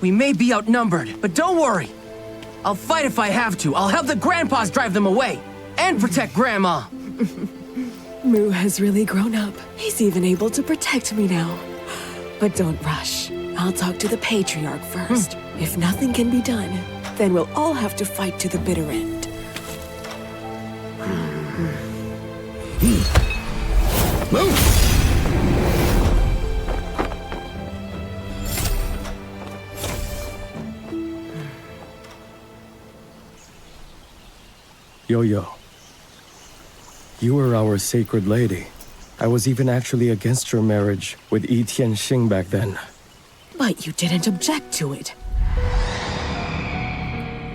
We may be outnumbered, but don't worry. I'll fight if I have to. I'll help the grandpas drive them away. And protect Grandma. Mu has really grown up. He's even able to protect me now. But don't rush. I'll talk to the Patriarch first. If nothing can be done, then we'll all have to fight to the bitter end. Move! Yo-Yo, you were our sacred lady. I was even actually against your marriage with Yi Tianxing back then. But you didn't object to it.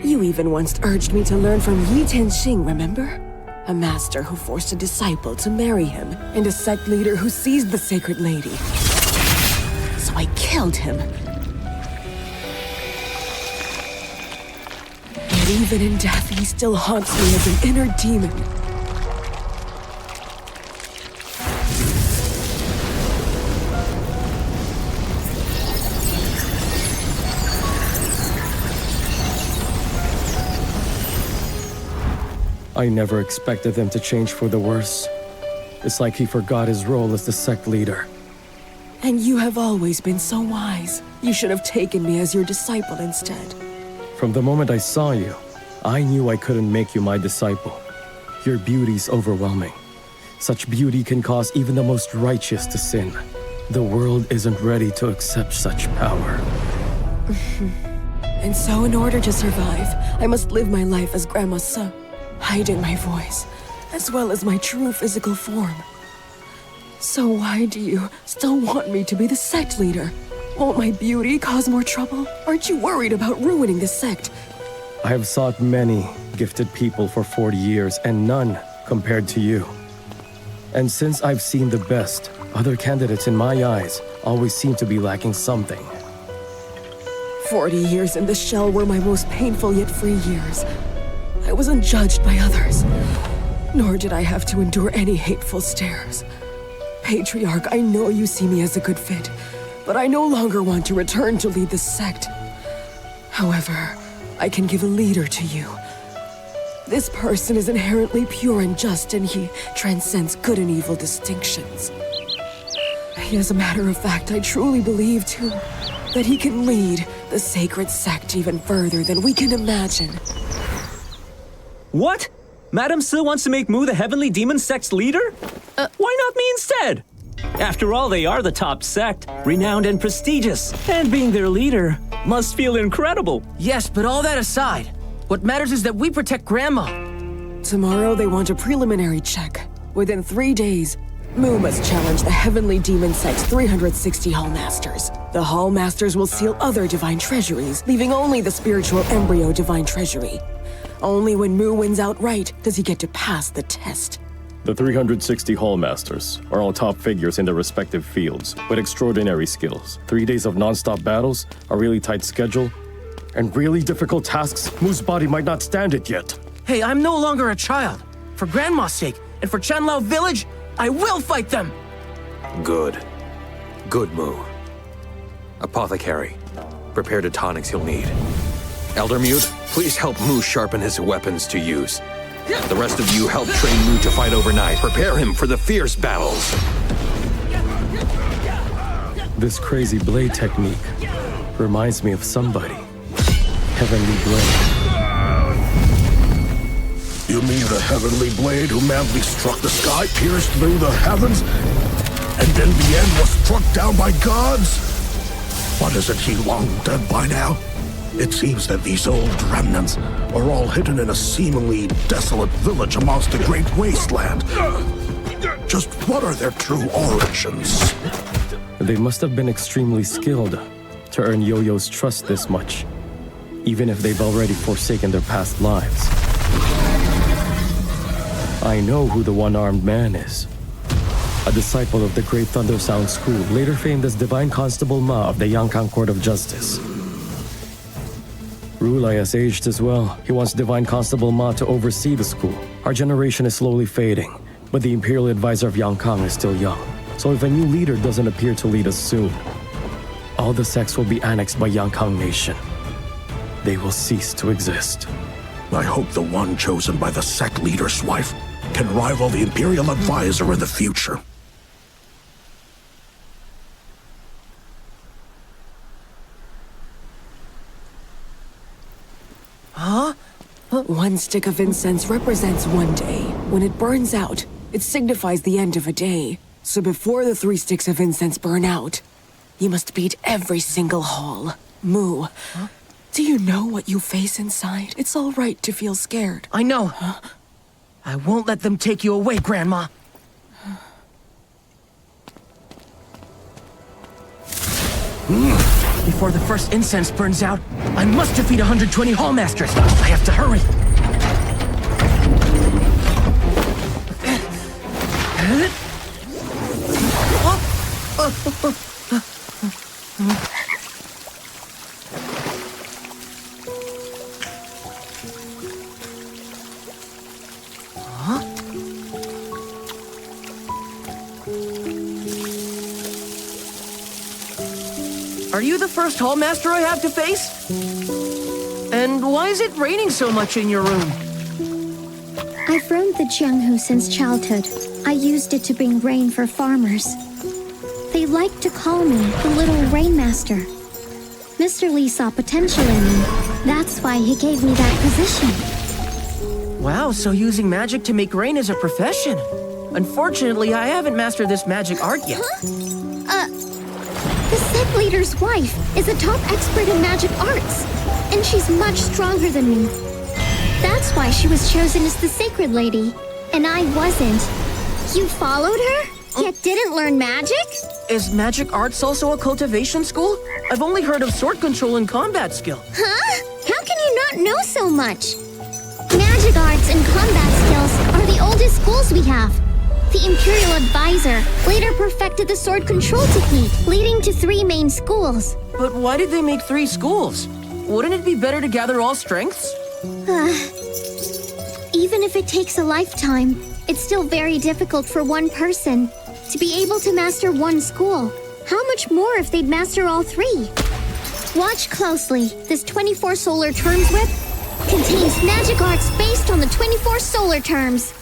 You even once urged me to learn from Yi Tianxing, remember? A master who forced a disciple to marry him, and a sect leader who seized the sacred lady. So I killed him. Yet even in death, he still haunts me as an inner demon. I never expected them to change for the worse. It's like he forgot his role as the sect leader. And you have always been so wise. You should have taken me as your disciple instead. From the moment I saw you, I knew I couldn't make you my disciple. Your beauty's overwhelming. Such beauty can cause even the most righteous to sin. The world isn't ready to accept such power. And so in order to survive, I must live my life as Grandma Se, hiding my voice, as well as my true physical form. So why do you still want me to be the sect leader? Won't my beauty cause more trouble? Aren't you worried about ruining the sect? I have sought many gifted people for 40 years, and none compared to you. And since I've seen the best, other candidates in my eyes always seem to be lacking something. 40 years in the shell were my most painful yet free years. I wasn't judged by others, nor did I have to endure any hateful stares. Patriarch, I know you see me as a good fit, but I no longer want to return to lead the sect. However, I can give a leader to you. This person is inherently pure and just, and he transcends good and evil distinctions. As a matter of fact, I truly believe, too, that he can lead the sacred sect even further than we can imagine. What? Madame Se wants to make Mu the Heavenly Demon Sect's leader? Why not me instead? After all, they are the top sect, renowned and prestigious, and being their leader must feel incredible. Yes, but all that aside, what matters is that we protect Grandma. Tomorrow they want a preliminary check. Within 3 days, Mu must challenge the Heavenly Demon Sect's 360 Hall Masters. The Hall Masters will seal other divine treasuries, leaving only the spiritual embryo divine treasury. Only when Mu wins outright does he get to pass the test. The 360 Hallmasters are all top figures in their respective fields, with extraordinary skills. 3 days of non-stop battles, a really tight schedule, and really difficult tasks Mu's body might not stand it yet. Hey, I'm no longer a child. For Grandma's sake, and for Chanlao Village, I will fight them! Good. Good, Mu. Apothecary, prepare the tonics he'll need. Elder Mute, please help Mu sharpen his weapons to use. The rest of you help train Mu to fight overnight. Prepare him for the fierce battles. This crazy blade technique reminds me of somebody. Heavenly Blade. You mean the Heavenly Blade who madly struck the sky, pierced through the heavens, and in the end was struck down by gods? But isn't he long dead by now? It seems that these old remnants are all hidden in a seemingly desolate village amongst the great wasteland. Just what are their true origins? They must have been extremely skilled to earn Yo-Yo's trust this much, even if they've already forsaken their past lives. I know who the one-armed man is. A disciple of the Great Thunder Sound School, later famed as Divine Constable Ma of the Yangkang Court of Justice. Rulai has aged as well. He wants Divine Constable Ma to oversee the school. Our generation is slowly fading, but the Imperial Advisor of Yangkang is still young. So if a new leader doesn't appear to lead us soon, all the sects will be annexed by Yankang Nation. They will cease to exist. I hope the one chosen by the sect leader's wife can rival the Imperial Advisor in the future. One stick of incense represents one day. When it burns out, it signifies the end of a day. So before the 3 sticks of incense burn out, you must beat every single hall. Mu, do you know what you face inside? It's all right to feel scared. I know. I won't let them take you away, Grandma. Before the first incense burns out, I must defeat 120 Hallmasters. I have to hurry. Are you the first Hallmaster I have to face? And why is it raining so much in your room? I've roamed the Jianghu since childhood. I used it to bring rain for farmers. They like to call me the Little Rainmaster. Mr. Lee saw potential in me. That's why he gave me that position. Wow, so using magic to make rain is a profession. Unfortunately, I haven't mastered this magic art yet. The sect leader's wife is a top expert in magic arts, and she's much stronger than me. That's why she was chosen as the Sacred Lady, and I wasn't. You followed her, yet didn't learn magic? Is magic arts also a cultivation school? I've only heard of sword control and combat skill. Huh? How can you not know so much? Magic arts and combat skills are the oldest schools we have. The Imperial Advisor later perfected the sword control technique, leading to 3 main schools. But why did they make 3 schools? Wouldn't it be better to gather all strengths? Even if it takes a lifetime, it's still very difficult for one person to be able to master one school. How much more if they'd master all 3? Watch closely. This 24 solar terms whip contains magic arts based on the 24 solar terms.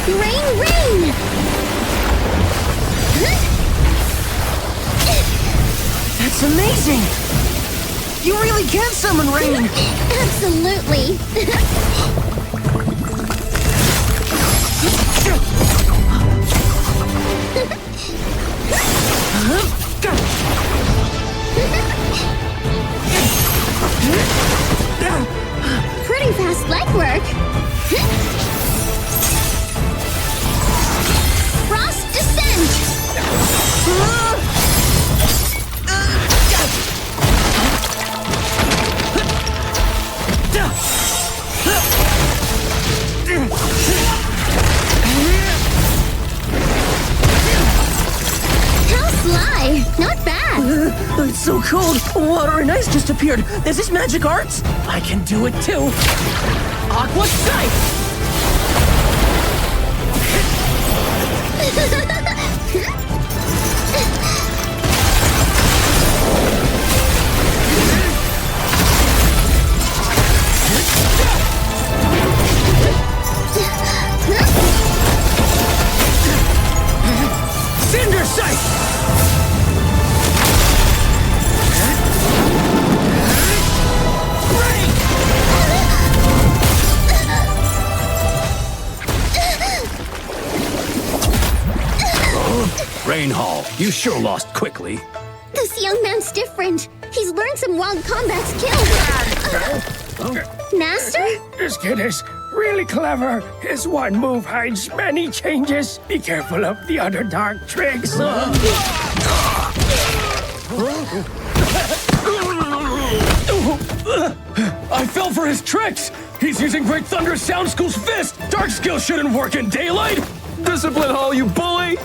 Rain! That's amazing! You really can summon rain! Absolutely! Pretty fast legwork! Frost Descent! How sly! Not bad! It's so cold! Water and ice just appeared! Is this magic arts? I can do it too! Aqua Sight! Cinder Sight! Rainhall, you sure lost quickly. This young man's different. He's learned some wild combat skills. Master? This kid is Really clever. His one move hides many changes. Be careful of the other dark tricks. I fell for his tricks! He's using Great Thunder Sound School's fist! Dark skill shouldn't work in daylight! Discipline Hall, you bully!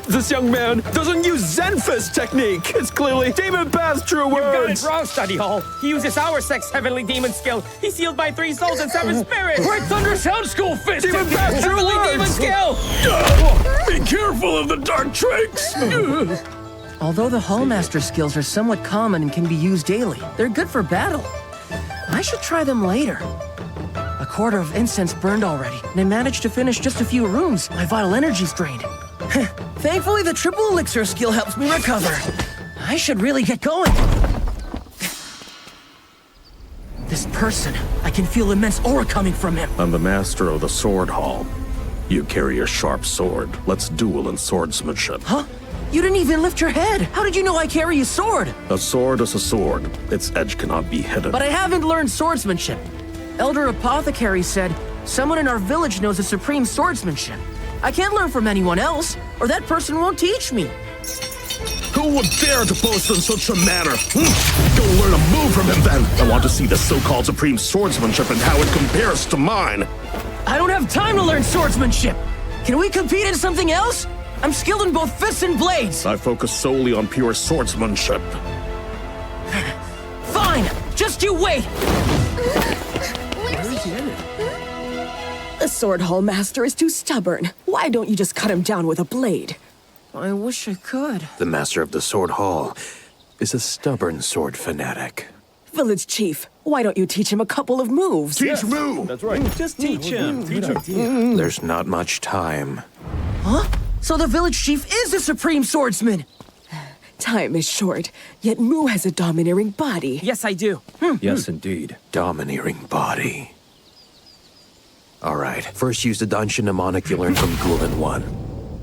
This young man doesn't use Zen Fist technique! It's clearly Demon Path's true You got it words! wrong, Study Hall. He uses our sex heavenly demon skill. He's sealed by 3 souls and 7 spirits. Great Thunder Sound School fist! Demon Path's true Heavenly demon words! skill. Be careful of the dark tricks! Although the Hallmaster skills are somewhat common and can be used daily, they're good for battle. I should try them later. A quarter of incense burned already, and I managed to finish just a few rooms. My vital energy's drained. Thankfully, the triple elixir skill helps me recover. I should really get going. This person, I can feel immense aura coming from him. I'm the master of the Sword Hall. You carry a sharp sword. Let's duel in swordsmanship. Huh? You didn't even lift your head. How did you know I carry a sword? A sword is a sword. Its edge cannot be hidden. But I haven't learned swordsmanship. Elder Apothecary said someone in our village knows the supreme swordsmanship. I can't learn from anyone else, or that person won't teach me. Who would dare to boast in such a manner? Go learn a move from him then. I want to see the so-called supreme swordsmanship and how it compares to mine. I don't have time to learn swordsmanship. Can we compete in something else? I'm skilled in both fists and blades. I focus solely on pure swordsmanship. Fine, just you wait. The Sword Hall Master is too stubborn. Why don't you just cut him down with a blade? I wish I could. The Master of the Sword Hall is a stubborn sword fanatic. Village Chief, why don't you teach him a couple of moves? Teach move! Just teach him. There's not much time. Huh? So the village chief is the supreme swordsman. Time is short, yet Mu has a domineering body. Yes, I do. Yes, indeed. Domineering body. All right, first use the Danshin mnemonic you learned from Gulen 1.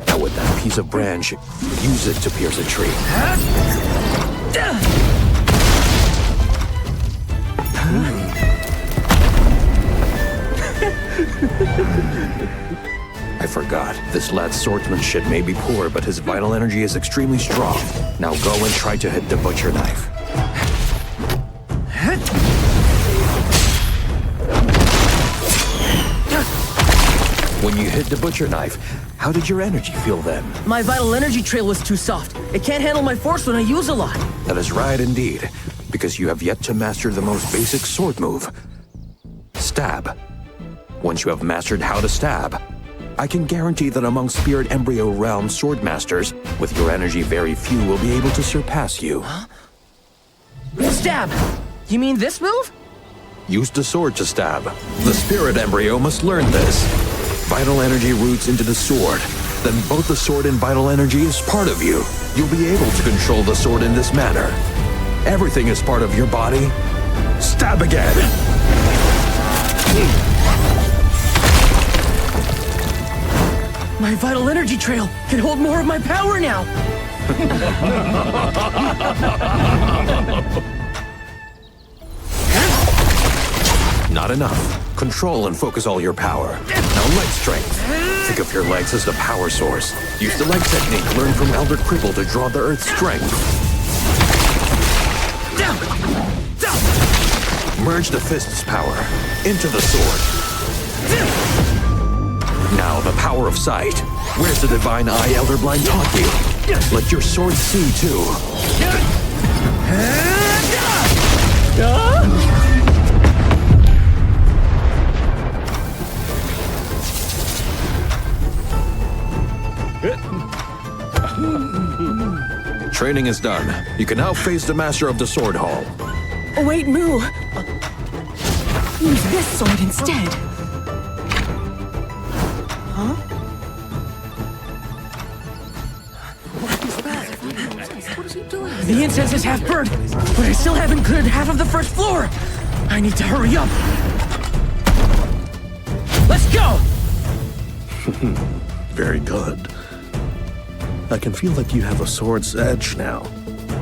Now with that piece of branch, use it to pierce a tree. I forgot. This lad's swordsmanship may be poor, but his vital energy is extremely strong. Now go and try to hit the butcher knife. When you hit the butcher knife, how did your energy feel then? My vital energy trail was too soft. It can't handle my force when I use a lot. That is right indeed, because you have yet to master the most basic sword move. Stab. Once you have mastered how to stab, I can guarantee that among Spirit Embryo Realm sword masters, with your energy very few will be able to surpass you. Stab! You mean this move? Use the sword to stab. The Spirit Embryo must learn this. Vital energy roots into the sword. Then both the sword and vital energy is part of you. You'll be able to control the sword in this manner. Everything is part of your body. Stab again! My vital energy trail can hold more of my power now. Not enough. Control and focus all your power. Now leg strength. Think of your legs as the power source. Use the leg technique learned from Elder Cripple to draw the Earth's strength. Merge the fist's power into the sword. Now the power of sight. Where's the divine eye Elder Blind taught you? Let your sword see too. Training is done. You can now face the Master of the Sword Hall. Oh, wait, Mu. Use this sword instead. The incense is half burnt, but I still haven't cleared half of the first floor. I need to hurry up. Let's go! Very good. I can feel that you have a sword's edge now.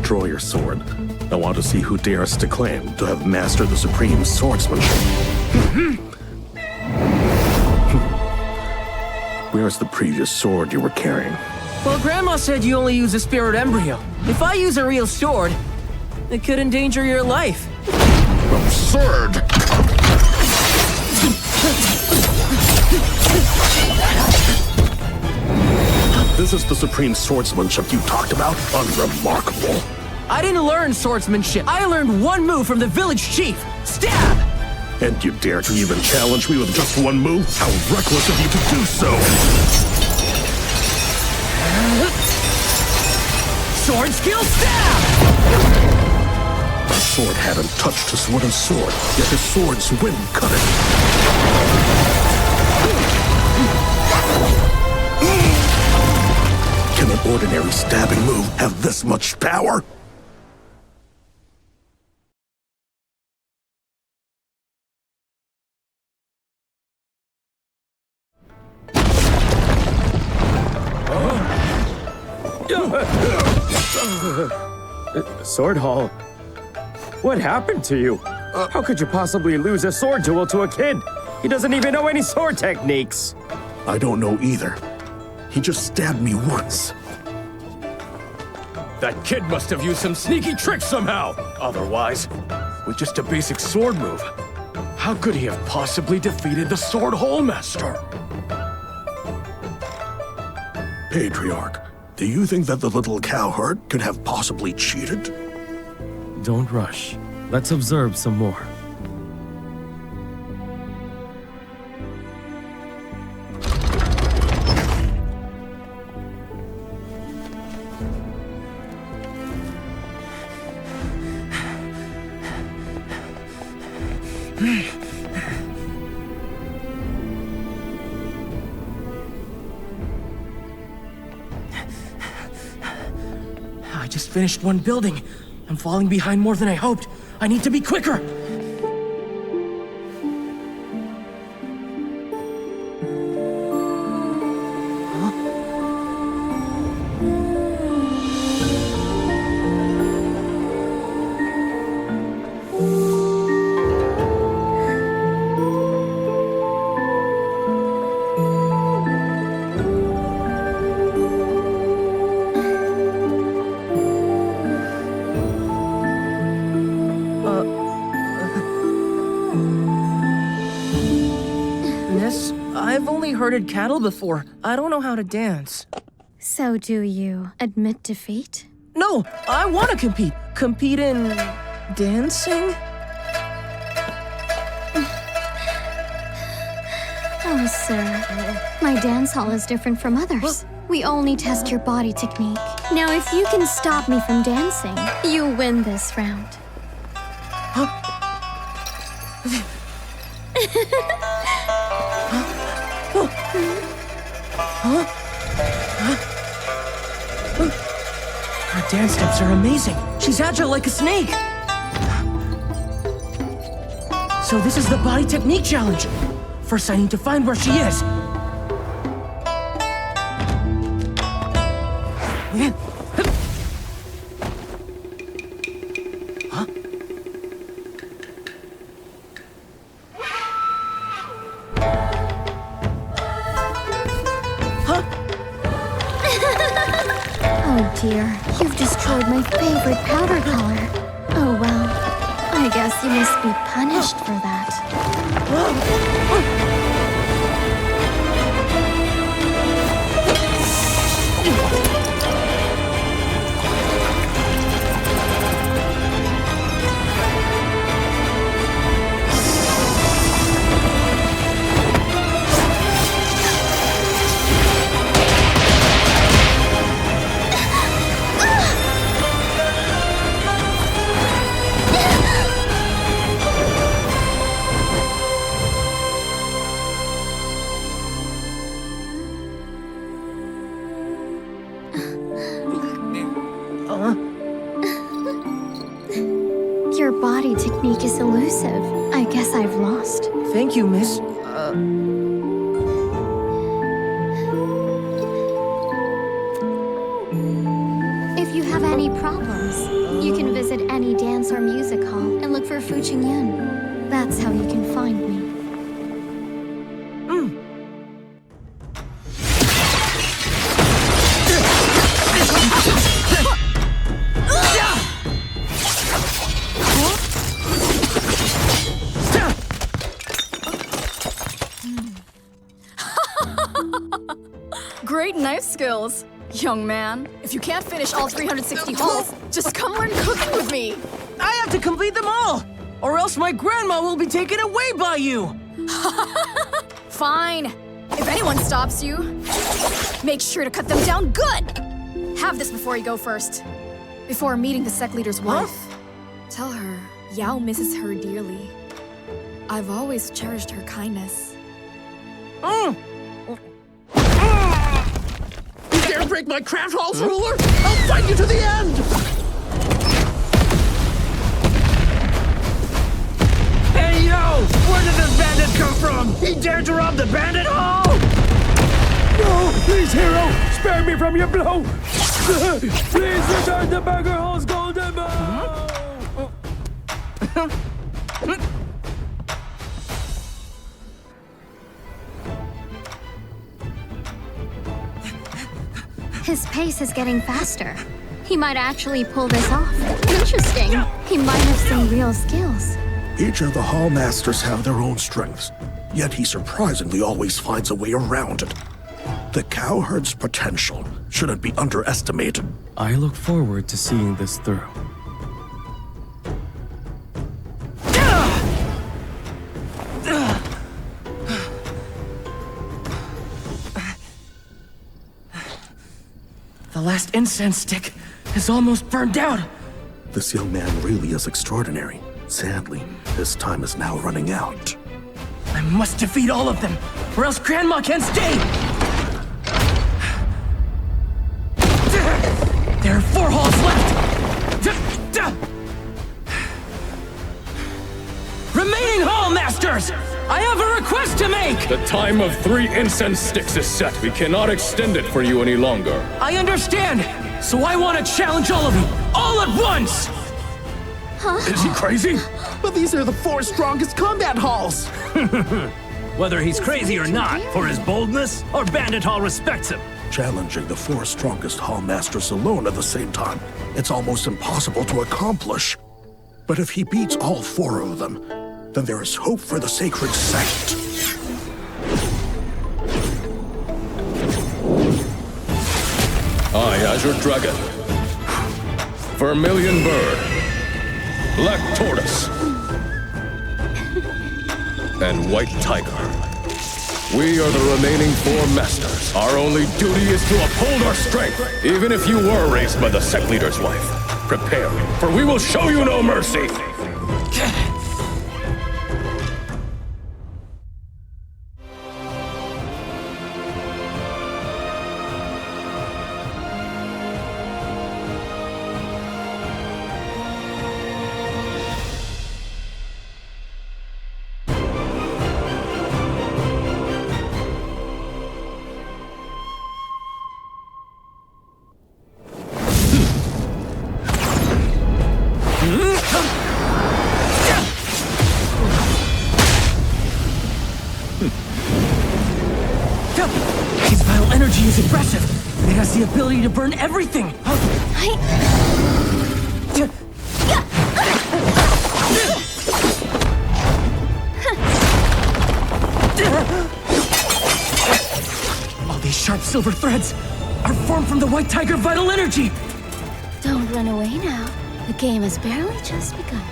Draw your sword. I want to see who dares to claim to have mastered the supreme swordsmanship. Where's the previous sword you were carrying? Well, Grandma said you only use a spirit embryo. If I use a real sword, it could endanger your life. Absurd! This is the supreme swordsmanship you talked about? Unremarkable. I didn't learn swordsmanship. I learned one move from the village chief. Stab! And you dare to even challenge me with just one move? How reckless of you to do so! Sword skill stab! The sword hadn't touched his wooden sword, yet his sword's wind cut it. Can an ordinary stabbing move have this much power? Sword Hall, what happened to you? How could you possibly lose a sword duel to a kid? He doesn't even know any sword techniques. I don't know either. He just stabbed me once. That kid must have used some sneaky tricks somehow. Otherwise, with just a basic sword move, how could he have possibly defeated the Sword Hole Master? Patriarch, do you think that the little cowherd could have possibly cheated? Don't rush. Let's observe some more. I just finished one building. I'm falling behind more than I hoped. I need to be quicker. Miss, I've only herded cattle before. I don't know how to dance. So do you admit defeat? No, I want to compete. Compete in dancing? Oh, sir. My dance hall is different from others. We only test your body technique. Now, if you can stop me from dancing, you win this round. Her dance steps are amazing. She's agile like a snake. So this is the body technique challenge. First, I need to find where she is. Huh? Huh? Oh dear, you've destroyed my favorite powder color. Oh well, I guess you must be punished for that. Your body technique is elusive. I guess I've lost. Thank you, miss. If you have any problems, you can visit any dance or music hall and look for Fu Qingyun. That's how you can find me. great knife skills. Young man, if you can't finish all 360 halls, just come learn cooking with me. I have to complete them all, or else my grandma will be taken away by you. Fine. If anyone stops you, make sure to cut them down good. Have this before you go first. Before meeting the sect leader's wife, tell her Yao misses her dearly. I've always cherished her kindness. You dare break my craft hall's ruler? I'll fight you to the end! Hey, yo! Where did this bandit come from? He dared to rob the bandit hall? No! Please, hero! Spare me from your blow! Please return the Burger Hall's golden bow! His pace is getting faster. He might actually pull this off. Interesting. He might have some real skills. Each of the Hall Masters have their own strengths, yet he surprisingly always finds a way around it. The cowherd's potential shouldn't be underestimated. I look forward to seeing this through. The last incense stick is almost burned out. This young man really is extraordinary. Sadly, his time is now running out. I must defeat all of them, or else Grandma can't stay! There are 4 halls left! Remaining Hall Masters! I have a request to make! The time of 3 incense sticks is set. We cannot extend it for you any longer. I understand! So I want to challenge all of you, all at once! Is he crazy? But these are the 4 strongest combat halls! Whether he's crazy or not, for his boldness, our bandit hall respects him. Challenging the 4 strongest Hall Masters alone at the same time, it's almost impossible to accomplish. But if he beats all 4 of them, then there is hope for the sacred sect. I, Azure Dragon, Vermilion Bird, Black Tortoise, and White Tiger. We are the remaining 4 masters. Our only duty is to uphold our strength, even if you were raised by the sect leader's wife. Prepare, for we will show you no mercy. His vital energy is impressive. It has the ability to burn everything. All these sharp silver threads are formed from the White Tiger vital energy. Don't run away now. The game has barely just begun.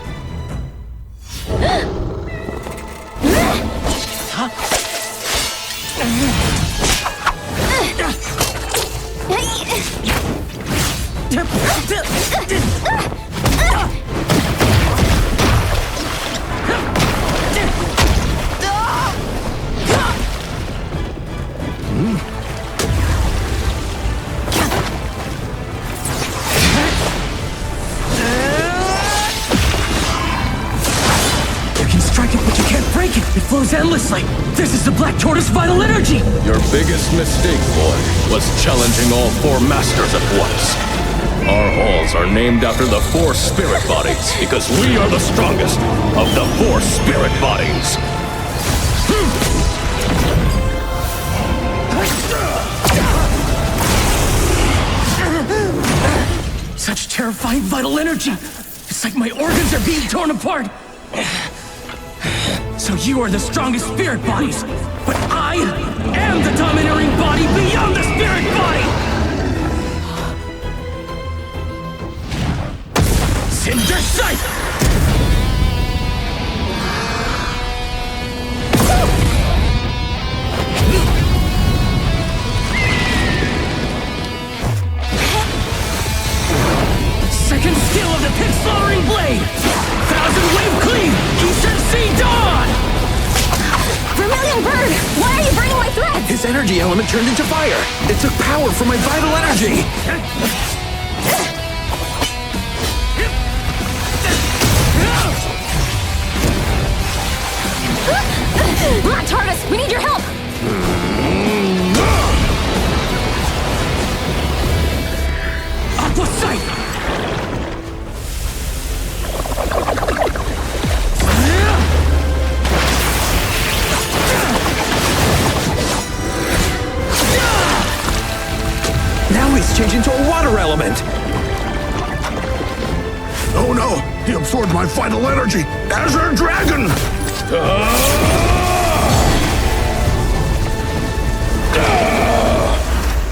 You can strike it, but you can't break it. It flows endlessly. This is the Black Tortoise vital energy. Your biggest mistake, boy, was challenging all 4 masters at once. Our halls are named after the 4 spirit bodies, because we are the strongest of the 4 spirit bodies. Such terrifying vital energy. It's like my organs are being torn apart. So you are the strongest spirit bodies, but I and the domineering body beyond the spirit body! Cinder Sight! Second skill of the Pit Slaughtering Blade! Thousand Wave Cleave! Kisensi Dawn! Vermilion Bird! Why are you burning my thread? His energy element turned into fire. It took power from my vital energy. Come on, TARDIS! We need your help! Aqua Sight! Now he's changed into a water element. Oh no! He absorbed my vital energy! Azure Dragon!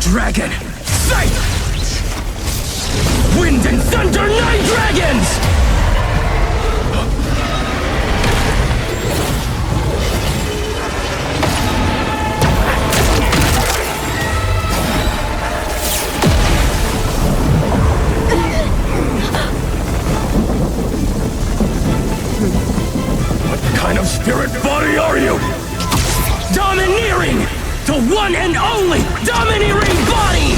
Dragon! Sight! Wind and Thunder Nine Dragons! What kind of spirit body are you? Domineering! The one and only Domineering Body!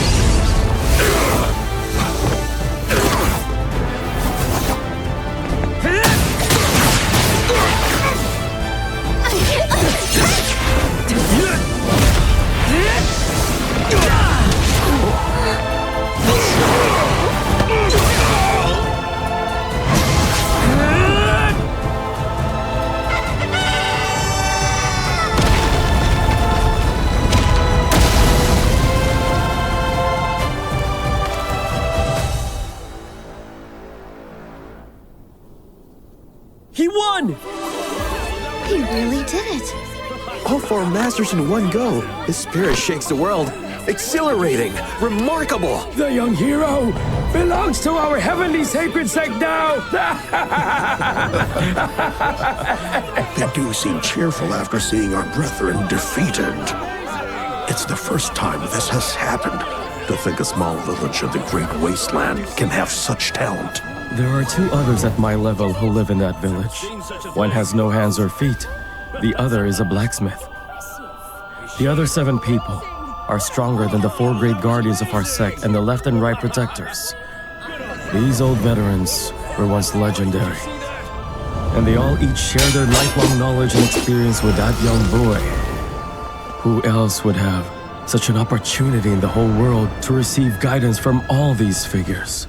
He won! He really did it. All 4 masters in one go. His spirit shakes the world. Exhilarating. Remarkable. The young hero belongs to our heavenly sacred sect now! They do seem cheerful after seeing our brethren defeated. It's the first time this has happened. To think a small village of the Great Wasteland can have such talent. There are 2 others at my level who live in that village. One has no hands or feet. The other is a blacksmith. The other 7 people are stronger than the 4 great guardians of our sect and the left and right protectors. These old veterans were once legendary. And they all each share their lifelong knowledge and experience with that young boy. Who else would have such an opportunity in the whole world to receive guidance from all these figures?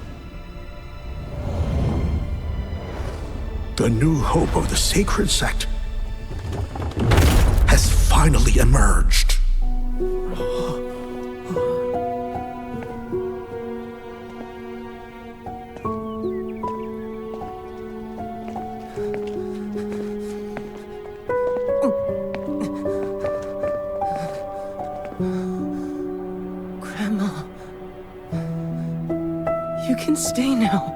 The new hope of the sacred sect has finally emerged. Grandma. You can stay now.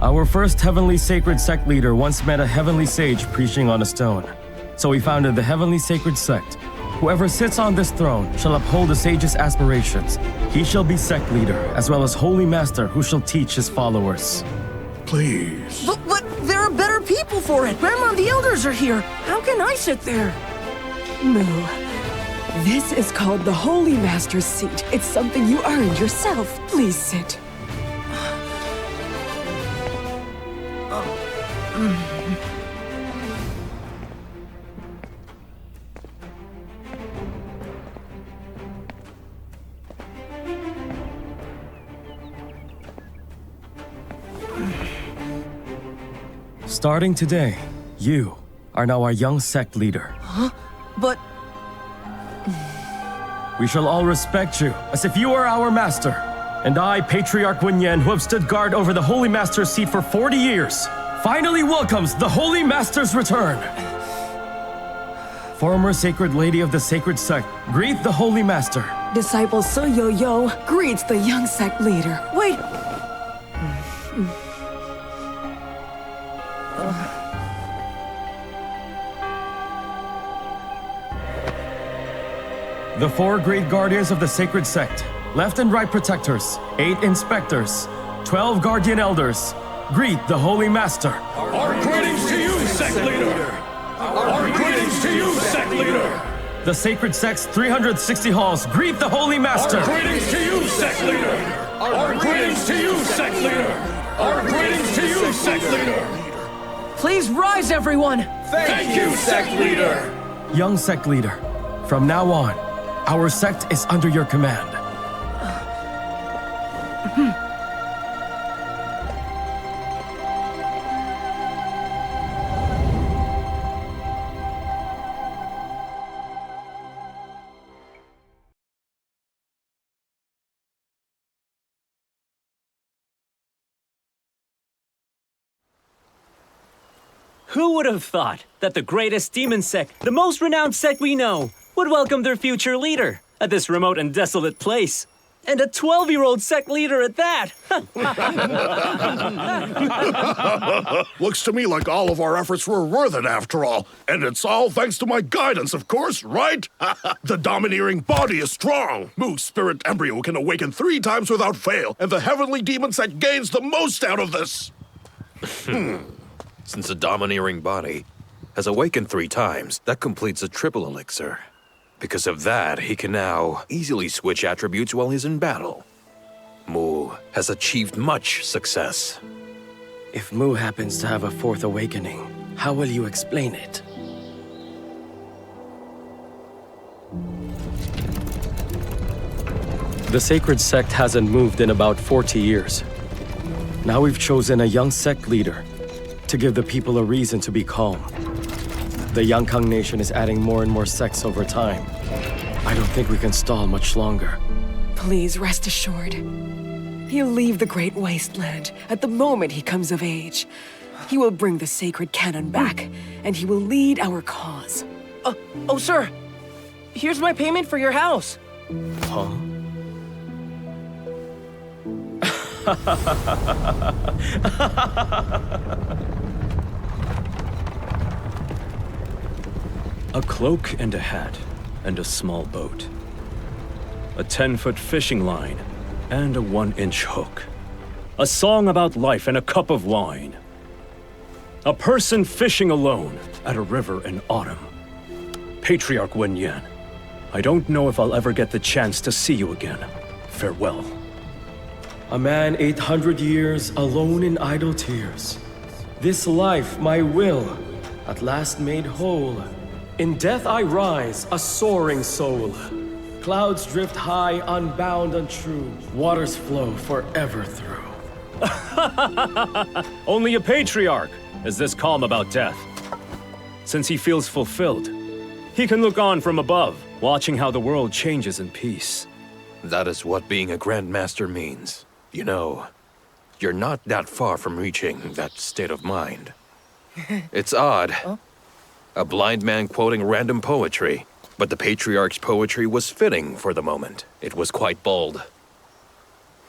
Our first heavenly sacred sect leader once met a heavenly sage preaching on a stone. So he founded the heavenly sacred sect. Whoever sits on this throne shall uphold the sage's aspirations. He shall be sect leader, as well as holy master who shall teach his followers. Please. But there are better people for it. Grandma and the elders are here. How can I sit there? Moo. This is called the Holy Master's seat. It's something you earned yourself. Please sit. Starting today, you are now our young sect leader. But We shall all respect you as if you are our master. And I, Patriarch Wenyan, who have stood guard over the Holy Master's seat for 40 years, finally welcomes the Holy Master's return. Former Sacred Lady of the Sacred Sect, greet the Holy Master. Disciple Su Yo greets the young sect leader. wait! The 4 great guardians of the Sacred Sect, left and right protectors, 8 inspectors, 12 guardian elders, greet the Holy Master. Our greetings to you, sect leader! Our greetings to you, sect leader! The Sacred Sect's 360 halls, greet the Holy Master. Our greetings to you, sect leader! Our greetings to you, sect leader! Our greetings to you, sect leader! Please rise, everyone! Thank you, sect leader! Young sect leader, from now on, our sect is under your command. Who would have thought that the greatest demon sect, the most renowned sect we know, would welcome their future leader at this remote and desolate place? And a 12-year-old sect leader at that! Looks to me like all of our efforts were worth it after all. And it's all thanks to my guidance, of course, right? The domineering body is strong. Moo's spirit embryo can awaken 3 times without fail, and the heavenly demon sect gains the most out of this. Since the domineering body has awakened 3 times, that completes a triple elixir. Because of that, he can now easily switch attributes while he's in battle. Mu has achieved much success. If Mu happens to have a 4th awakening, how will you explain it? The Sacred Sect hasn't moved in about 40 years. Now we've chosen a young sect leader to give the people a reason to be calm. The Yankang Nation is adding more and more sects over time. I don't think we can stall much longer. Please rest assured. He'll leave the Great Wasteland at the moment he comes of age. He will bring the sacred canon back, and he will lead our cause. Oh, sir! Here's my payment for your house. Huh? A cloak and a hat, and a small boat. A 10-foot fishing line, and a 1-inch hook. A song about life and a cup of wine. A person fishing alone at a river in autumn. Patriarch Wenyan, I don't know if I'll ever get the chance to see you again. Farewell. A man 800 years alone in idle tears. This life my will at last made whole. In death I rise, a soaring soul. Clouds drift high, unbound, untrue. Waters flow forever through. Only a patriarch is this calm about death. Since he feels fulfilled, he can look on from above, watching how the world changes in peace. That is what being a Grandmaster means. You know, you're not that far from reaching that state of mind. It's odd. A blind man quoting random poetry, but the Patriarch's poetry was fitting for the moment. It was quite bold.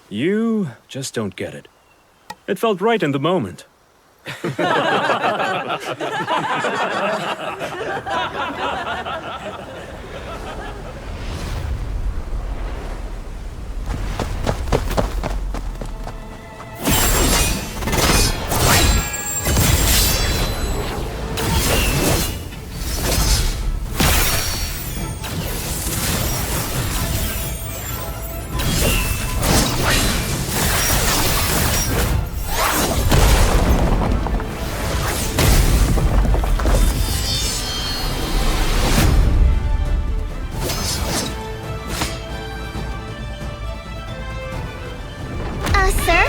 You just don't get it. It felt right in the moment. Sir?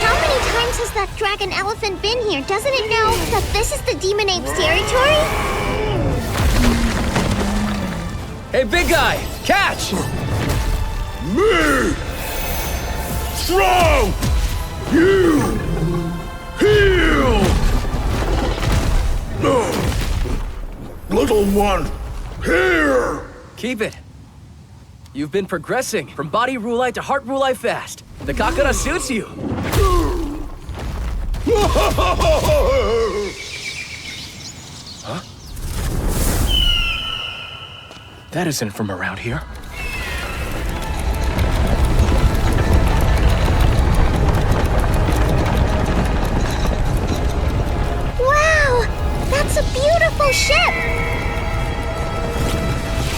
How many times has that dragon elephant been here? Doesn't it know that this is the Demon Ape's territory? Hey, big guy! Catch! Me! Strong! You! Heal! No! Little one, here! Keep it. You've been progressing from body rulai to heart rulai fast. The Kakara suits you. Huh? That isn't from around here. Wow! That's a beautiful ship!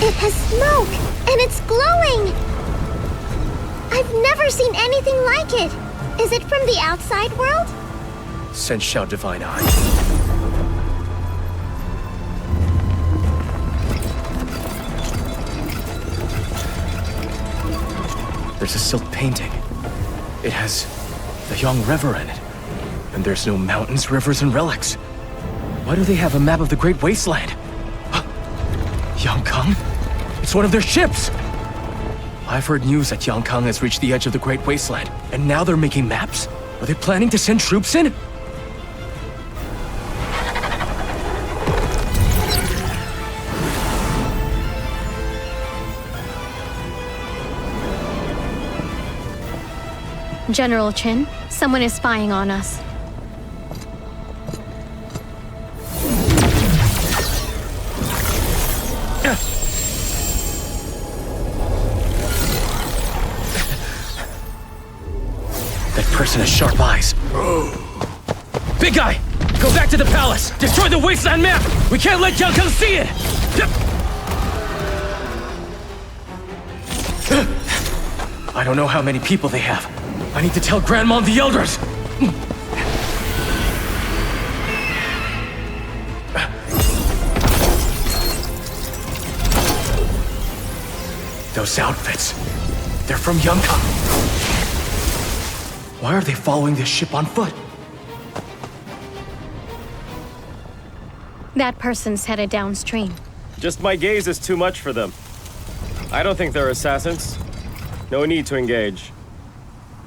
It has smoke, and it's glowing! I've never seen anything like it. Is it from the outside world? Send Xiao Divine Eye. There's a silk painting. It has the Young River in it. And there's no mountains, rivers, and relics. Why do they have a map of the Great Wasteland? Yangkang? It's one of their ships! I've heard news that Yangkang has reached the edge of the Great Wasteland, and now they're making maps? Are they planning to send troops in? General Qin, someone is spying on us. That person has sharp eyes. Big guy! Go back to the palace! Destroy the wasteland map! We can't let Yangkang see it! I don't know how many people they have. I need to tell Grandma and the elders! Those outfits, they're from Yangkang. Why are they following this ship on foot? That person's headed downstream. Just my gaze is too much for them. I don't think they're assassins. No need to engage.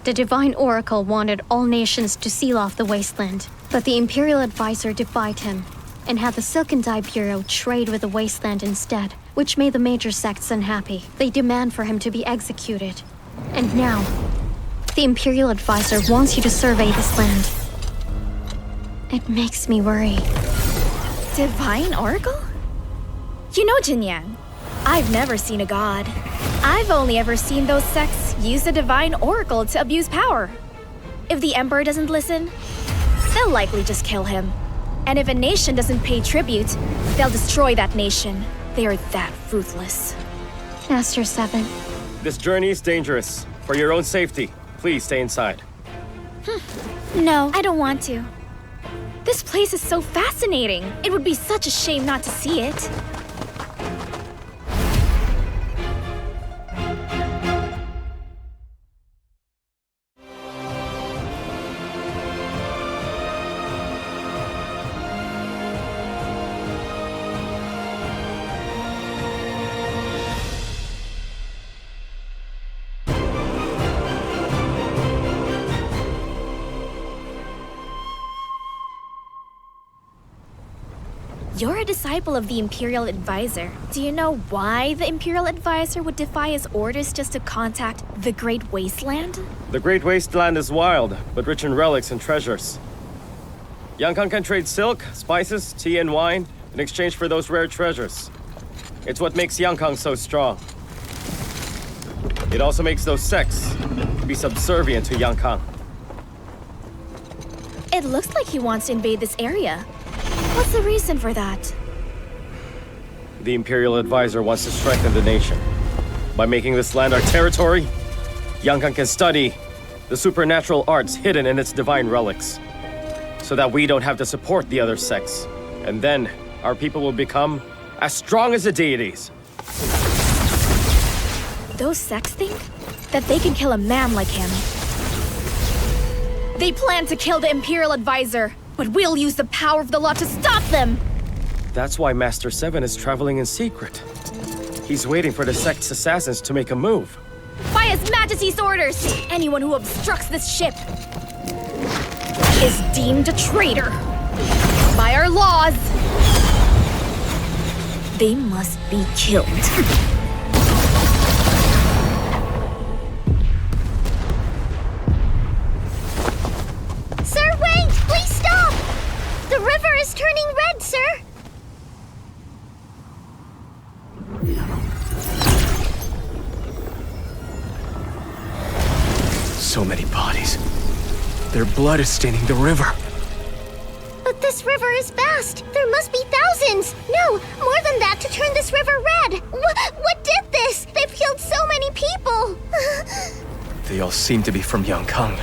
The Divine Oracle wanted all nations to seal off the wasteland, but the Imperial Advisor defied him and had the Silken Dye Bureau trade with the wasteland instead, which made the major sects unhappy. They demand for him to be executed. And now, the Imperial Advisor wants you to survey this land. It makes me worry. Divine Oracle? You know, Jinyang, I've never seen a god. I've only ever seen those sects use the Divine Oracle to abuse power. If the Emperor doesn't listen, they'll likely just kill him. And if a nation doesn't pay tribute, they'll destroy that nation. They are that ruthless. Master 7. This journey is dangerous. For your own safety, please stay inside. No, I don't want to. This place is so fascinating. It would be such a shame not to see it. You're a disciple of the Imperial Advisor. Do you know why the Imperial Advisor would defy his orders just to contact the Great Wasteland? The Great Wasteland is wild, but rich in relics and treasures. Yangkang can trade silk, spices, tea, and wine in exchange for those rare treasures. It's what makes Yangkang so strong. It also makes those sects be subservient to Yangkang. It looks like he wants to invade this area. What's the reason for that? The Imperial Advisor wants to strengthen the nation. By making this land our territory, Yangkang can study the supernatural arts hidden in its divine relics, so that we don't have to support the other sects. And then, our people will become as strong as the deities. Those sects think that they can kill a man like him. They plan to kill the Imperial Advisor, but we'll use the power of the law to stop them! That's why Master 7 is traveling in secret. He's waiting for the sect's assassins to make a move. By His Majesty's orders, anyone who obstructs this ship is deemed a traitor. By our laws, they must be killed. Sir, wait! Please stop! The river is turning red, sir! So many bodies. Their blood is staining the river. But this river is vast. There must be thousands. No, more than that to turn this river red. What did this? They've killed so many people. They all seem to be from Yangkang.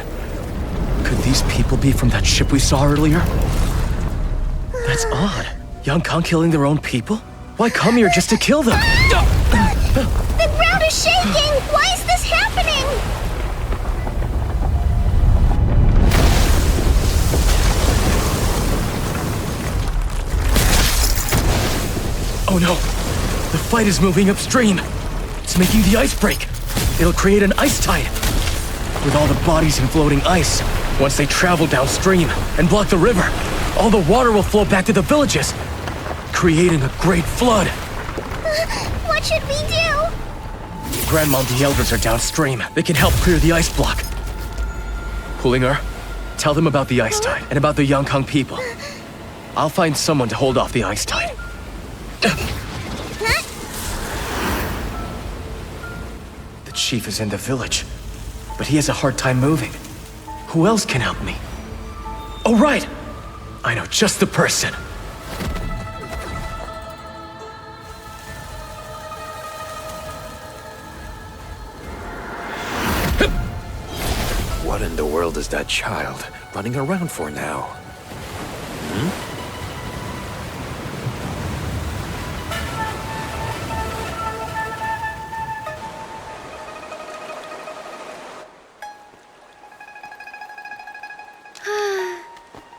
Could these people be from that ship we saw earlier? That's odd. Yangkang killing their own people? Why come here just to kill them? The ground is shaking. Why is this happening? Oh no! The fight is moving upstream! It's making the ice break! It'll create an ice tide! With all the bodies in floating ice, once they travel downstream and block the river, all the water will flow back to the villages, creating a great flood! What should we do? Grandma and the elders are downstream. They can help clear the ice block. Pulinger, tell them about the ice tide and about the Yangkang people. I'll find someone to hold off the ice tide. The chief is in the village, but he has a hard time moving. Who else can help me? Oh, right! I know just the person. What in the world is that child running around for now?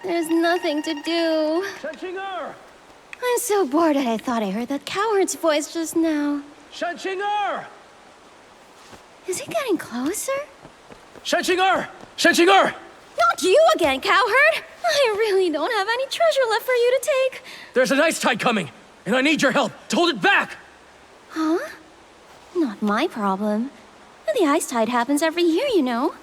There's nothing to do. Shanqing'er! I'm so bored that I thought I heard that coward's voice just now. Shanqing'er! Is he getting closer? Shanqing'er! Shanqing'er! Not you again, cowherd! I really don't have any treasure left for you to take. There's an ice tide coming, and I need your help to hold it back! Huh? Not my problem. The ice tide happens every year, you know.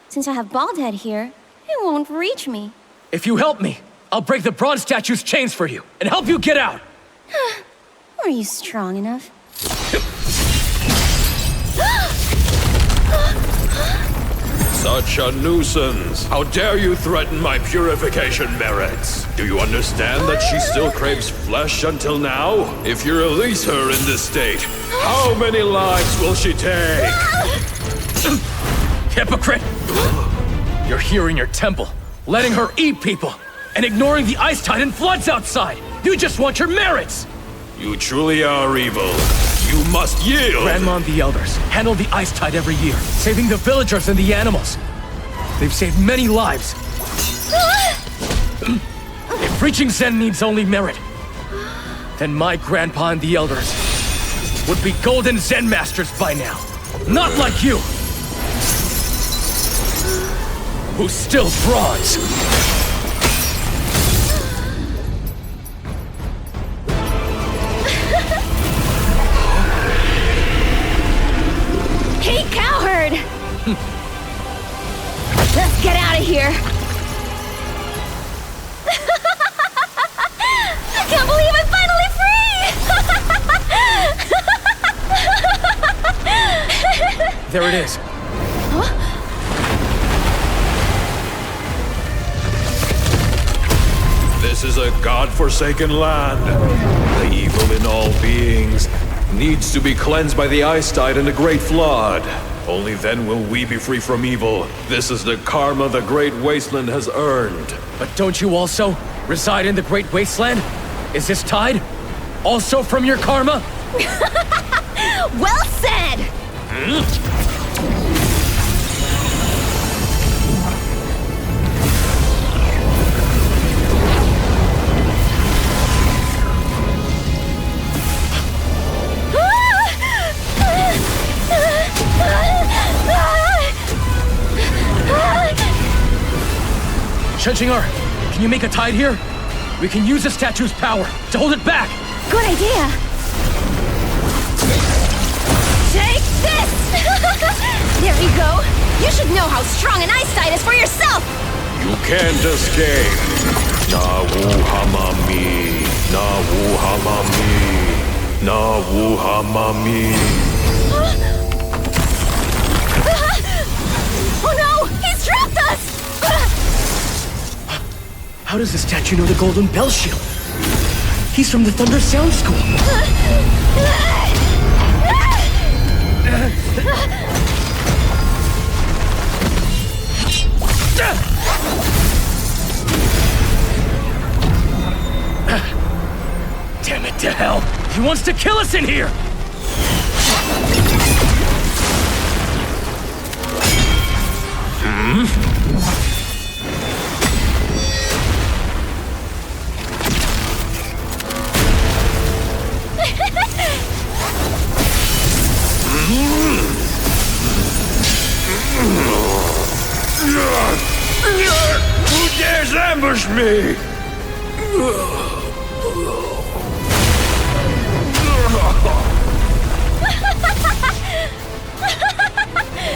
Since I have Baldhead here, it won't reach me. If you help me, I'll break the bronze statue's chains for you and help you get out! Are you strong enough? Such a nuisance! How dare you threaten my purification merits? Do you understand that she still craves flesh until now? If you release her in this state, how many lives will she take? Hypocrite! You're here in your temple, letting her eat people, and ignoring the ice tide and floods outside! You just want your merits! You truly are evil. You must yield! Grandma and the elders handle the ice tide every year, saving the villagers and the animals. They've saved many lives. If reaching Zen needs only merit, then my grandpa and the elders would be golden Zen masters by now. Not like you, who's still bronze. Hey, cowherd! Let's get out of here! I can't believe I'm finally free! There it is. This is a god-forsaken land. The evil in all beings needs to be cleansed by the ice tide and the great flood. Only then will we be free from evil. This is the karma the Great Wasteland has earned. But don't you also reside in the Great Wasteland? Is this tide also from your karma? Well said! Shenjingar, can you make a tide here? We can use the statue's power to hold it back. Good idea. Take this! There you go. You should know how strong an ice tide is for yourself. You can't escape. Na wu hamami. Na wu hamami. Na wu hamami. Oh no! He's trapped us! How does the statue know the Golden Bell Shield? He's from the Thunder Sound School. Damn it to hell! He wants to kill us in here! Who dares ambush me?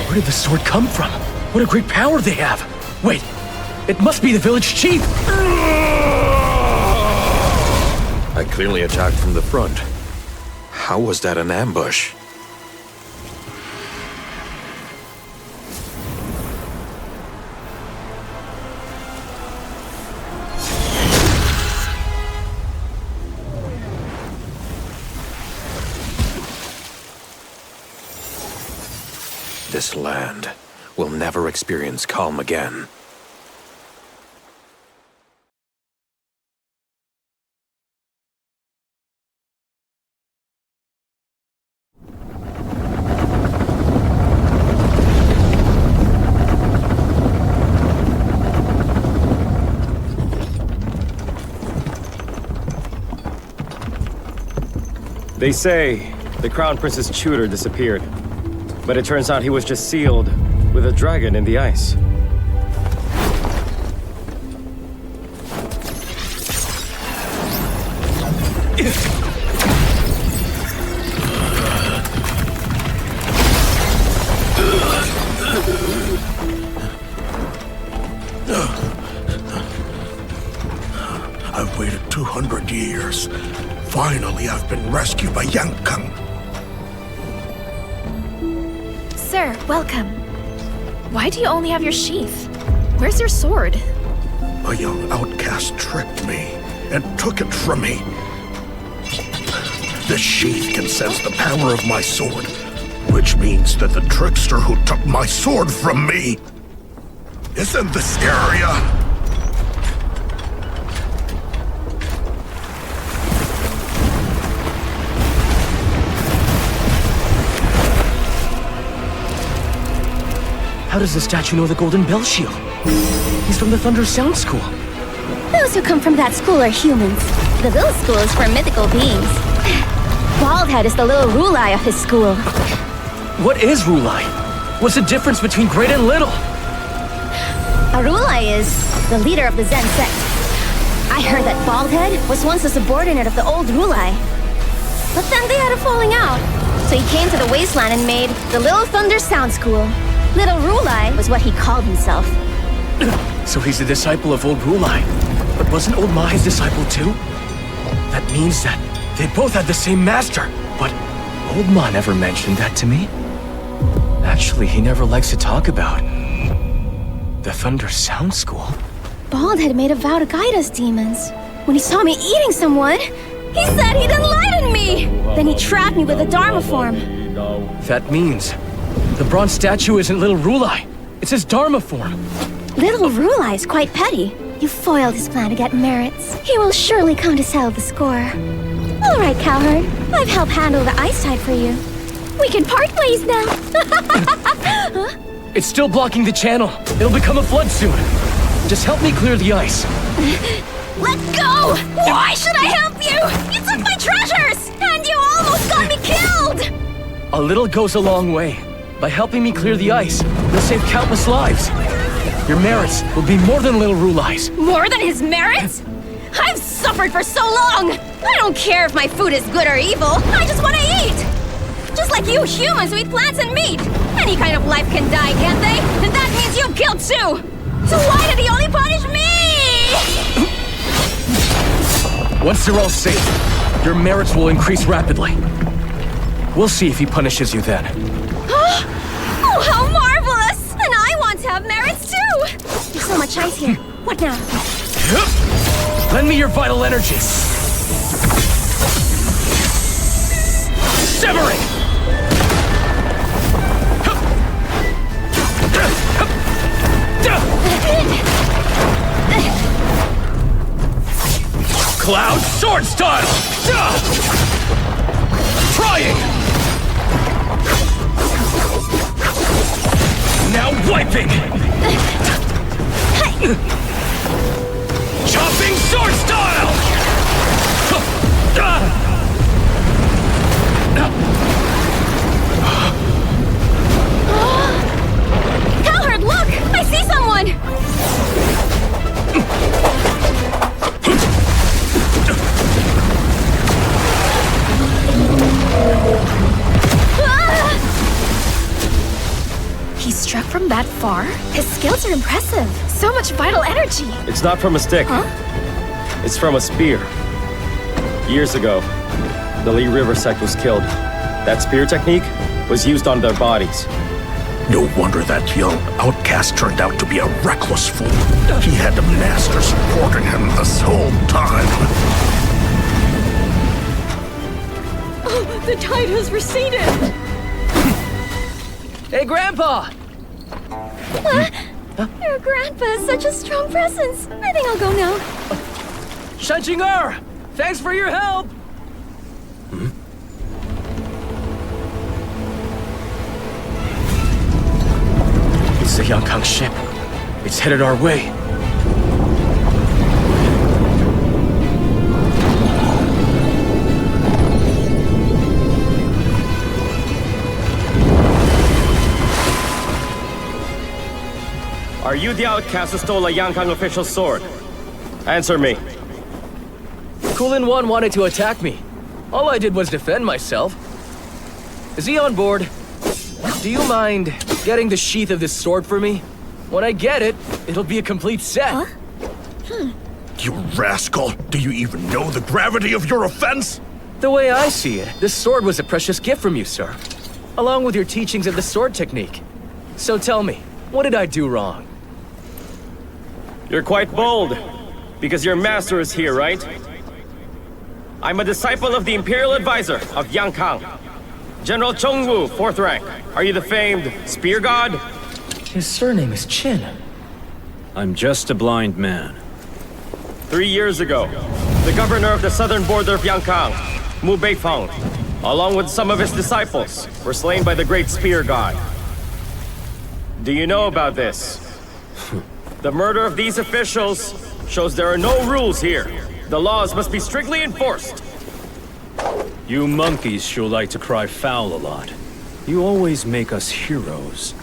Where did the sword come from? What a great power they have! Wait, it must be the village chief! I clearly attacked from the front. How was that an ambush? This land will never experience calm again. They say the Crown Prince's tutor disappeared, but it turns out he was just sealed with a dragon in the ice. I've waited 200 years. Finally, I've been rescued by Yankang. Sir, welcome. Why do you only have your sheath? Where's your sword? A young outcast tricked me and took it from me. This sheath can sense the power of my sword, which means that the trickster who took my sword from me is in this area. How does the statue know the Golden Bell Shield? He's from the Thunder Sound School. Those who come from that school are humans. The little school is for mythical beings. Baldhead is the little Rulai of his school. What is Rulai? What's the difference between great and little? A Rulai is the leader of the Zen sect. I heard that Baldhead was once a subordinate of the old Rulai. But then they had a falling out. So he came to the wasteland and made the Little Thunder Sound School. Little Rulai was what he called himself. So he's a disciple of Old Rulai. But wasn't Old Ma his disciple too? That means that they both had the same master. But Old Ma never mentioned that to me. Actually, he never likes to talk about the Thunder Sound School. Baldhead made a vow to guide us demons. When he saw me eating someone, he said he'd enlighten me! Then he trapped me with a Dharma form. That means the bronze statue isn't Little Rulai. It's his Dharma form. Little Rulai is quite petty. You foiled his plan to get merits. He will surely come to settle the score. All right, Cowherd. I've helped handle the ice tide for you. We can part ways now. Huh? It's still blocking the channel. It'll become a flood soon. Just help me clear the ice. Let go! Why should I help you? You took my treasures! And you almost got me killed! A little goes a long way. By helping me clear the ice, you'll save countless lives. Your merits will be more than Little Rulai's. More than his merits? I've suffered for so long! I don't care if my food is good or evil, I just want to eat! Just like you humans who eat plants and meat! Any kind of life can die, can't they? And that means you killed too! So why did he only punish me? Once they're all safe, your merits will increase rapidly. We'll see if he punishes you then. Oh, how marvelous! And I want to have merits too! There's so much ice here. What now? Lend me your vital energy. Severing! Cloud sword style! Trying! Now wiping! Chopping sword style! Calherd, look! I see someone! He struck from that far? His skills are impressive. So much vital energy. It's not from a stick. Huh? It's from a spear. Years ago, the Lee River sect was killed. That spear technique was used on their bodies. No wonder that young outcast turned out to be a reckless fool. He had the master supporting him this whole time. Oh, the tide has receded! Hey, Grandpa! Your grandpa is such a strong presence. I think I'll go now. Shanjingar! Thanks for your help! It's the Yankang ship. It's headed our way. Are you the outcast who stole a Yankang official sword? Answer me. Kulin Wan wanted to attack me. All I did was defend myself. Is he on board? Do you mind getting the sheath of this sword for me? When I get it, it'll be a complete set. You rascal! Do you even know the gravity of your offense? The way I see it, this sword was a precious gift from you, sir. Along with your teachings of the sword technique. So tell me, what did I do wrong? You're quite bold, because your master is here, right? I'm a disciple of the Imperial Advisor of Yankang. General Chongwu, 4th rank. Are you the famed Spear God? His surname is Qin. I'm just a blind man. 3 years ago, the governor of the southern border of Yankang, Mu Beifeng, along with some of his disciples, were slain by the great Spear God. Do you know about this? The murder of these officials shows there are no rules here. The laws must be strictly enforced. You monkeys sure like to cry foul a lot. You always make us heroes.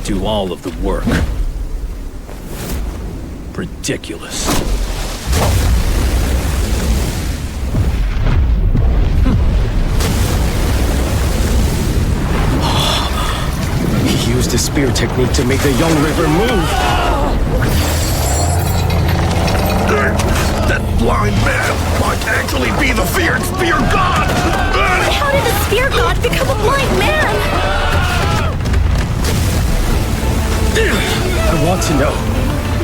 Do all of the work. Ridiculous. He used his spear technique to make the young river move. That blind man might actually be the feared Spear God! How did the Spear God become a blind man? I want to know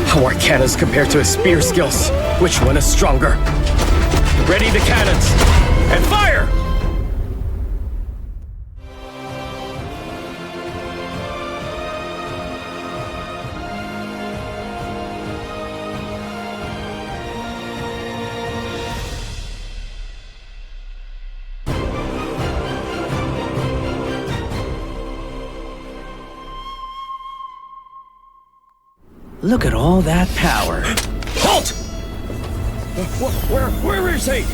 how our cannons compare to his spear skills. Which one is stronger? Ready the cannons, and fire! Look at all that power. Halt! Where is he?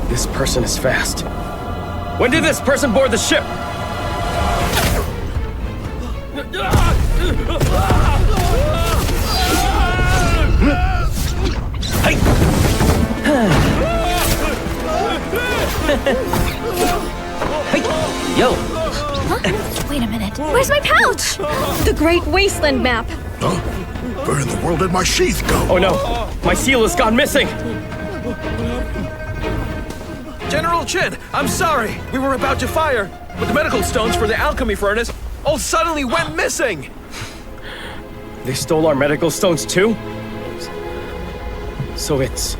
This person is fast. When did this person board the ship? Yo, Wait a minute. Where's my pouch? The Great Wasteland map. Huh? Where in the world did my sheath go? Oh no, my seal has gone missing. General Chin, I'm sorry. We were about to fire, but the medical stones for the alchemy furnace all suddenly went missing. They stole our medical stones too? So it's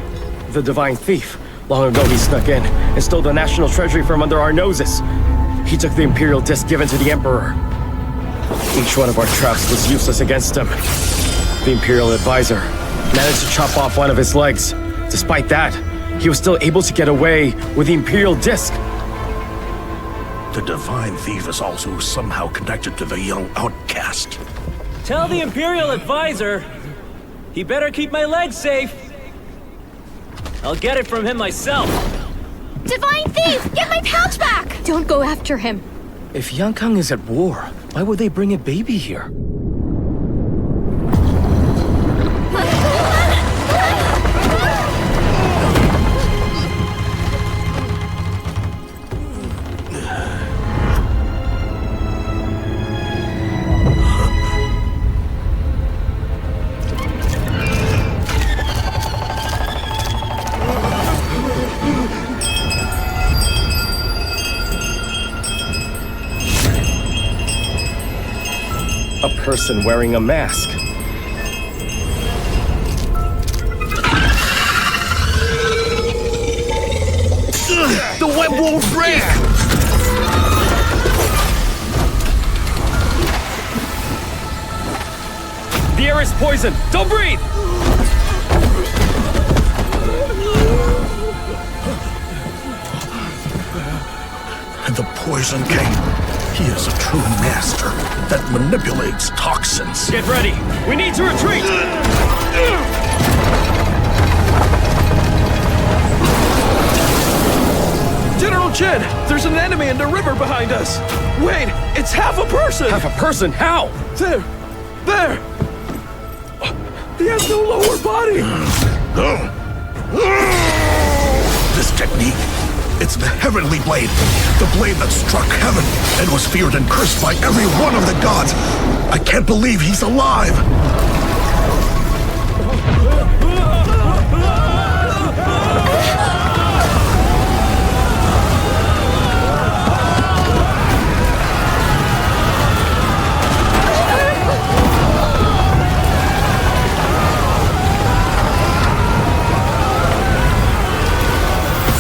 the Divine Thief. Long ago he snuck in and stole the national treasury from under our noses. He took the Imperial Disc given to the Emperor. Each one of our traps was useless against him. The Imperial Advisor managed to chop off one of his legs. Despite that, he was still able to get away with the Imperial Disc. The Divine Thief is also somehow connected to the young outcast. Tell the Imperial Advisor he better keep my legs safe. I'll get it from him myself. Divine Thief! Get my pouch back! Don't go after him. if Yankang is at war, why would they bring a baby here? A person wearing a mask. The web won't break! The air is poison! Don't breathe! And the Poison King, he is a true master that manipulates toxins. Get ready! We need to retreat! General Jin, there's an enemy in the river behind us. Wait, it's half a person. Half a person? How? There. He has no lower body. This technique, it's the Heavenly Blade. The blade that struck heaven and was feared and cursed by every one of the gods. I can't believe he's alive.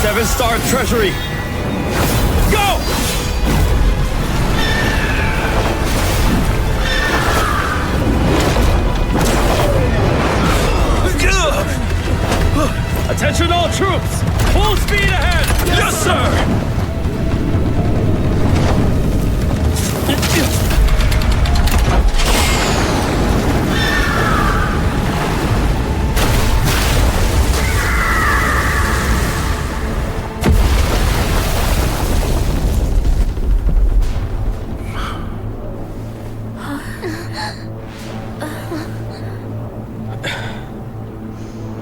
Seven-star treasury! Go! Attention all troops! Full speed ahead! Yes, sir!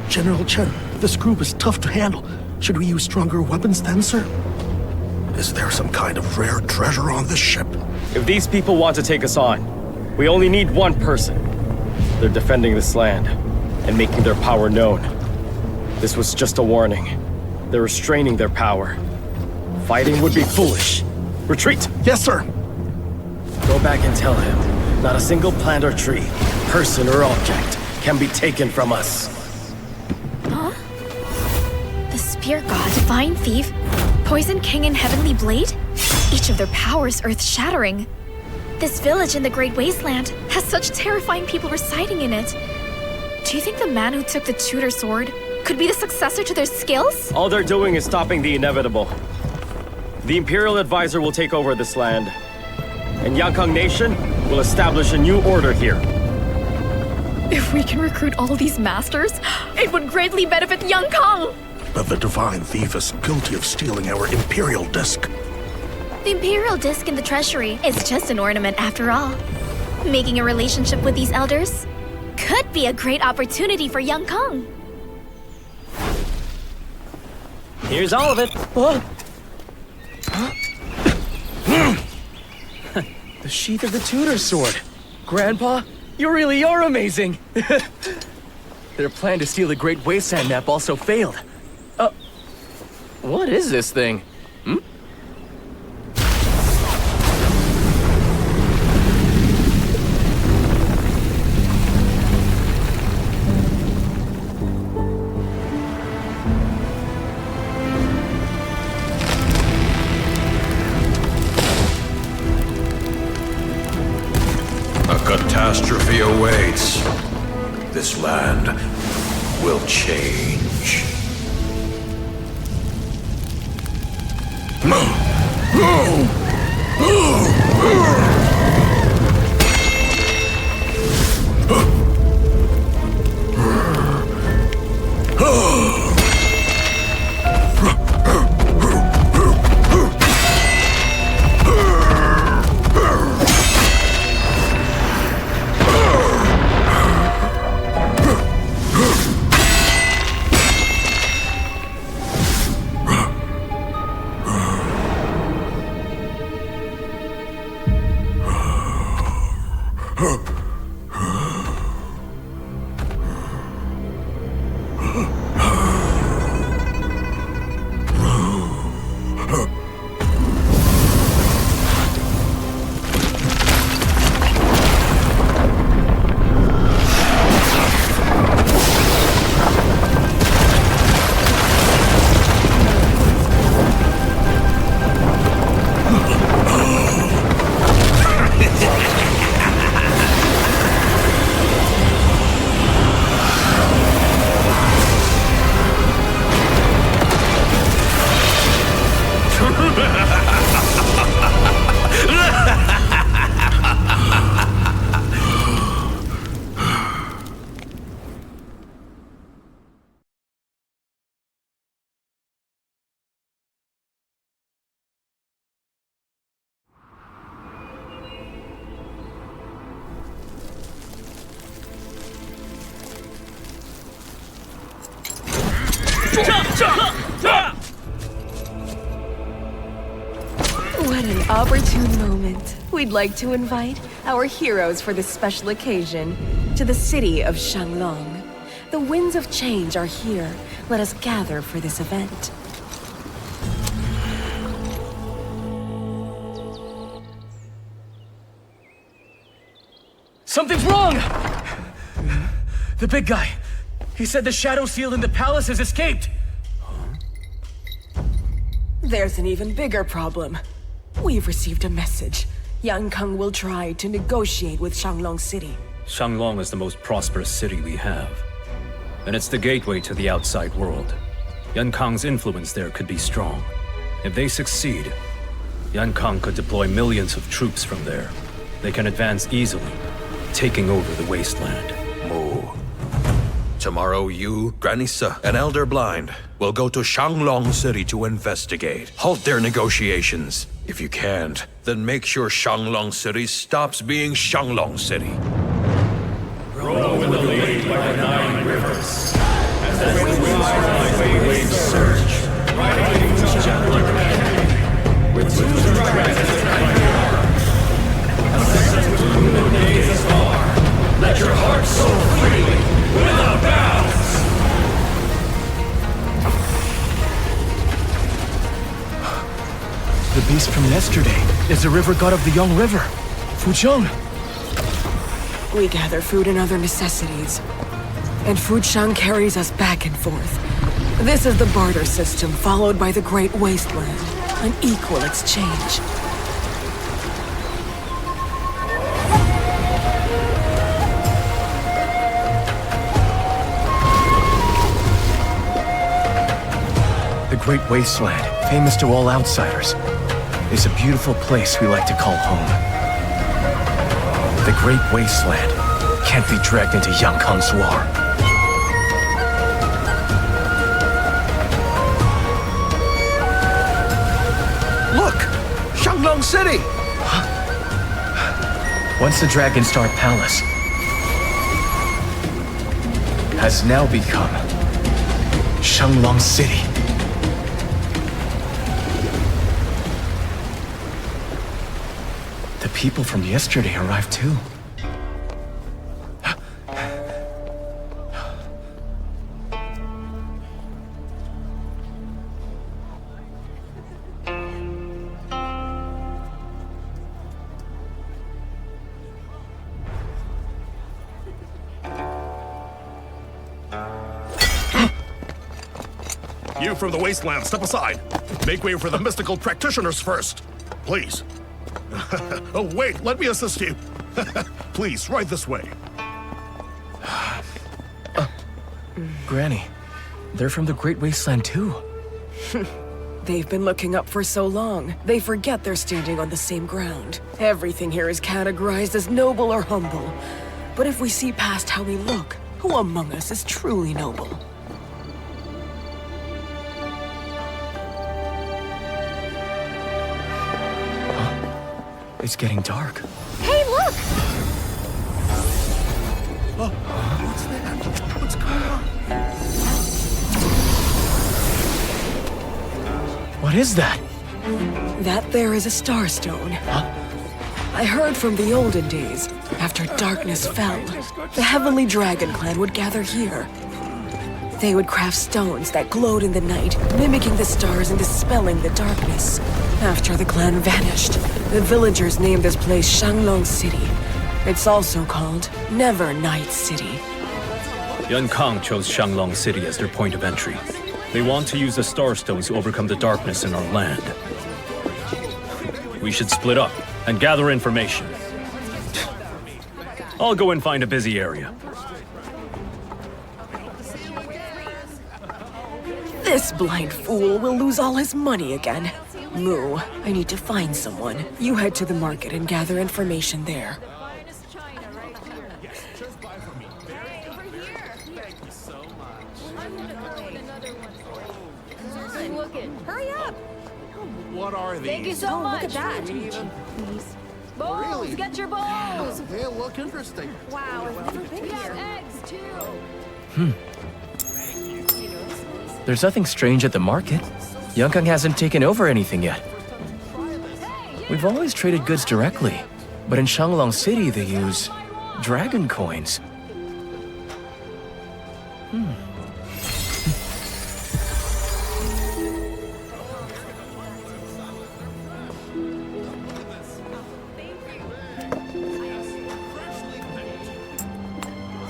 General Chen, this group is tough to handle. Should we use stronger weapons then, sir? Is there some kind of rare treasure on this ship? If these people want to take us on, we only need one person. They're defending this land and making their power known. This was just a warning. They're restraining their power. Fighting would be foolish. Retreat! Yes, sir. Go back and tell him, not a single plant or tree, person or object, can be taken from us. The Spear God, Divine Thief, Poison King, and Heavenly Blade? Each of their powers earth-shattering. This village in the Great Wasteland has such terrifying people residing in it. Do you think the man who took the Tudor sword could be the successor to their skills? All they're doing is stopping the inevitable. The Imperial Advisor will take over this land, and Yankang Nation will establish a new order here. If we can recruit all these masters, it would greatly benefit Yankang! But the Divine Thief is guilty of stealing our Imperial Disc. The Imperial Disc in the treasury is just an ornament after all. Making a relationship with these elders could be a great opportunity for young Kong. Here's all of it. The sheath of the tutor sword. Grandpa, you really are amazing. Their plan to steal the Great Wasteland map also failed. What is this thing? A catastrophe awaits. This land will change. What an opportune moment. We'd like to invite our heroes for this special occasion to the city of Shanglong. The winds of change are here. Let us gather for this event. Something's wrong! The big guy. He said the shadow seal in the palace has escaped. There's an even bigger problem. We've received a message. Yang Kung will try to negotiate with Shanglong City. Shanglong is the most prosperous city we have. And it's the gateway to the outside world. Yan Kang's influence there could be strong. If they succeed, Yan Kang could deploy millions of troops from there. They can advance easily, taking over the wasteland. Mu. Tomorrow you, Granisa, and Elder Blind will go to Shanglong City to investigate. Halt their negotiations. If you can't, then make sure Shanglong City stops being Shanglong City. Roll in the lake by the 9 rivers. As the waves surge, riding each other like a cannon, with two dragons behind your arm. Ascend to the days as far. Let your heart soar freely, without bounds. The beast from yesterday is the river god of the Young River, Fucheng. We gather food and other necessities, and Fucheng carries us back and forth. This is the barter system followed by the Great Wasteland, an equal exchange. The Great Wasteland, famous to all outsiders, is a beautiful place we like to call home. The Great Wasteland can't be dragged into Yang Kang's war. Look! Shanglong City! Once the Dragon Star Palace has now become Shanglong City. The people from yesterday arrived too. You from the wasteland, step aside. Make way for the mystical practitioners first. Please. Oh, wait, let me assist you. Please, right this way. Granny, they're from the Great Wasteland too. They've been looking up for so long, they forget they're standing on the same ground. Everything here is categorized as noble or humble. But if we see past how we look, who among us is truly noble? It's getting dark. Hey, look! What's that? What's going on? What is that? That there is a Starstone. I heard from the olden days, after darkness fell, the Heavenly Dragon Clan would gather here. They would craft stones that glowed in the night, mimicking the stars and dispelling the darkness. After the clan vanished, the villagers named this place Shanglong City. It's also called Never Night City. Yun Kang chose Shanglong City as their point of entry. They want to use the Starstones to overcome the darkness in our land. We should split up and gather information. I'll go and find a busy area. This blind fool will lose all his money again. Moo, I need to find someone. You head to the market and gather information there. Hurry up! What are these? Thank you so much. Look at that. Bowls, get your bowls. They look interesting. Wow, I've never been here. Eggs too. There's nothing strange at the market. Yun-Kang hasn't taken over anything yet. We've always traded goods directly, but in Shanglong City they use dragon coins.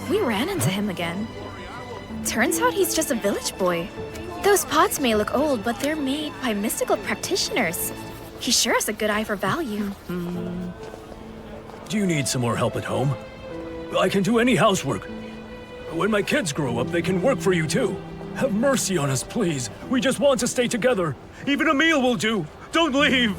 We ran into him again. Turns out he's just a village boy. Those pots may look old, but they're made by mystical practitioners. He sure has a good eye for value. Do you need some more help at home? I can do any housework. When my kids grow up, they can work for you too. Have mercy on us, please. We just want to stay together. Even a meal will do. Don't leave.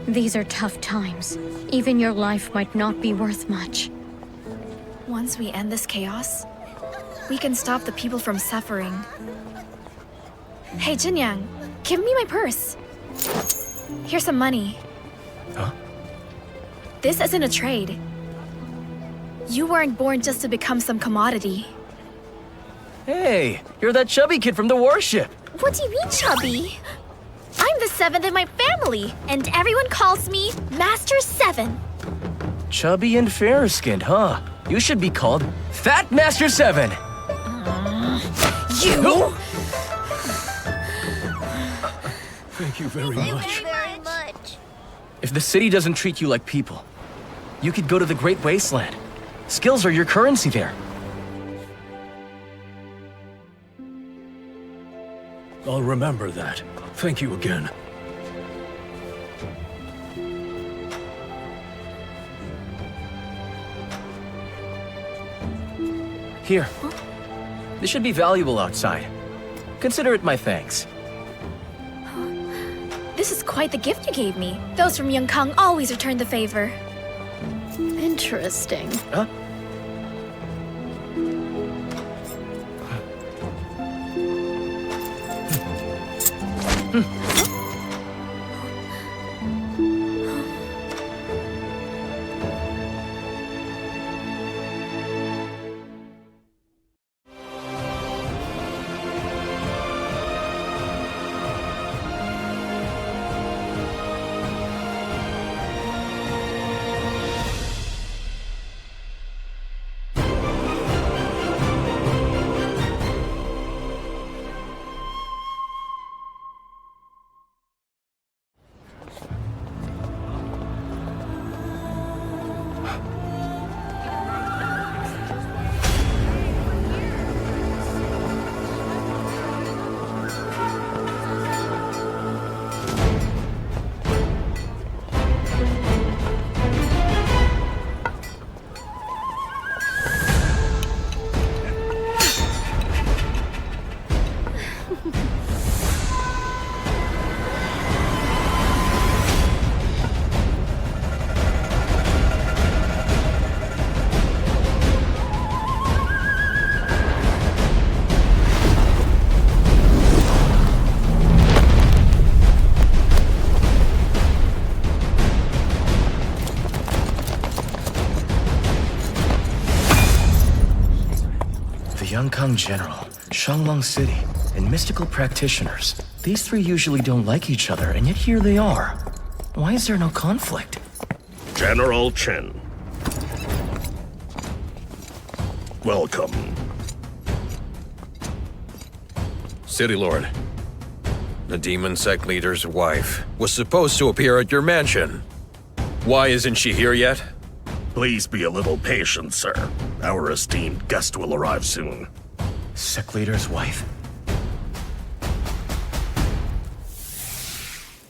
These are tough times. Even your life might not be worth much. Once we end this chaos, we can stop the people from suffering. Hey, Jinyang, give me my purse. Here's some money. Huh? This isn't a trade. You weren't born just to become some commodity. Hey, you're that chubby kid from the warship. What do you mean, chubby? I'm the 7th in my family, and everyone calls me Master 7. Chubby and fair-skinned, huh? You should be called Fat Master 7. You? Thank you very much. If the city doesn't treat you like people, you could go to the Great Wasteland. Skills are your currency there. I'll remember that. Thank you again. Here. This should be valuable outside. Consider it my thanks. This is quite the gift you gave me. Those from Yun Kang always return the favor. Interesting. Huh? Yangkang General, Shanglong City, and mystical practitioners. These three usually don't like each other, and yet here they are. Why is there no conflict? General Chen. Welcome. City Lord, the demon sect leader's wife was supposed to appear at your mansion. Why isn't she here yet? Please be a little patient, sir. Our esteemed guest will arrive soon. Sect leader's wife?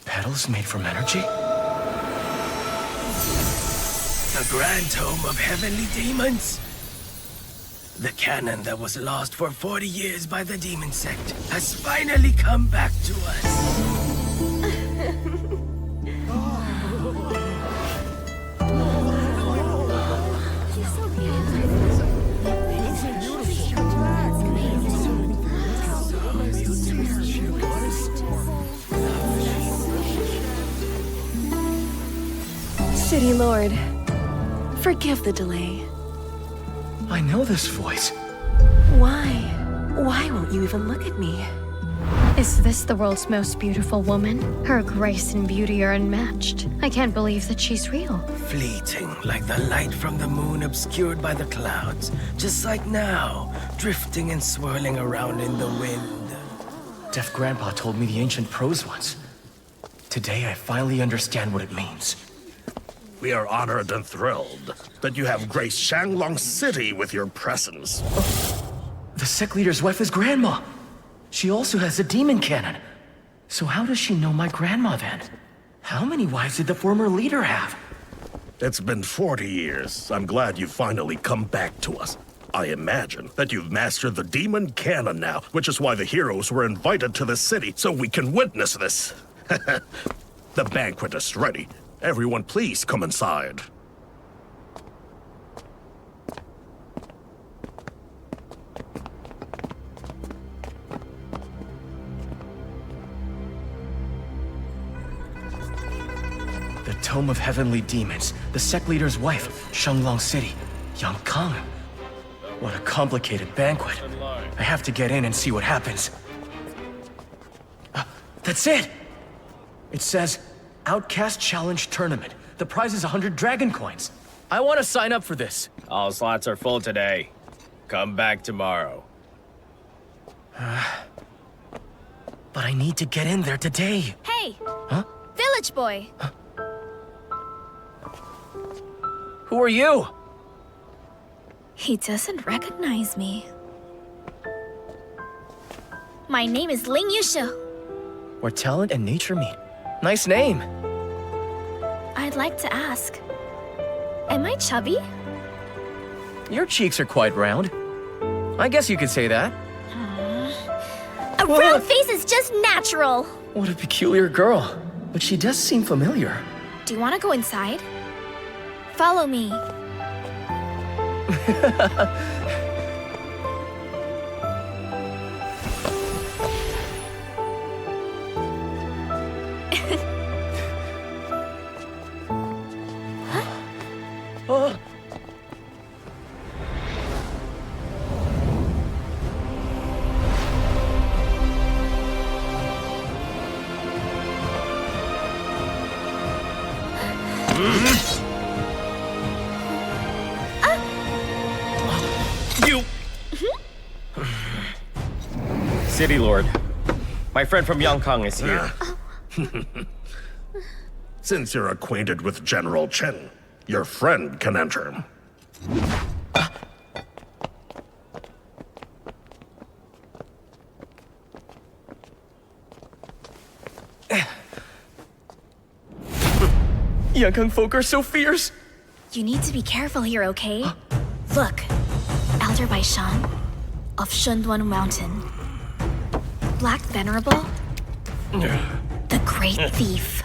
Petals made from energy? The Grand Tome of Heavenly Demons. The canon that was lost for 40 years by the demon sect has finally come back to us. City Lord, forgive the delay. I know this voice. Why? Why won't you even look at me? Is this the world's most beautiful woman? Her grace and beauty are unmatched. I can't believe that she's real. Fleeting like the light from the moon obscured by the clouds. Just like now, drifting and swirling around in the wind. Deaf Grandpa told me the ancient prose once. Today I finally understand what it means. We are honored and thrilled that you have graced Shanglong City with your presence. The sect leader's wife is Grandma. She also has a demon cannon. So how does she know my grandma then? How many wives did the former leader have? It's been 40 years. I'm glad you finally come back to us. I imagine that you've mastered the demon cannon now, which is why the heroes were invited to the city, so we can witness this. The banquet is ready. Everyone, please come inside. The Tome of Heavenly Demons, the sect leader's wife, Shanglong City, Yangkang. What a complicated banquet. I have to get in and see what happens. That's it! It says, Outcast Challenge Tournament. The prize is 100 dragon coins. I want to sign up for this. All slots are full today. Come back tomorrow. But I need to get in there today. Hey! Huh? Village boy! Who are you? He doesn't recognize me. My name is Ling Yushu. Where talent and nature meet. Nice name. I'd like to ask, am I chubby? Your cheeks are quite round. I guess you could say that. A round face is just natural. What a peculiar girl. But she does seem familiar. Do you want to go inside? Follow me. You! City Lord, my friend from Yangkang is here. Since you're acquainted with General Chen, your friend can enter. Yangkang folk are so fierce. You need to be careful here, okay? Look, Elder Baishan of Shunduan Mountain. Black Venerable, the Great Thief.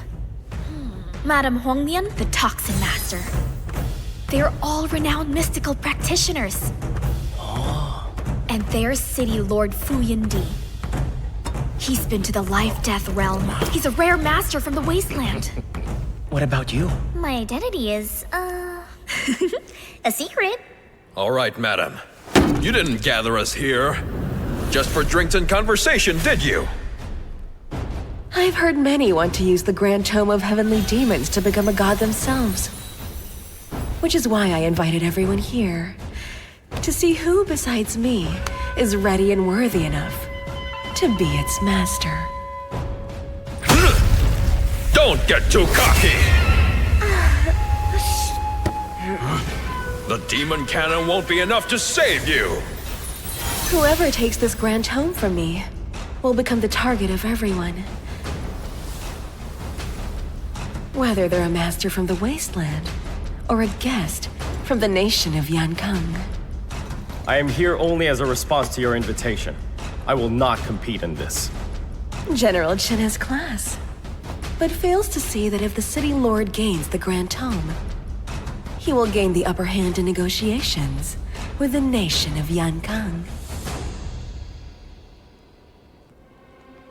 Madame Huanglian, the Toxin Master. They're all renowned mystical practitioners. And there's City Lord Fu Yindi. He's been to the life-death realm. He's a rare master from the wasteland. What about you? My identity is, a secret. All right, madam. You didn't gather us here just for drinks and conversation, did you? I've heard many want to use the Grand Tome of Heavenly Demons to become a god themselves. Which is why I invited everyone here. To see who besides me is ready and worthy enough to be its master. Don't get too cocky! The demon cannon won't be enough to save you! Whoever takes this Grand Tome from me will become the target of everyone. Whether they're a master from the wasteland or a guest from the nation of Yangkang. I am here only as a response to your invitation. I will not compete in this. General Chen has class, but fails to see that if the City Lord gains the Grand Tome, he will gain the upper hand in negotiations with the nation of Yangkang.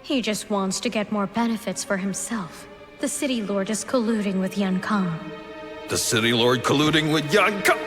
He just wants to get more benefits for himself. The City Lord is colluding with Yangkang. The City Lord colluding with Yangkang?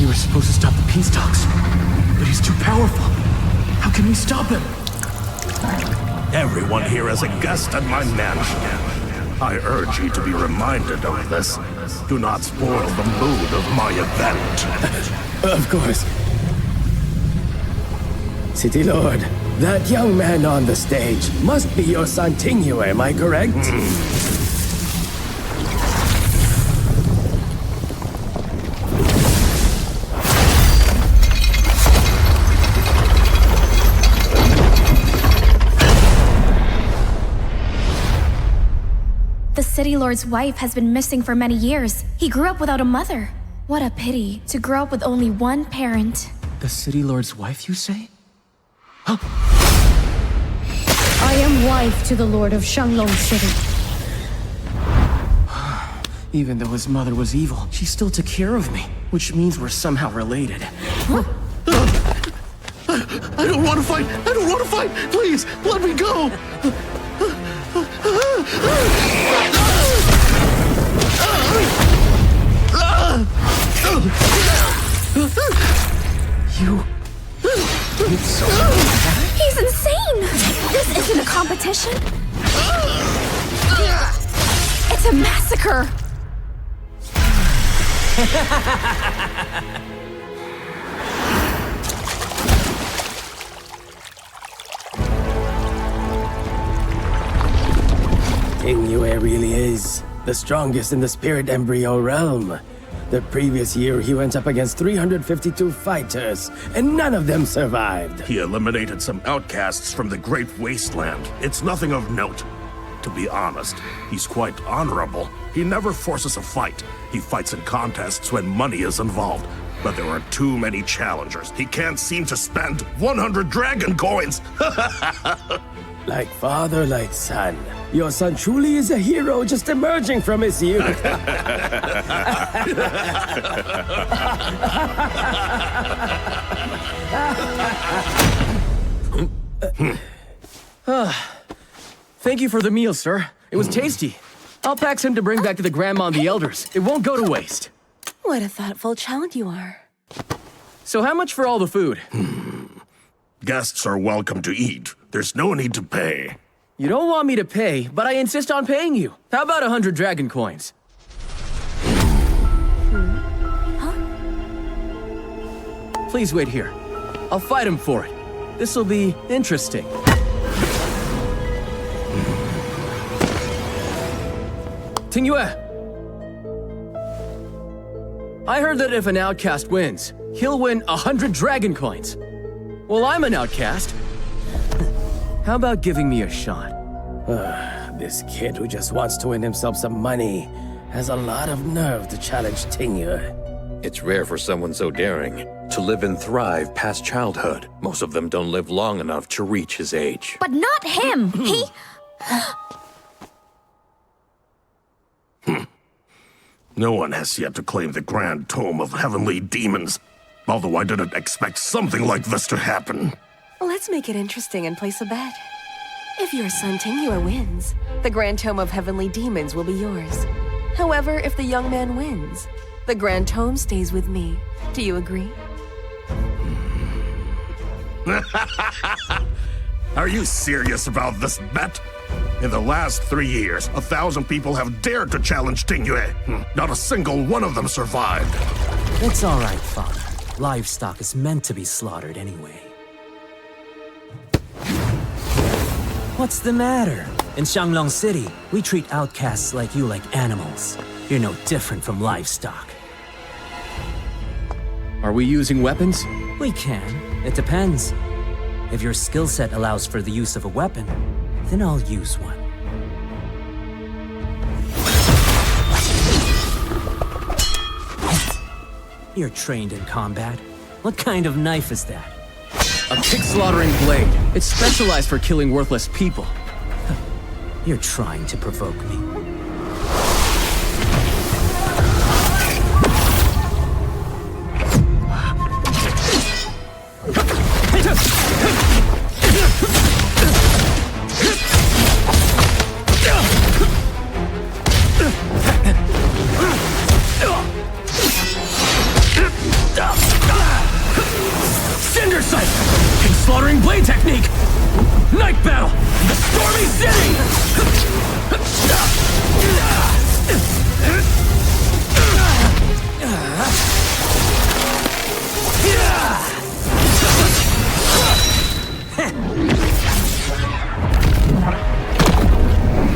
We were supposed to stop the peace talks, but he's too powerful. How can we stop him? Everyone here is a guest at my mansion. I urge you to be reminded of this. Do not spoil the mood of my event. Of course. City Lord, that young man on the stage must be your son Tingyu, am I correct? The City Lord's wife has been missing for many years. He grew up without a mother. What a pity to grow up with only one parent. The City Lord's wife, you say? I am wife to the Lord of Shanglong City. Even though his mother was evil, she still took care of me, which means we're somehow related. I don't want to fight! I don't want to fight! Please, let me go! You... It's so... He's insane! This isn't a competition. It's a massacre! Tingyu really is the strongest in the Spirit Embryo realm. The previous year, he went up against 352 fighters, and none of them survived. He eliminated some outcasts from the Great Wasteland. It's nothing of note. To be honest, he's quite honorable. He never forces a fight. He fights in contests when money is involved. But there are too many challengers. He can't seem to spend 100 dragon coins. Like father, like son. Your son truly is a hero just emerging from his youth. Thank you for the meal, sir. It was tasty. I'll pack some to bring back to the grandma and the elders. It won't go to waste. What a thoughtful child you are. So how much for all the food? Guests are welcome to eat. There's no need to pay. You don't want me to pay, but I insist on paying you. How about 100 dragon coins? Please wait here. I'll fight him for it. This'll be interesting. Tingyue! I heard that if an outcast wins, he'll win 100 dragon coins. Well, I'm an outcast. How about giving me a shot? This kid who just wants to win himself some money has a lot of nerve to challenge Tingyue. It's rare for someone so daring to live and thrive past childhood. Most of them don't live long enough to reach his age. But not him! He... No one has yet to claim the Grand Tome of Heavenly Demons, although I didn't expect something like this to happen. Let's make it interesting and place a bet. If your son Tingyue wins, the Grand Tome of Heavenly Demons will be yours. However, if the young man wins, the Grand Tome stays with me. Do you agree? Are you serious about this bet? In the last 3 years, 1,000 people have dared to challenge Tingyue. Not a single one of them survived. It's all right, Father. Livestock is meant to be slaughtered anyway. What's the matter? In Xianglong City, we treat outcasts like you like animals. You're no different from livestock. Are we using weapons? We can. It depends. If your skill set allows for the use of a weapon, then I'll use one. You're trained in combat. What kind of knife is that? A pig-slaughtering blade. It's specialized for killing worthless people. You're trying to provoke me. Cinder Sight! Pig-slaughtering blade technique! Night battle! The Stormy City!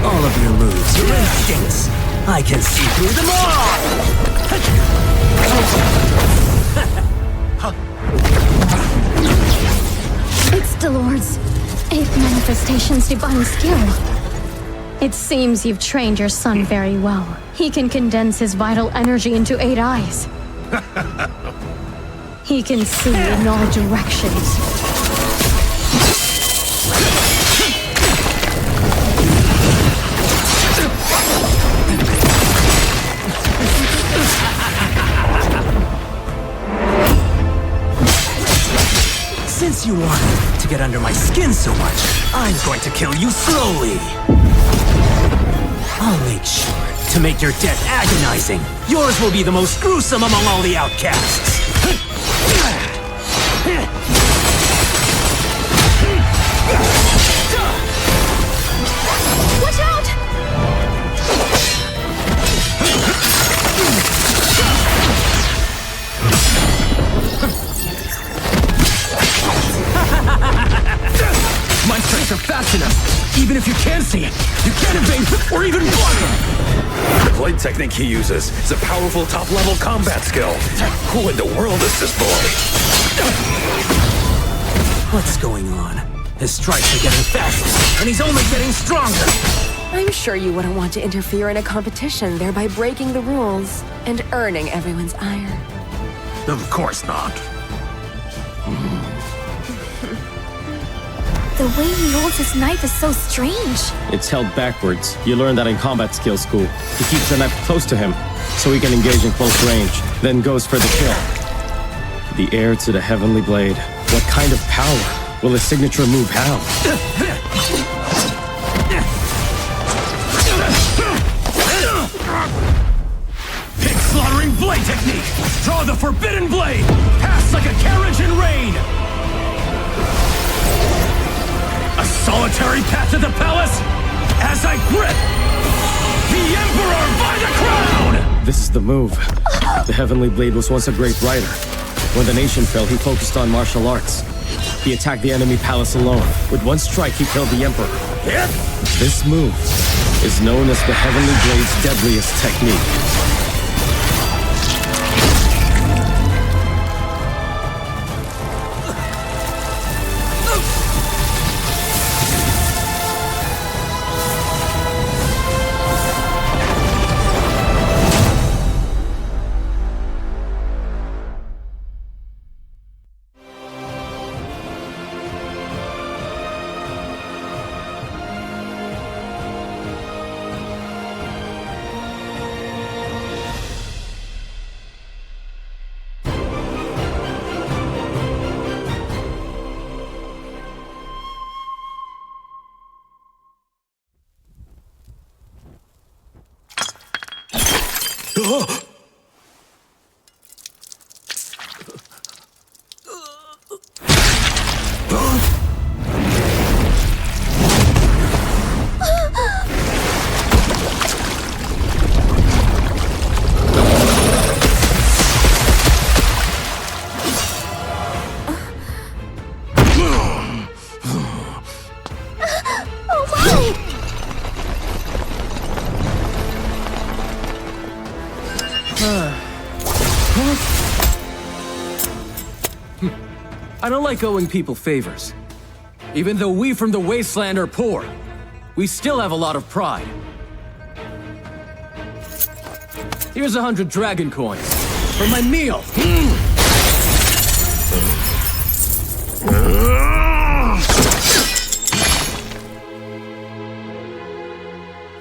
All of your moves are instincts. I can see through them all! It's Delord's 8 manifestations divine skill. It seems you've trained your son very well. He can condense his vital energy into 8 eyes. He can see in all directions. Since you wanted to get under my skin so much, I'm going to kill you slowly. I'll make sure to make your death agonizing. Yours will be the most gruesome among all the outcasts. Watch out! My strikes are fast enough. Even if you can see it, you can't evade or even block them. The blade technique he uses is a powerful top-level combat skill. Who in the world is this boy? What's going on? His strikes are getting faster, and he's only getting stronger. I'm sure you wouldn't want to interfere in a competition, thereby breaking the rules and earning everyone's ire. Of course not. The way he holds his knife is so strange. It's held backwards. You learn that in combat skill school. He keeps the knife close to him, so he can engage in close range, then goes for the kill. The heir to the Heavenly Blade. What kind of power will his signature move have? Pig slaughtering blade technique! Draw the forbidden blade! Pass like a carriage in rain! A solitary path to the palace as I grip the Emperor by the crown! This is the move. The Heavenly Blade was once a great rider. When the nation fell, he focused on martial arts. He attacked the enemy palace alone. With one strike, he killed the Emperor. This move is known as the Heavenly Blade's deadliest technique. I don't like owing people favors. Even though we from the Wasteland are poor, we still have a lot of pride. Here's 100 dragon coins for my meal.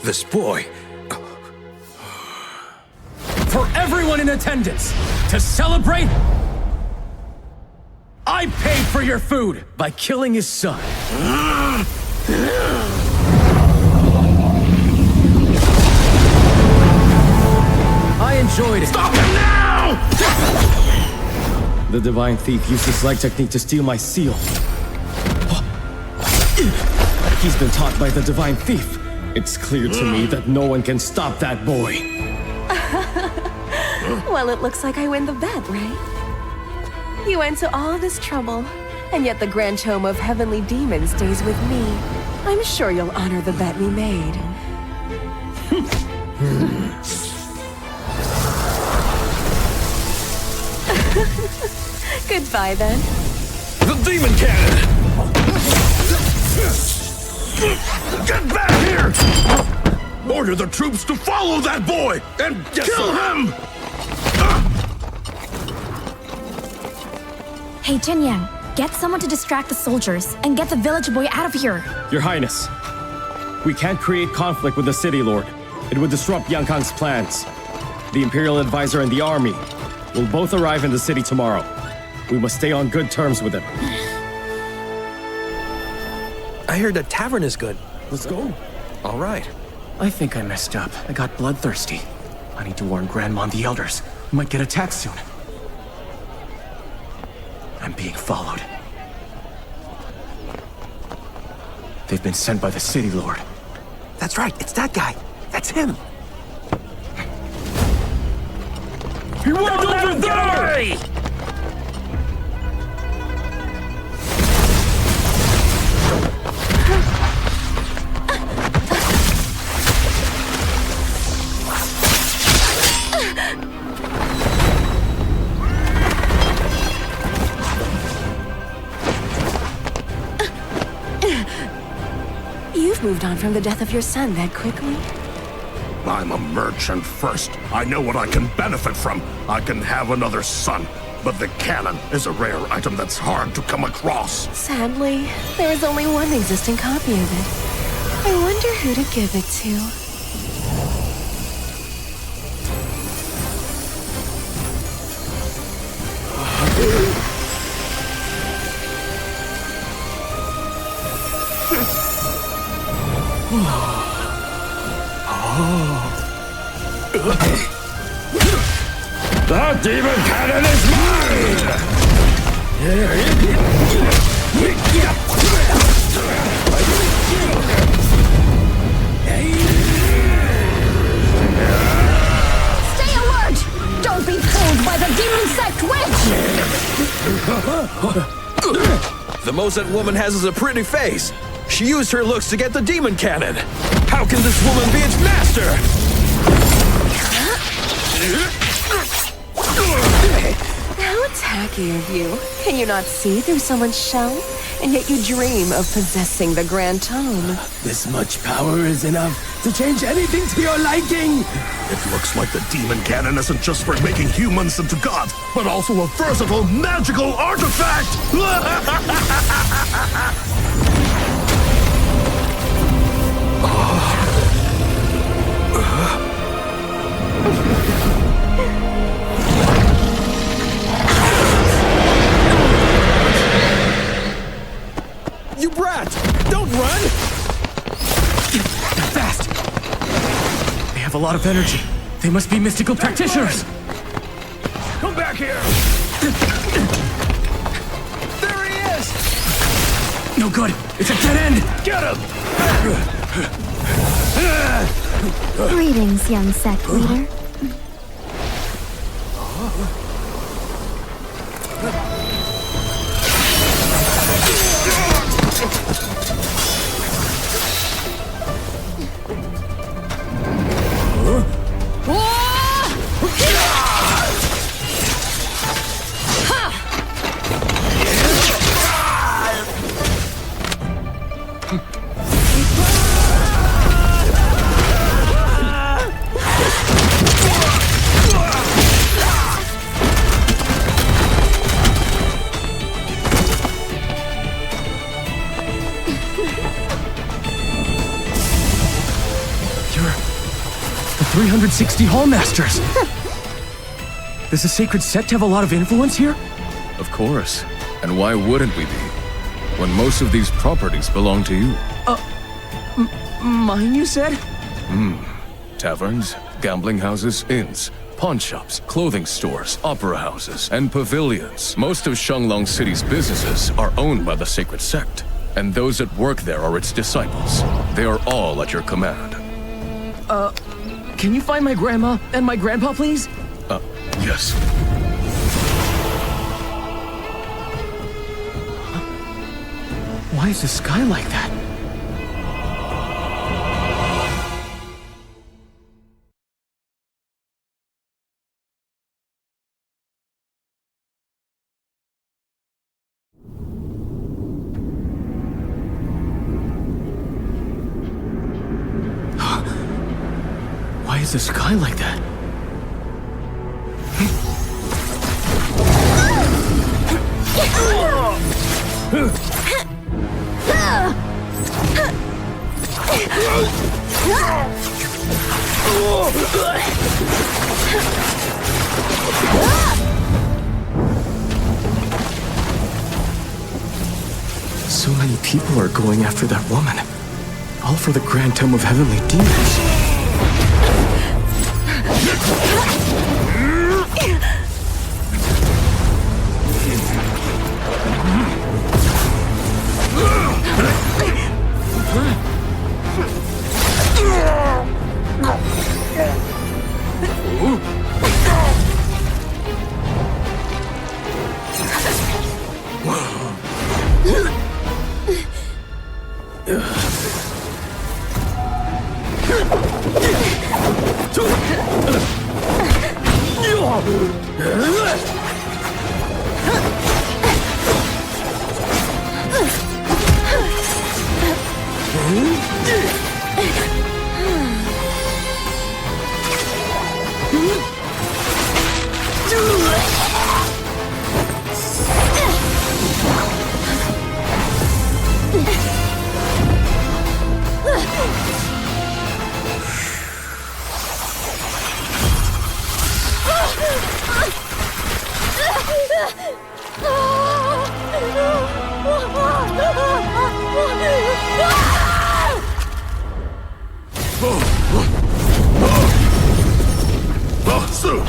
This boy. For everyone in attendance, to celebrate, I paid for your food by killing his son. I enjoyed it. Stop him now! The Divine Thief used his leg technique to steal my seal. He's been taught by the Divine Thief. It's clear to me that no one can stop that boy. Well, it looks like I win the bet, right? You went to all this trouble, and yet the Grand Tome of Heavenly Demons stays with me. I'm sure you'll honor the bet we made. Goodbye, then. The demon cannon! Get back here! Order the troops to follow that boy and kill him! Hey, Jinyang, get someone to distract the soldiers and get the village boy out of here. Your Highness, we can't create conflict with the City Lord. It would disrupt Yang Kang's plans. The Imperial Advisor and the army will both arrive in the city tomorrow. We must stay on good terms with him. I heard the tavern is good. Let's go. All right. I think I messed up. I got bloodthirsty. I need to warn Grandma and the elders. We might get attacked soon. I'm being followed. They've been sent by the City Lord. That's right. It's that guy. That's him. He went over there! You've moved on from the death of your son that quickly? I'm a merchant first. I know what I can benefit from. I can have another son. But the cannon is a rare item that's hard to come across. Sadly, there is only one existing copy of it. I wonder who to give it to. The demon cannon is Stay alert! Don't be fooled by the demon sect witch! The most that woman has is a pretty face. She used her looks to get the demon cannon. How can this woman be its master? How tacky of you. Can you not see through someone's shell? And yet you dream of possessing the Grand Tome. This much power is enough to change anything to your liking! It looks like the demon cannon isn't just for making humans into gods, but also a versatile magical artifact! You brat! Don't run! They're fast! They have a lot of energy. They must be mystical practitioners! Come back here! There he is! No good! It's a dead end! Get him! Greetings, young sect leader. You're the 360 Hallmasters! Does the sacred sect have a lot of influence here? Of course. And why wouldn't we be? When most of these properties belong to you. Mine, you said? Taverns, gambling houses, inns, pawn shops, clothing stores, opera houses, and pavilions. Most of Shanglong City's businesses are owned by the sacred sect, and those that work there are its disciples. They are all at your command. Can you find my grandma and my grandpa, please? Yes. Why is the sky like that? Why is the sky like that? So many people are going after that woman. All for the Grand Tome of Heavenly Demons.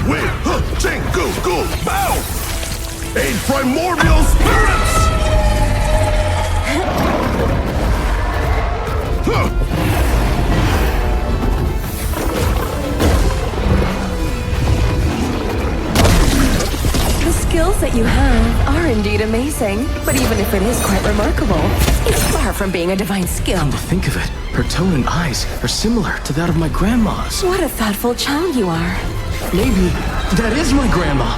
we, Jing, Gu, Gu, Bow! Eight primordial spirits! The skills that you have are indeed amazing, but even if it is quite remarkable, it's far from being a divine skill. Come to think of it, her tone and eyes are similar to that of my grandma's. What a thoughtful child you are. Maybe that is my grandma.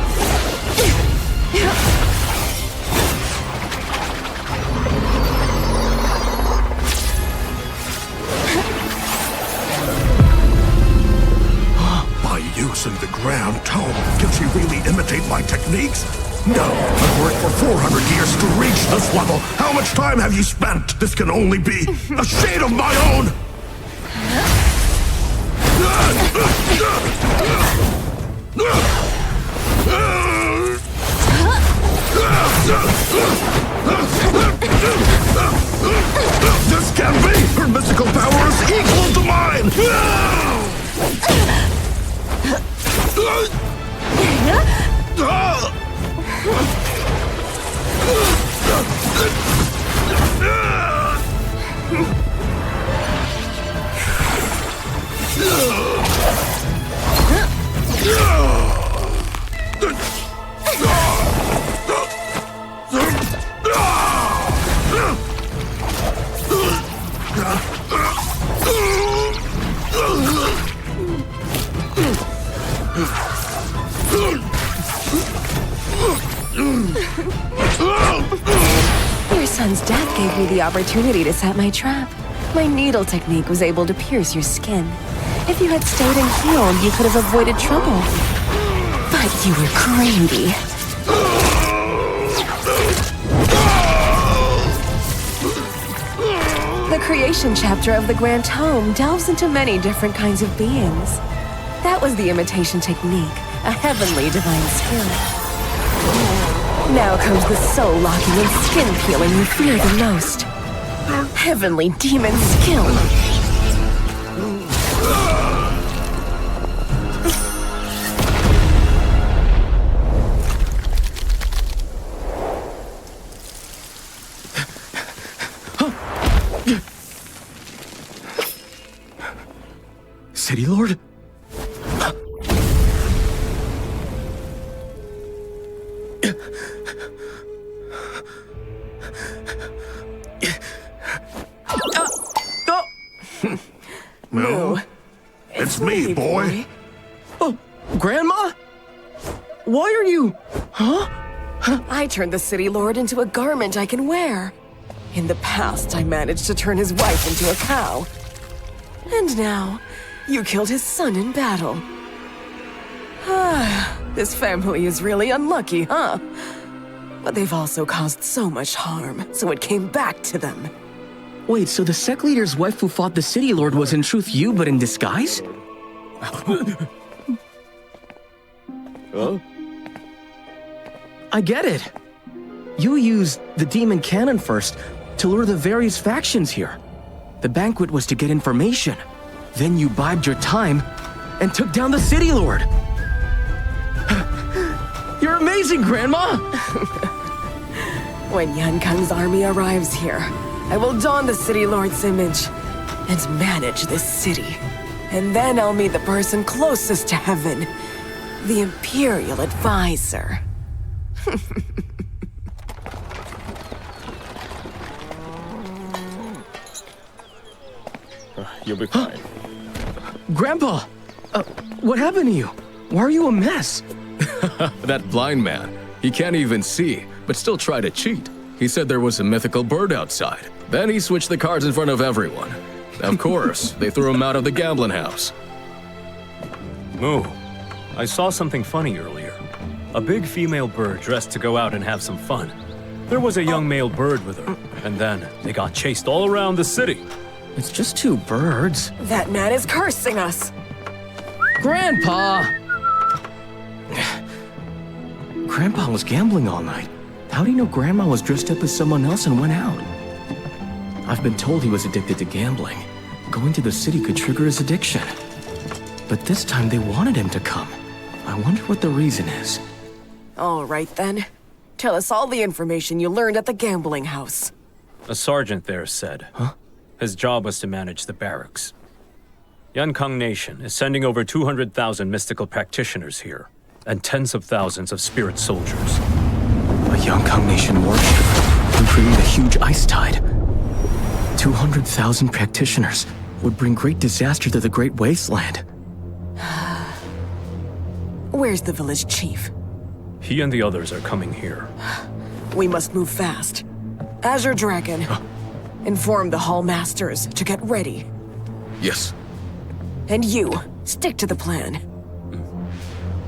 By using the Grand Tome, can she really imitate my techniques? No, I've worked for 400 years to reach this level. How much time have you spent? This can only be a shade of my own! This can't be! Her mystical power is equal to mine! Your son's death gave me the opportunity to set my trap. My needle technique was able to pierce your skin. If you had stayed and healed, you could have avoided trouble. But you were greedy. The creation chapter of the Grand Tome delves into many different kinds of beings. That was the imitation technique, a heavenly divine skill. Now comes the soul-locking and skin-peeling you fear the most. Heavenly demon skill. City Lord? Moo? It's me, boy. Oh, Grandma? Why are you... Huh? I turned the City Lord into a garment I can wear. In the past, I managed to turn his wife into a cow. And now, you killed his son in battle. Ah, this family is really unlucky, huh? But they've also caused so much harm, so it came back to them. Wait, so the sect leader's wife who fought the City Lord was in truth you, but in disguise? Huh? I get it. You used the demon cannon first to lure the various factions here. The banquet was to get information. Then you bided your time and took down the City Lord. You're amazing, Grandma! When Yan Kang's army arrives here, I will don the City Lord's image and manage this city. And then I'll meet the person closest to heaven, the Imperial Advisor. You'll be fine. Grandpa! What happened to you? Why are you a mess? That blind man. He can't even see, but still try to cheat. He said there was a mythical bird outside. Then he switched the cards in front of everyone. Of course, they threw him out of the gambling house. Moo, I saw something funny earlier. A big female bird dressed to go out and have some fun. There was a young male bird with her, and then they got chased all around the city. It's just two birds. That man is cursing us. Grandpa! Grandpa was gambling all night. How do you know Grandma was dressed up as someone else and went out? I've been told he was addicted to gambling. Going to the city could trigger his addiction. But this time they wanted him to come. I wonder what the reason is. All right then. Tell us all the information you learned at the gambling house. A sergeant there said. His job was to manage the barracks. Yankang Nation is sending over 200,000 mystical practitioners here, and tens of thousands of spirit soldiers. A Yankang Nation warship can create a huge ice tide. 200,000 practitioners would bring great disaster to the Great Wasteland. Where's the village chief? He and the others are coming here. We must move fast. Azure Dragon, inform the Hall Masters to get ready. Yes. And you, stick to the plan.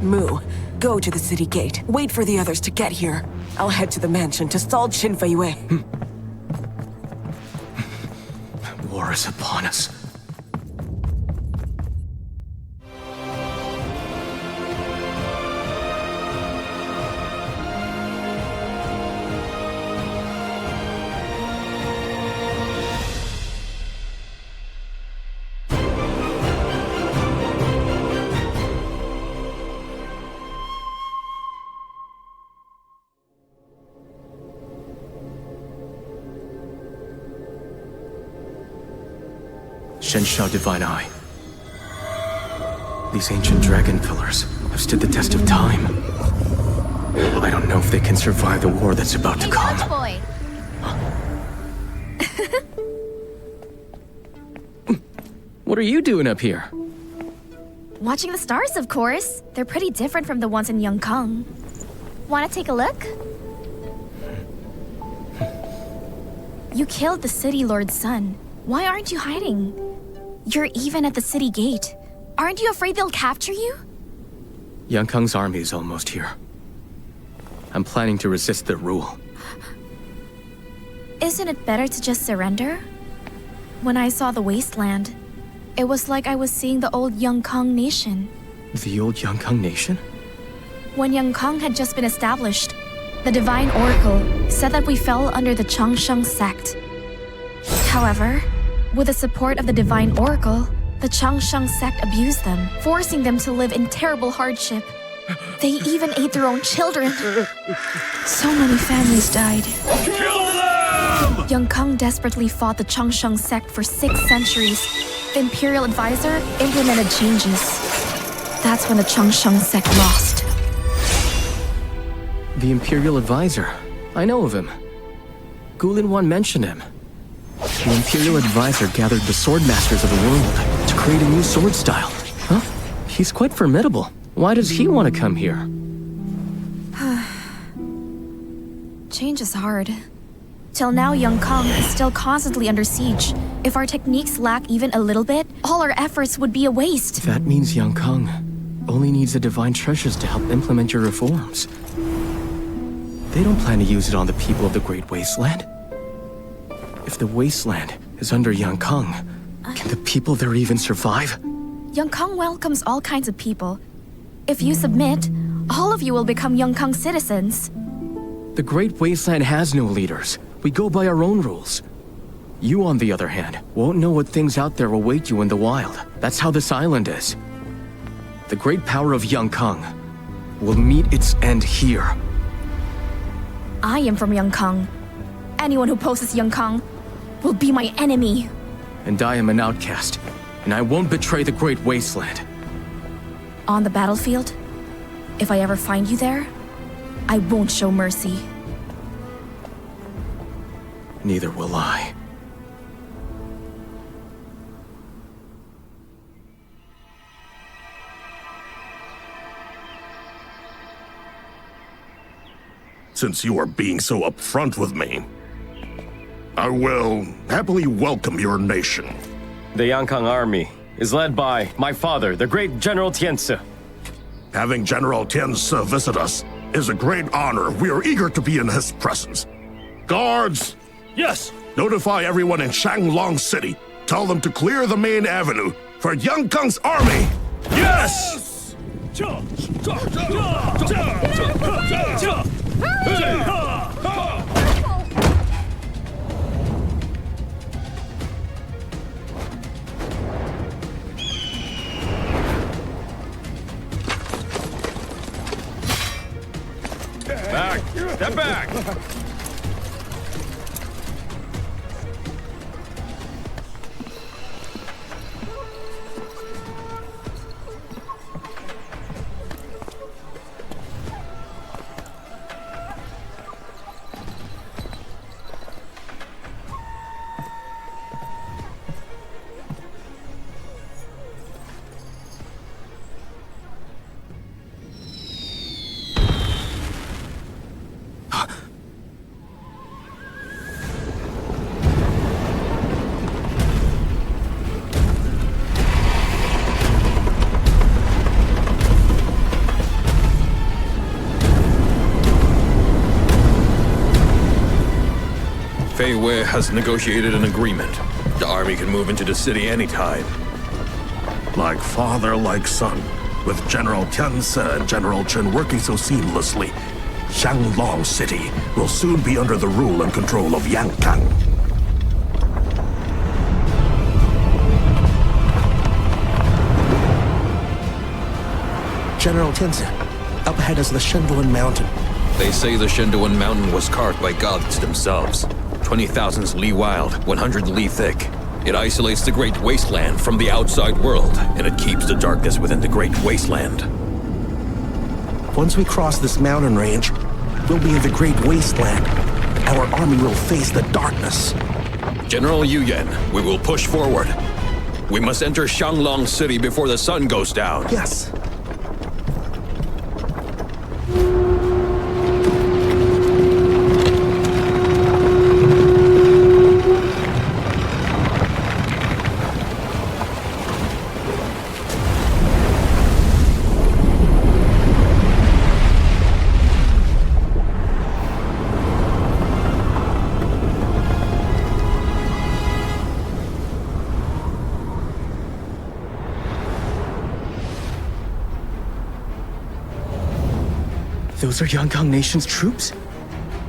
Mu, go to the city gate. Wait for the others to get here. I'll head to the mansion to stall Qin Fei Yue. War is upon us. Shenshao Divine Eye. These ancient dragon pillars have stood the test of time. I don't know if they can survive the war that's about to come. Boy. What are you doing up here? Watching the stars, of course. They're pretty different from the ones in Yongkang. Want to take a look? You killed the city lord's son. Why aren't you hiding? You're even at the city gate. Aren't you afraid they'll capture you? Yankang's army is almost here. I'm planning to resist their rule. Isn't it better to just surrender? When I saw the wasteland, it was like I was seeing the old Yongkang Nation. The old Yankang Nation? When Yongkang had just been established, the Divine Oracle said that we fell under the Changsheng sect. However, with the support of the Divine Oracle, the Changsheng sect abused them, forcing them to live in terrible hardship. They even ate their own children. So many families died. Kill them! Yongkang desperately fought the Changsheng sect for 6 centuries. The Imperial Advisor implemented changes. That's when the Changsheng sect lost. The Imperial Advisor. I know of him. Gulin Wan mentioned him. The Imperial Advisor gathered the sword masters of the world to create a new sword style. Huh? He's quite formidable. Why does he want to come here? Change is hard. Till now, Yongkang is still constantly under siege. If our techniques lack even a little bit, all our efforts would be a waste. That means Yongkang only needs the divine treasures to help implement your reforms. They don't plan to use it on the people of the Great Wasteland. If the Wasteland is under Yongkang, can the people there even survive? Yongkang welcomes all kinds of people. If you submit, all of you will become Yongkang citizens. The Great Wasteland has no leaders. We go by our own rules. You, on the other hand, won't know what things out there await you in the wild. That's how this island is. The great power of Yongkang will meet its end here. I am from Yongkang. Anyone who opposes Yongkang will be my enemy. And I am an outcast, and I won't betray the Great Wasteland. On the battlefield, if I ever find you there, I won't show mercy. Neither will I. Since you are being so upfront with me, I will happily welcome your nation. The Yankang army is led by my father, the great General Tianzi. Having General Tianzi visit us is a great honor. We are eager to be in his presence. Guards! Yes! Notify everyone in Shanglong City. Tell them to clear the main avenue for Yongkang's army! Yes! Step back! Fei Wei has negotiated an agreement. The army can move into the city anytime. Like father, like son. With General Tianse and General Chen working so seamlessly, Xianglong City will soon be under the rule and control of Yankan. General Tianse, up ahead is the Shenduan Mountain. They say the Shenduan Mountain was carved by gods themselves. 20,000 li wide, 100 li thick. It isolates the Great Wasteland from the outside world, and it keeps the darkness within the Great Wasteland. Once we cross this mountain range, we'll be in the Great Wasteland. Our army will face the darkness. General Yu Yan, we will push forward. We must enter Xianglong City before the sun goes down. Yes. Those are Yankan Nation's troops?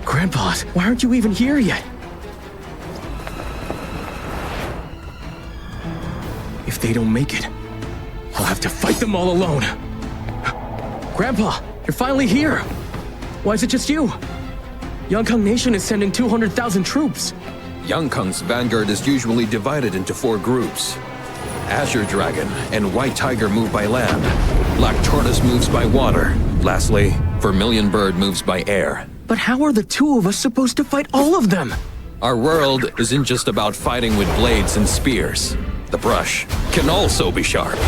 Grandpa, why aren't you even here yet? If they don't make it, I'll have to fight them all alone. Grandpa, you're finally here! Why is it just you? Yankan Nation is sending 200,000 troops. Yankang's vanguard is usually divided into 4 groups. Azure Dragon and White Tiger move by land. Black Tortoise moves by water. Lastly, Vermilion Bird moves by air. But how are the 2 of us supposed to fight all of them? Our world isn't just about fighting with blades and spears. The brush can also be sharp.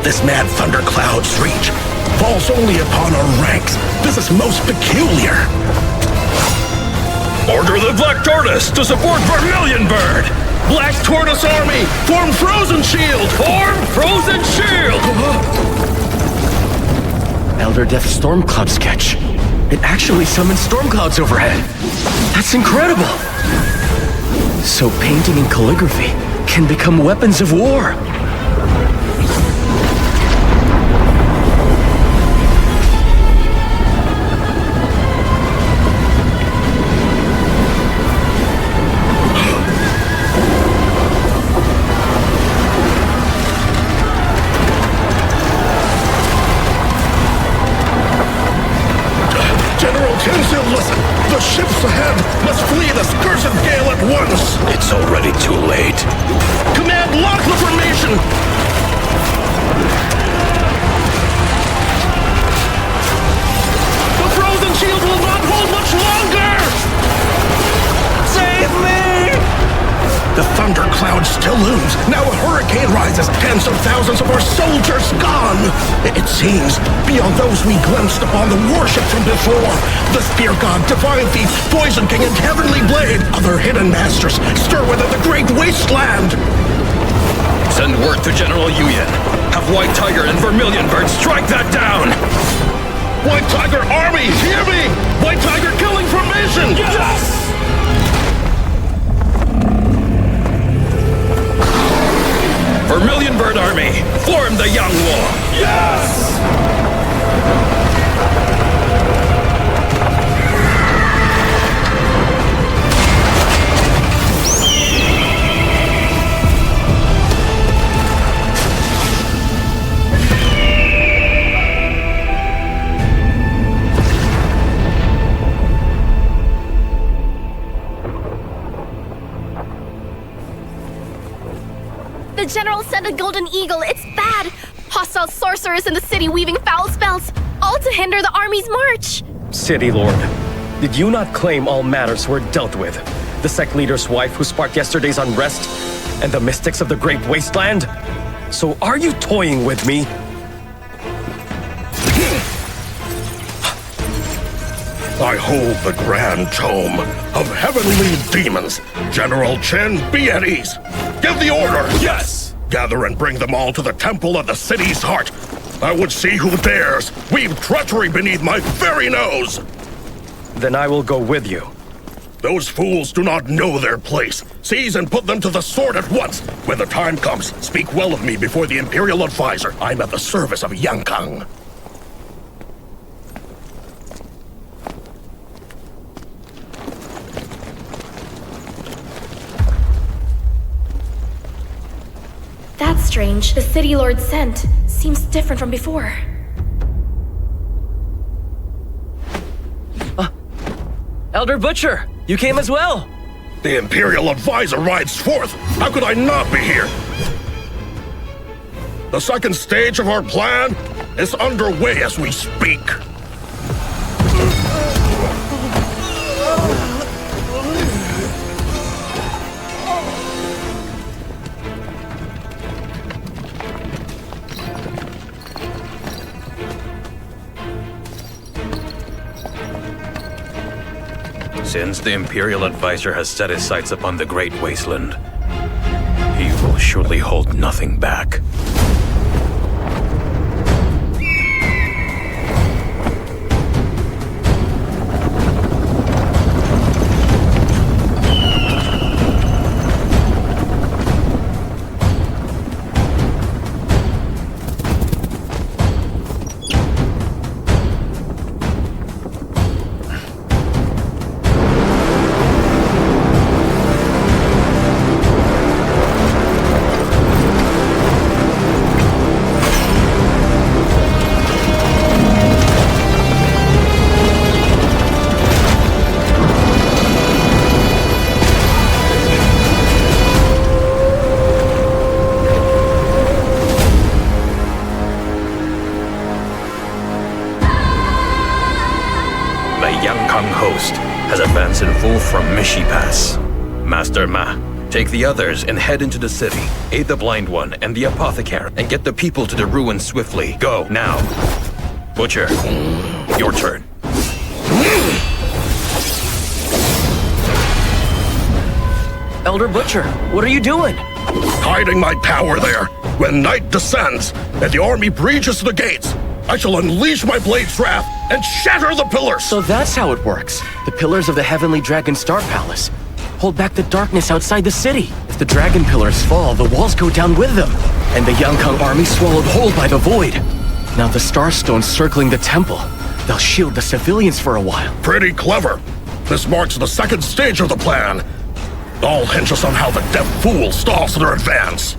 This mad thundercloud's reach. falls only upon our ranks. This is most peculiar. Order the Black Tortoise to support Vermilion Bird! Black Tortoise Army, form Frozen Shield! Form Frozen Shield! Elder Death Storm Cloud sketch. It actually summons storm clouds overhead. That's incredible! So painting and calligraphy can become weapons of war. Listen, the ships ahead must flee this cursed gale at once! It's already too late. Command, lock the formation! The frozen shield will not hold much longer! Save me! The thundercloud still looms. Now a hurricane rises. Tens of thousands of our soldiers gone. It seems, beyond those we glimpsed upon the warship from before, the Spear God, Divine Thief, Poison King, and Heavenly Blade, other hidden masters, stir within the great wasteland. Send word to General Yuyan. Have White Tiger and Vermilion Bird strike that down! White Tiger Army, hear me! White Tiger killing formation! Yes! Vermilion Bird Army, form the Young War! Yes! The General sent a golden eagle. It's bad. Hostile sorcerers in the city weaving foul spells, all to hinder the army's march. City Lord, did you not claim all matters were dealt with? The sect leader's wife who sparked yesterday's unrest, and the mystics of the Great Wasteland? So are you toying with me? I hold the grand tome of heavenly demons. General Chen, be at ease. Give the order! Yes! Gather and bring them all to the temple of the city's heart. I would see who dares weave treachery beneath my very nose! Then I will go with you. Those fools do not know their place. Seize and put them to the sword at once. When the time comes, speak well of me before the Imperial Advisor. I'm at the service of Yankang. That's strange. The City Lord's scent seems different from before. Elder Butcher, you came as well. The Imperial Advisor rides forth. How could I not be here? The second stage of our plan is underway as we speak. Since the Imperial Advisor has set his sights upon the Great Wasteland, he will surely hold nothing back. Has advanced in full from Mishi Pass. Master Ma, take the others and head into the city. Aid the Blind One and the Apothecary, and get the people to the ruins swiftly. Go, now. Butcher, your turn. Elder Butcher, what are you doing? Hiding my power there. When night descends and the army breaches the gates, I shall unleash my blade's wrath and shatter the pillars! So that's how it works. The pillars of the Heavenly Dragon Star Palace hold back the darkness outside the city. If the dragon pillars fall, the walls go down with them, and the Yankang army swallowed whole by the void. Now the star stones circling the temple, they'll shield the civilians for a while. Pretty clever. This marks the second stage of the plan. All hinges on how the deaf fool stalls their advance.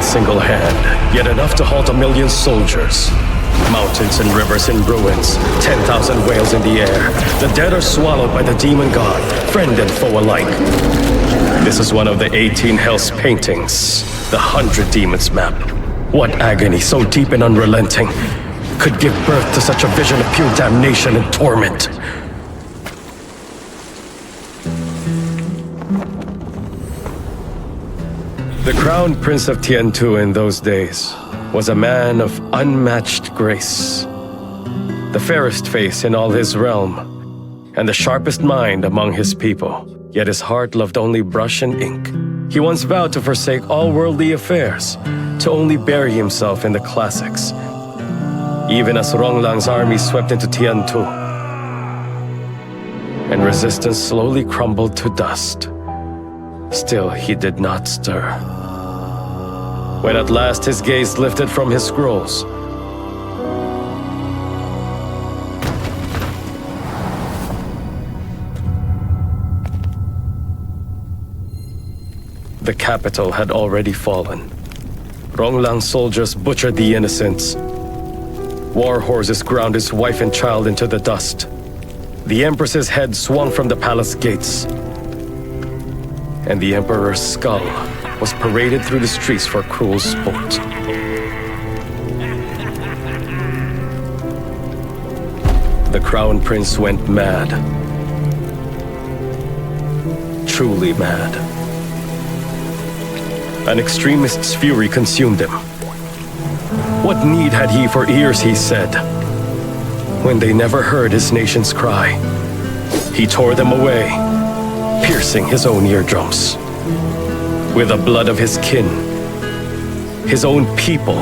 Single hand, yet enough to halt 1,000,000 soldiers. Mountains and rivers in ruins, 10,000 whales in the air. The dead are swallowed by the demon god, friend and foe alike. This is one of the 18 Hells paintings, the 100 Demons map. What agony so deep and unrelenting could give birth to such a vision of pure damnation and torment? The crown prince of Tiantu in those days was a man of unmatched grace, the fairest face in all his realm, and the sharpest mind among his people. Yet his heart loved only brush and ink. He once vowed to forsake all worldly affairs, to only bury himself in the classics, even as Ronglang's army swept into Tiantu, and resistance slowly crumbled to dust. Still, he did not stir. When at last his gaze lifted from his scrolls, the capital had already fallen. Ronglang soldiers butchered the innocents. War horses ground his wife and child into the dust. The Empress's head swung from the palace gates, and the Emperor's skull was paraded through the streets for cruel sport. The Crown Prince went mad. Truly mad. An extremist's fury consumed him. What need had he for ears, he said, when they never heard his nation's cry? He tore them away, piercing his own eardrums. With the blood of his kin, his own people,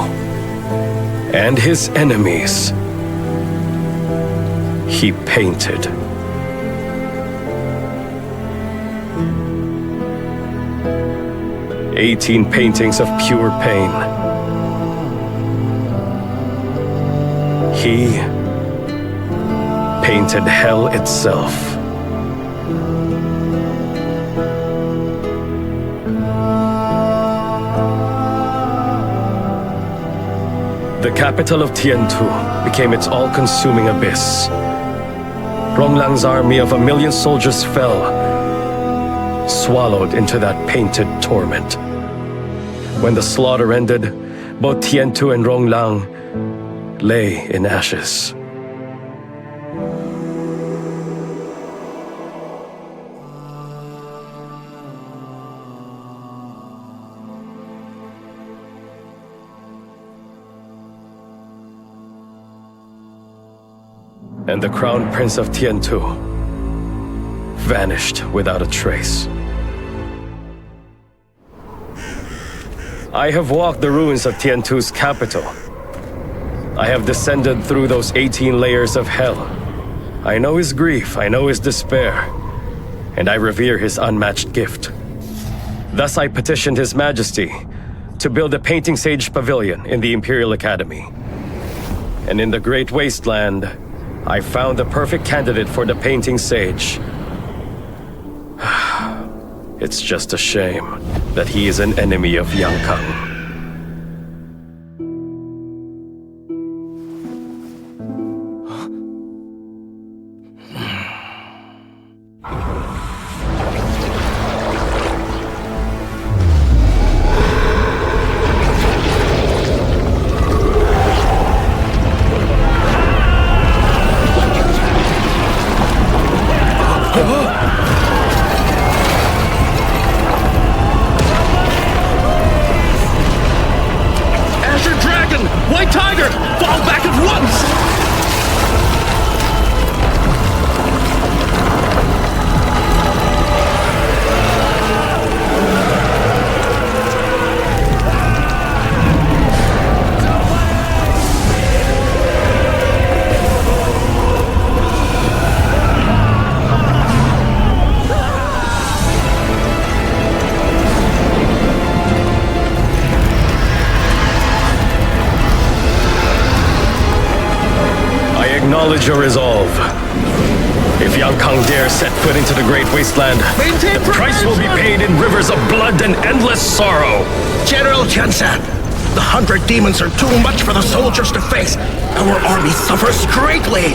and his enemies, he painted. "18 paintings of pure pain. He painted hell itself. The capital of Tiantu became its all-consuming abyss. Ronglang's army of 1,000,000 soldiers fell, swallowed into that painted torment. When the slaughter ended, both Tiantu and Ronglang lay in ashes. And the crown prince of Tiantu vanished without a trace. I have walked the ruins of Tiantu's capital. I have descended through those 18 layers of hell. I know his grief, I know his despair, and I revere his unmatched gift. Thus I petitioned His Majesty to build a painting sage pavilion in the Imperial Academy. And in the Great Wasteland, I found the perfect candidate for the painting sage. It's just a shame that he is an enemy of Yankang. White Tiger! Fall back at once! Acknowledge your resolve. If Yankang dares set foot into the Great Wasteland, the price will be paid in rivers of blood and endless sorrow. General Tianse, the 100 demons are too much for the soldiers to face. Our army suffers greatly.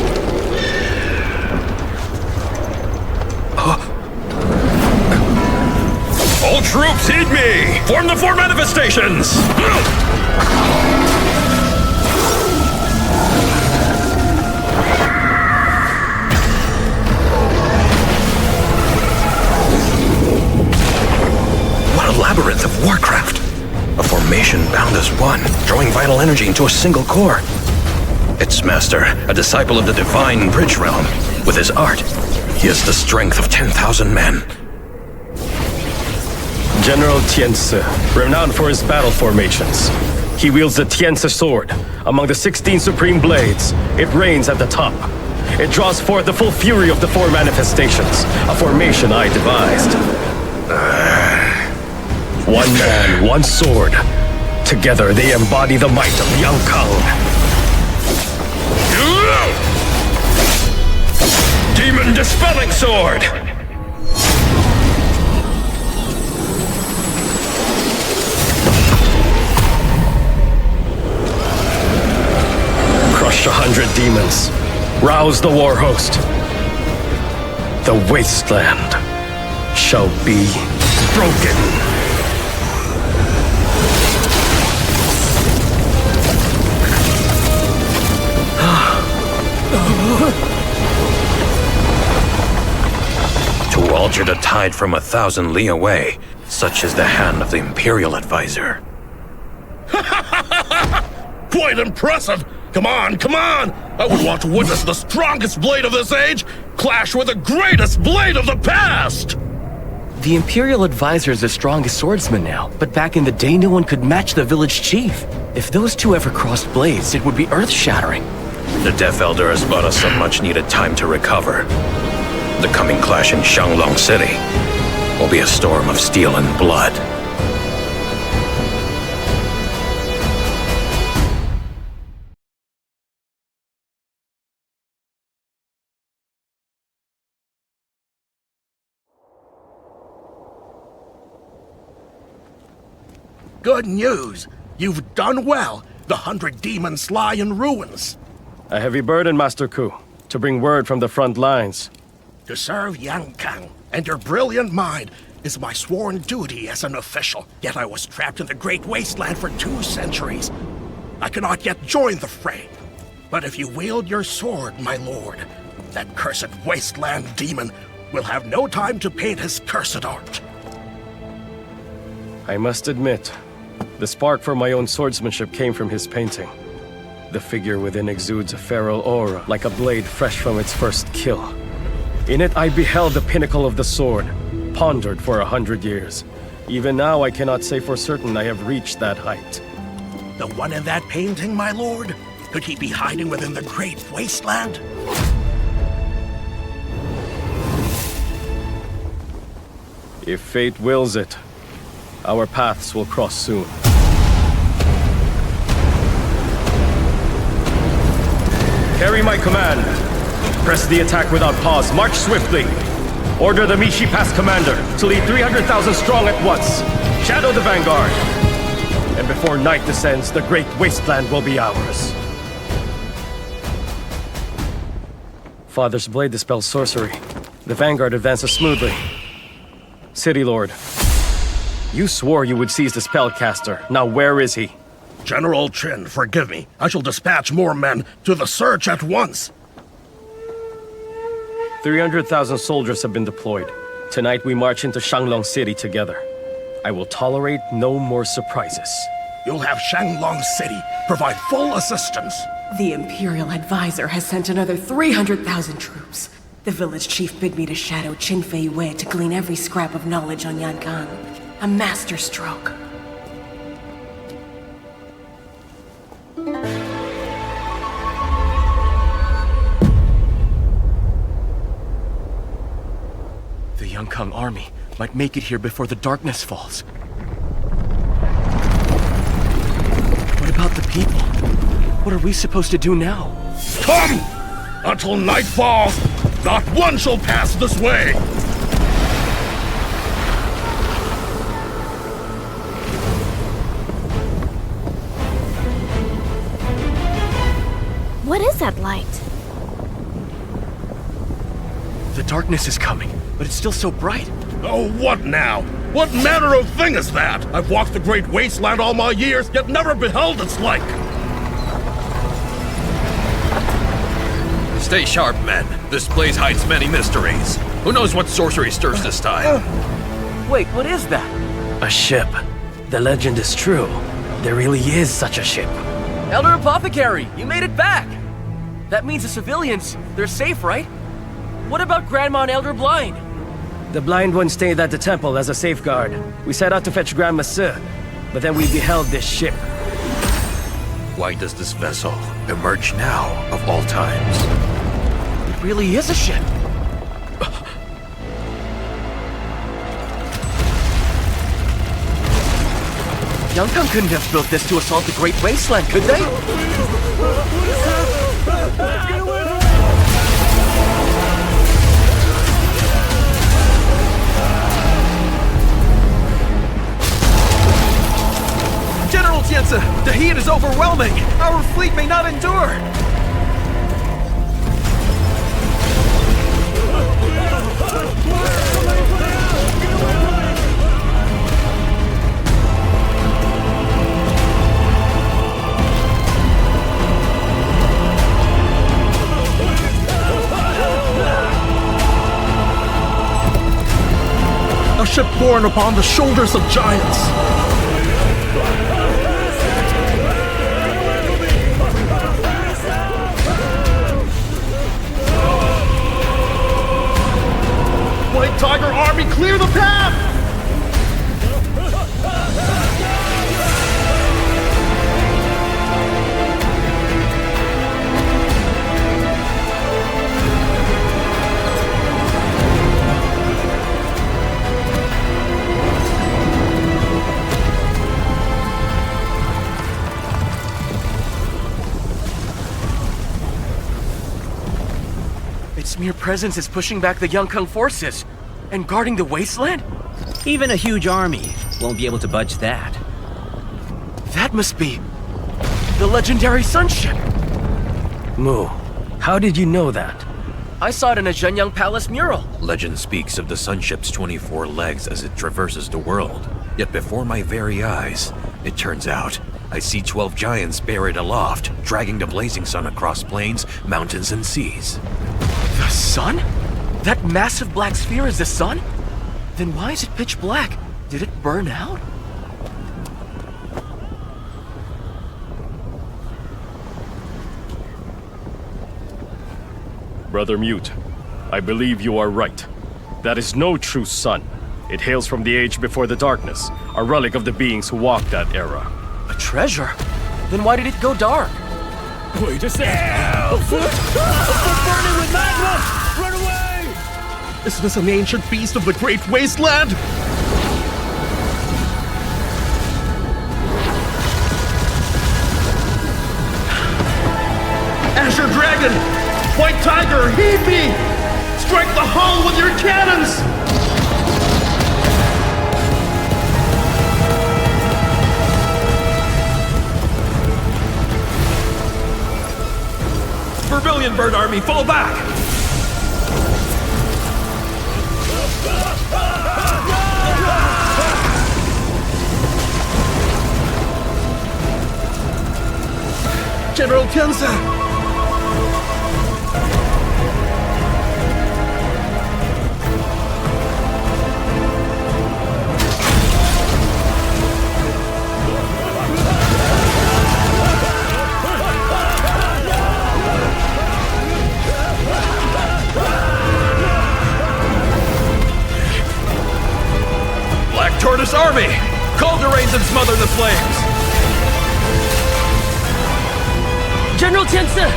All troops, heed me! Form the 4 manifestations! Labyrinth of Warcraft. A formation bound as one, drawing vital energy into a single core. Its master, a disciple of the divine Bridge Realm. With his art, he has the strength of 10,000 men. General Tianse, renowned for his battle formations. He wields the Tianse sword. Among the 16 supreme blades, it reigns at the top. It draws forth the full fury of the 4 manifestations, a formation I devised. One man, one sword. Together they embody the might of Yankang. Demon Dispelling Sword! Crush 100 demons. Rouse the war host. The wasteland shall be broken. To alter the tide from 1,000 li away, such is the hand of the Imperial Advisor. Quite impressive! Come on, come on! I would want to witness the strongest blade of this age clash with the greatest blade of the past! The Imperial Advisor is the strongest swordsman now, but back in the day no one could match the village chief. If those two ever crossed blades, it would be earth-shattering. The Death Elder has bought us some much-needed time to recover. The coming clash in Xianglong City will be a storm of steel and blood. Good news! You've done well. The 100 demons lie in ruins. A heavy burden, Master Ku, to bring word from the front lines. To serve Yang Kang and your brilliant mind is my sworn duty as an official. Yet I was trapped in the Great Wasteland for 2 centuries. I cannot yet join the fray. But if you wield your sword, my lord, that cursed wasteland demon will have no time to paint his cursed art. I must admit, the spark for my own swordsmanship came from his painting. The figure within exudes a feral aura, like a blade fresh from its first kill. In it I beheld the pinnacle of the sword, pondered for 100 years. Even now I cannot say for certain I have reached that height. The one in that painting, my lord? Could he be hiding within the Great Wasteland? If fate wills it, our paths will cross soon. Carry my command. Press the attack without pause. March swiftly. Order the Mishi Pass commander to lead 300,000 strong at once. Shadow the vanguard. And before night descends, the Great Wasteland will be ours. Father's blade dispels sorcery. The vanguard advances smoothly. City Lord, you swore you would seize the spellcaster. Now where is he? General Chin, forgive me. I shall dispatch more men to the search at once. 300,000 soldiers have been deployed. Tonight we march into Shanglong City together. I will tolerate no more surprises. You'll have Shanglong City provide full assistance. The Imperial Advisor has sent another 300,000 troops. The village chief bid me to shadow Qin Fei Wei to glean every scrap of knowledge on Yan Kang. A master stroke. The Yan Kang army might make it here before the darkness falls. What about the people? What are we supposed to do now? Come! Until night falls, not one shall pass this way! What is that light? The darkness is coming, but it's still so bright. Oh, what now? What manner of thing is that? I've walked the Great Wasteland all my years, yet never beheld its like. Stay sharp, men. This place hides many mysteries. Who knows what sorcery stirs this time? Wait, what is that? A ship. The legend is true. There really is such a ship. Elder Apothecary, you made it back! That means the civilians, they're safe, right? What about Grandma and Elder Blind? The blind one stayed at the temple as a safeguard. We set out to fetch Grandma Se, but then we beheld this ship. Why does this vessel emerge now, of all times? It really is a ship. Yan Kang couldn't have built this to assault the Great Wasteland, could they? General Tianzi, the heat is overwhelming. Our fleet may not endure. A ship borne upon the shoulders of giants. White Tiger Army, clear the path! Its mere presence is pushing back the Yan Kang forces and guarding the wasteland? Even a huge army won't be able to budge that. That must be The legendary sun ship! Mu, how did you know that? I saw it in a Zhenyang Palace mural. Legend speaks of the sunship's 24 legs as it traverses the world. Yet before my very eyes, it turns out, I see 12 giants buried aloft, dragging the blazing sun across plains, mountains, and seas. The sun? That massive black sphere is the sun? Then why is it pitch black? Did it burn out? Brother Mute, I believe you are right. That is no true sun. It hails from the age before the darkness, a relic of the beings who walked that era. A treasure? Then why did it go dark? Wait a second. A foot burning with magma! Run away! Is this an ancient beast of the Great Wasteland? Azure Dragon! White Tiger, heed me! Strike the hull with your cannons! Vermilion Bird Army, fall back! General Tianzi! Black Tortoise Army! Call Durains and smother the flames! General Tianzi!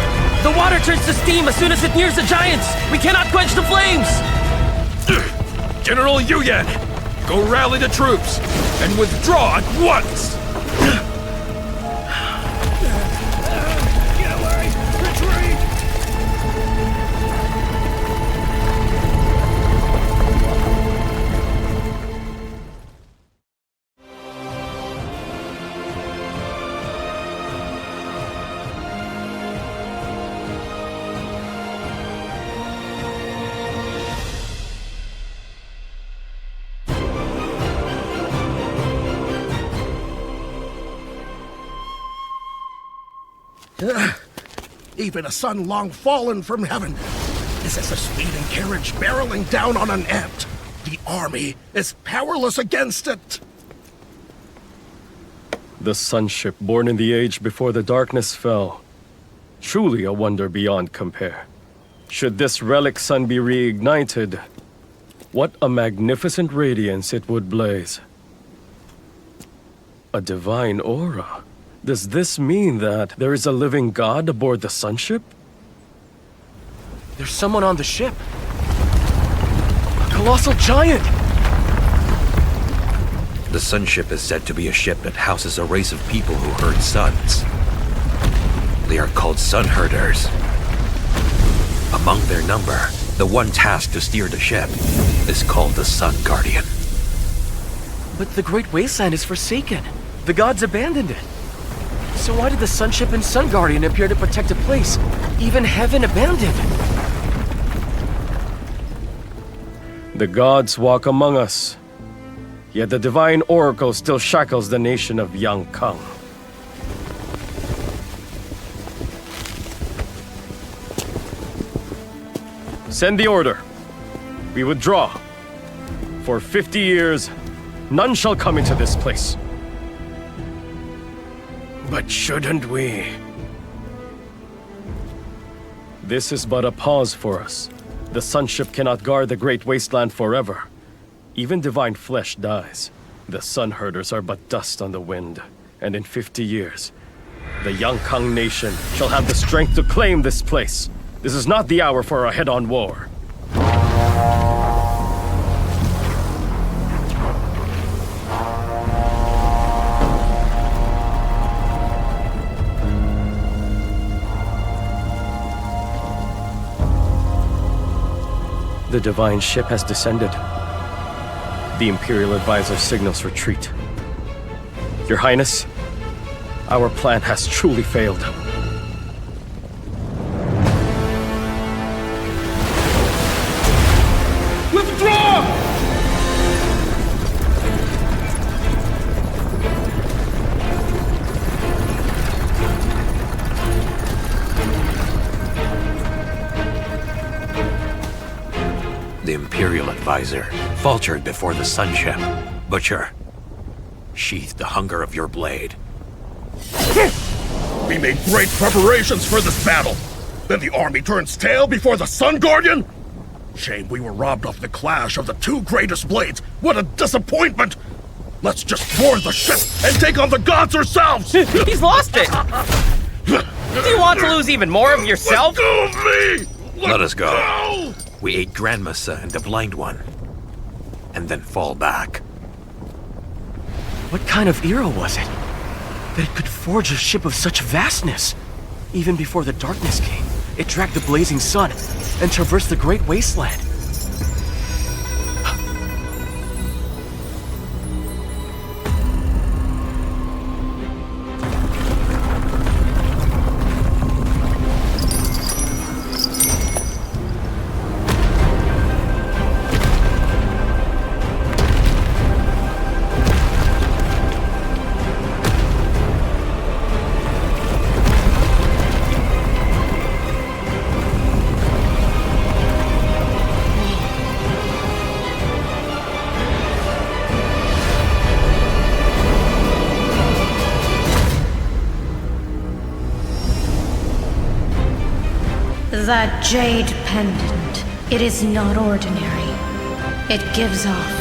The water turns to steam as soon as it nears the giants! We cannot quench the flames! General Yuyan, go rally the troops and withdraw at once! Get away! Retreat! Even a sun long fallen from heaven is as a speeding carriage barreling down on an ant. The army is powerless against it. The sunship born in the age before the darkness fell. Truly a wonder beyond compare. Should this relic sun be reignited, what a magnificent radiance it would blaze. A divine aura. Does this mean that there is a living god aboard the sunship? There's someone on the ship. A colossal giant! The sunship is said to be a ship that houses a race of people who herd suns. They are called sun herders. Among their number, the one tasked to steer the ship is called the Sun Guardian. But the Great Wasteland is forsaken. The gods abandoned it. So why did the sunship and Sun Guardian appear to protect a place even heaven abandoned? The gods walk among us, yet the divine oracle still shackles the nation of Yangkang. Send the order. We withdraw. For 50 years, none shall come into this place. But shouldn't we? This is but a pause for us. The sunship cannot guard the Great Wasteland forever. Even divine flesh dies. The sun herders are but dust on the wind. And in 50 years, the Yangkang nation shall have the strength to claim this place. This is not the hour for a head-on war. The divine ship has descended. The Imperial Advisor signals retreat. Your Highness, Our plan has truly failed. Withdraw! The Imperial advisor faltered before the sunship. Butcher, sheathe the hunger of your blade. We made great preparations for this battle. Then the army turns tail before the Sun Guardian? Shame we were robbed of the clash of the two greatest blades. What a disappointment! Let's just board the ship and take on the gods ourselves! He's lost it! Do you want to lose even more of yourself? Let go of me! Let us go. We ate Grandmassa and the Blind One, and then fall back. What kind of era was it? That it could forge a ship of such vastness? Even before the darkness came, it dragged the blazing sun and traversed the great wasteland. That jade pendant, it is not ordinary. It gives off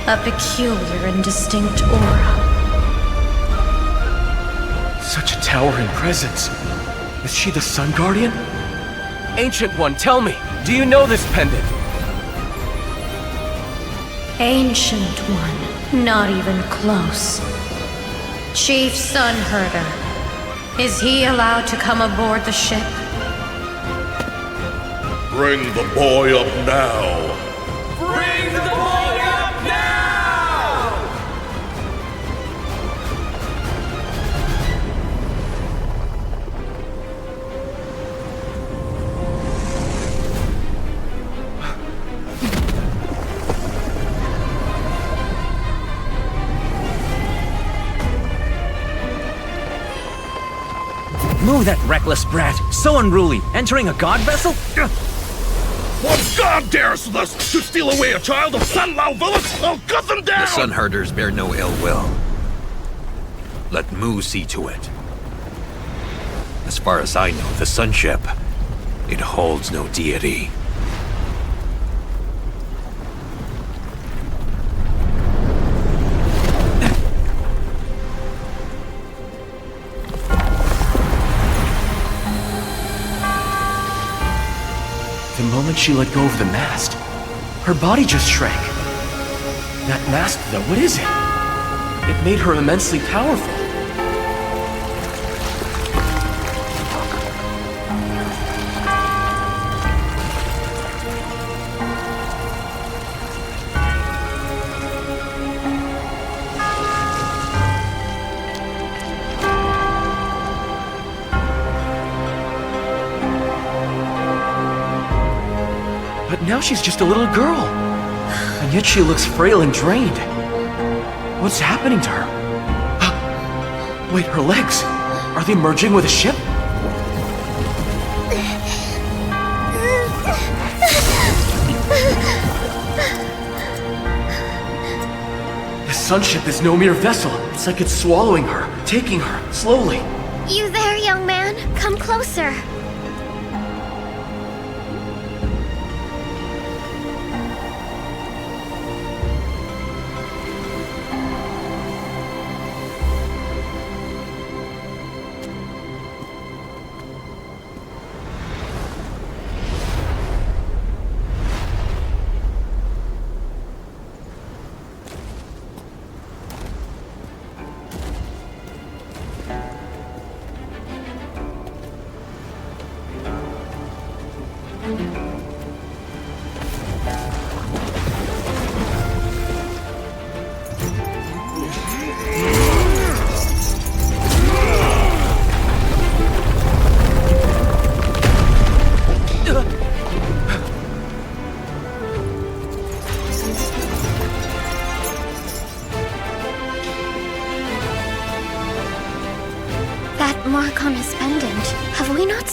a peculiar and distinct aura. Such a towering presence. Is she the Sun Guardian? Ancient One, tell me, do you know this pendant? Ancient One, not even close. Chief Sun Herder, is he allowed to come aboard the ship? Bring the boy up now! Bring the boy up now! Move that reckless brat! So unruly! Entering a god vessel? What god dares this? To steal away a child of Sun Lao village? I'll cut them down! The Sun Herders bear no ill will. Let Mu see to it. As far as I know, the Sunship, it holds no deity. The moment she let go of the mast, her body just shrank. That mask, though, what is it? It made her immensely powerful. But now she's just a little girl. And yet she looks frail and drained. What's happening to her? Wait, her legs. Are they merging with a ship? The Sunship is no mere vessel. It's like it's swallowing her, taking her, slowly. You there, young man? Come closer.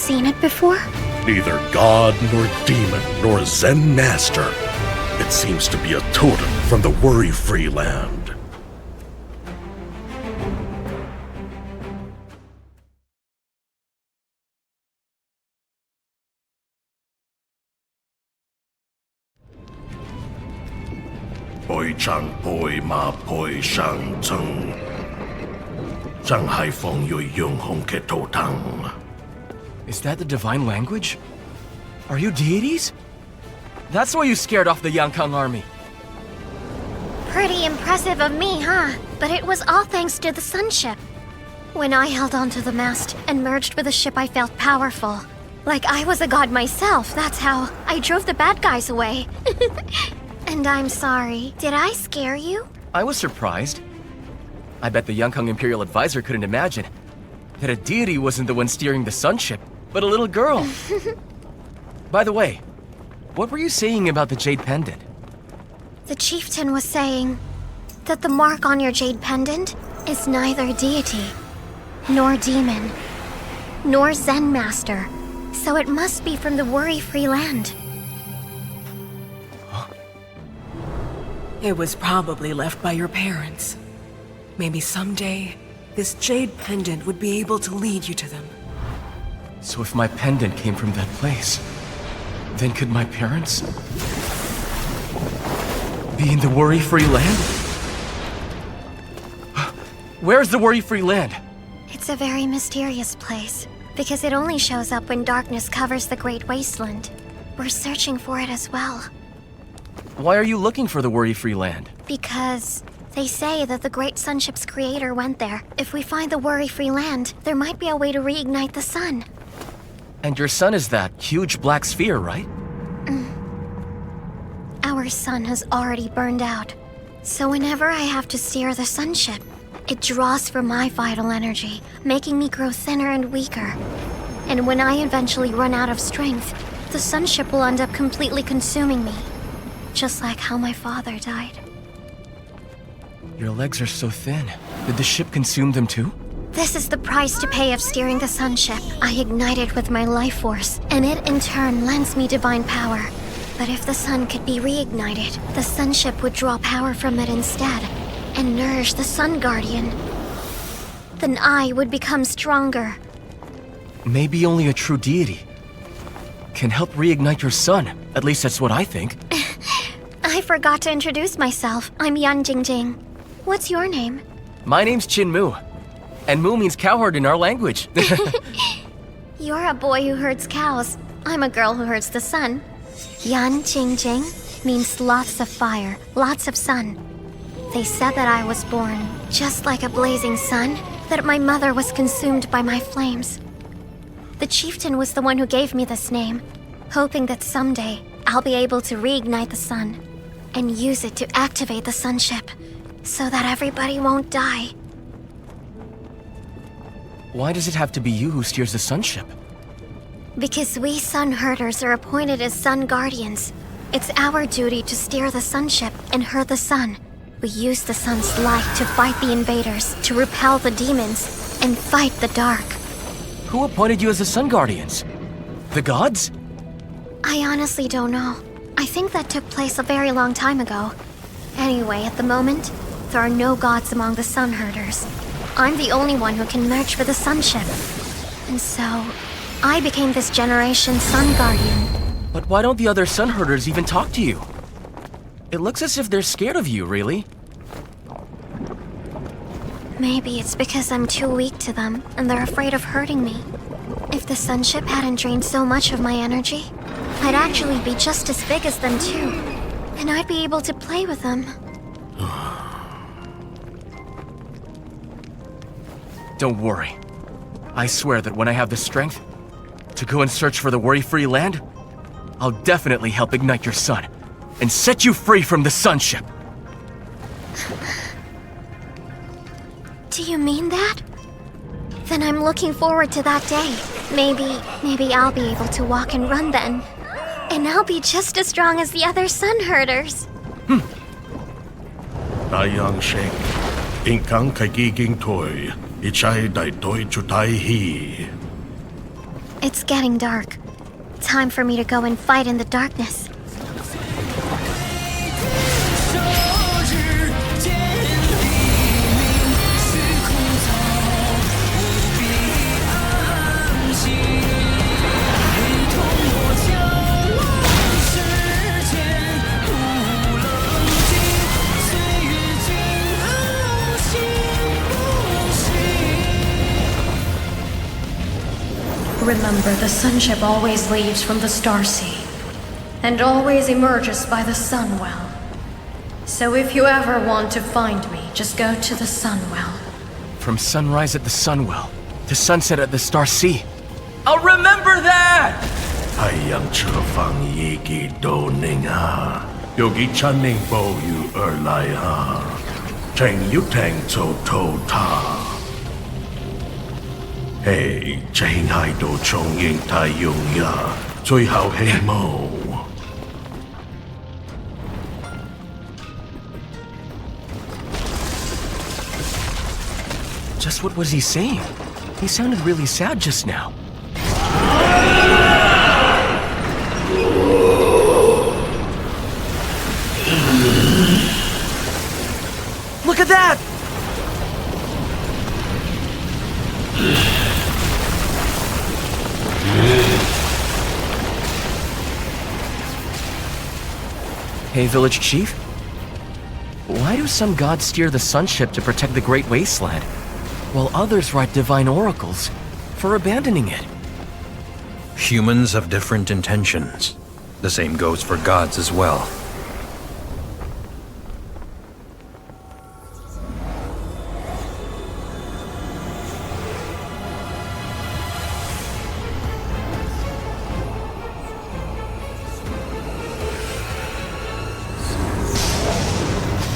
seen it before? Neither god nor demon nor Zen master. It seems to be a totem from the worry-free land. Poi chang poi ma poi shang cheng. Shanghai feng yui yung hong ke to tang. Is that the divine language? Are you deities? That's why you scared off the Yankang army. Pretty impressive of me, huh? But it was all thanks to the sunship. When I held onto the mast and merged with the ship, I felt powerful. Like I was a god myself, that's how I drove the bad guys away. And I'm sorry, did I scare you? I was surprised. I bet the Yankang Imperial Advisor couldn't imagine that a deity wasn't the one steering the sunship, but a little girl. By the way, what were you saying about the jade pendant? The chieftain was saying that the mark on your jade pendant is neither deity, nor demon, nor Zen master, so it must be from the worry-free land. It was probably left by your parents. Maybe someday, this jade pendant would be able to lead you to them. So if my pendant came from that place, then could my parents be in the worry-free land? Where's the worry-free land? It's a very mysterious place, because it only shows up when darkness covers the Great Wasteland. We're searching for it as well. Why are you looking for the worry-free land? Because they say that the Great Sunship's creator went there. If we find the worry-free land, there might be a way to reignite the sun. And your sun is that huge black sphere, right? Our sun has already burned out. So whenever I have to steer the sunship, it draws from my vital energy, making me grow thinner and weaker. And when I eventually run out of strength, the sunship will end up completely consuming me. Just like how my father died. Your legs are so thin. Did the ship consume them too? This is the price to pay of steering the sunship. I ignite it with my life force, and it in turn lends me divine power. But if the sun could be reignited, the sunship would draw power from it instead, and nourish the Sun Guardian. Then I would become stronger. Maybe only a true deity can help reignite your sun. At least that's what I think. I forgot to introduce myself. I'm Yan Jingjing. What's your name? My name's Chin Mu, and Mu means cowherd in our language. You're a boy who herds cows. I'm a girl who herds the sun. Yan Jingjing means lots of fire, lots of sun. They said that I was born just like a blazing sun, that my mother was consumed by my flames. The chieftain was the one who gave me this name, hoping that someday I'll be able to reignite the sun and use it to activate the sunship so that everybody won't die. Why does it have to be you who steers the sunship? Because we sun herders are appointed as sun guardians. It's our duty to steer the sunship and herd the sun. We use the sun's light to fight the invaders, to repel the demons, and fight the dark. Who appointed you as the Sun Guardians? The gods? I honestly don't know. I think that took place a very long time ago. Anyway, at the moment, there are no gods among the sun herders. I'm the only one who can merge with the sunship. And so, I became this generation's sun guardian. But why don't the other sun herders even talk to you? It looks as if they're scared of you, really. Maybe it's because I'm too weak to them, and they're afraid of hurting me. If the sunship hadn't drained so much of my energy, I'd actually be just as big as them too. And I'd be able to play with them. Don't worry. I swear that when I have the strength to go and search for the worry-free land, I'll definitely help ignite your sun and set you free from the sunship. Do you mean that? Then I'm looking forward to that day. Maybe I'll be able to walk and run then. And I'll be just as strong as the other sun herders. Dayang Sheng, Inkang kagiging toy, ichay dai toy chutai hi. It's getting dark. Time for me to go and fight in the darkness. Remember, the sunship always leaves from the Star Sea, and always emerges by the Sunwell. So if you ever want to find me, just go to the Sunwell. From sunrise at the Sunwell to sunset at the Star Sea. I'll remember that! 하양 처방 얘기 도닝아 여기 찬닝보유 얼라야 쟁유탱 조토타 Hey, Jane Hai Do Chong Ying Tai Yung Ya, Zui Hao Hei Mo. Just what was he saying? He sounded really sad just now. Look at that! Hey, village chief? Why do some gods steer the sunship to protect the Great Wasteland, while others write divine oracles for abandoning it? Humans have different intentions. The same goes for gods as well.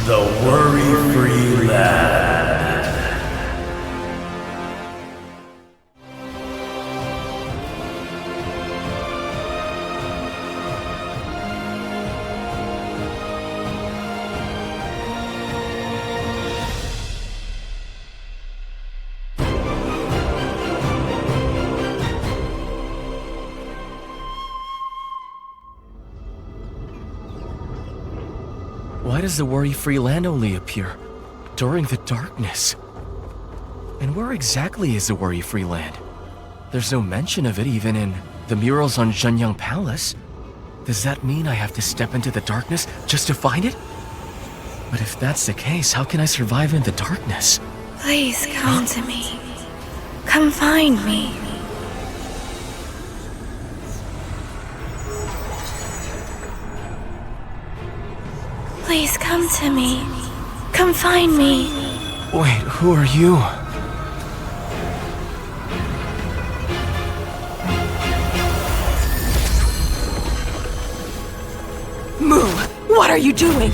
The Worry-Free Land. Why does the Worry-Free Land only appear during the darkness? And where exactly is the Worry-Free Land? There's no mention of it even in the murals on Zhenyang Palace. Does that mean I have to step into the darkness just to find it? But if that's the case, how can I survive in the darkness? Please come to me. Come find me. Please come to me. Come find me. Wait, who are you? Moo, what are you doing?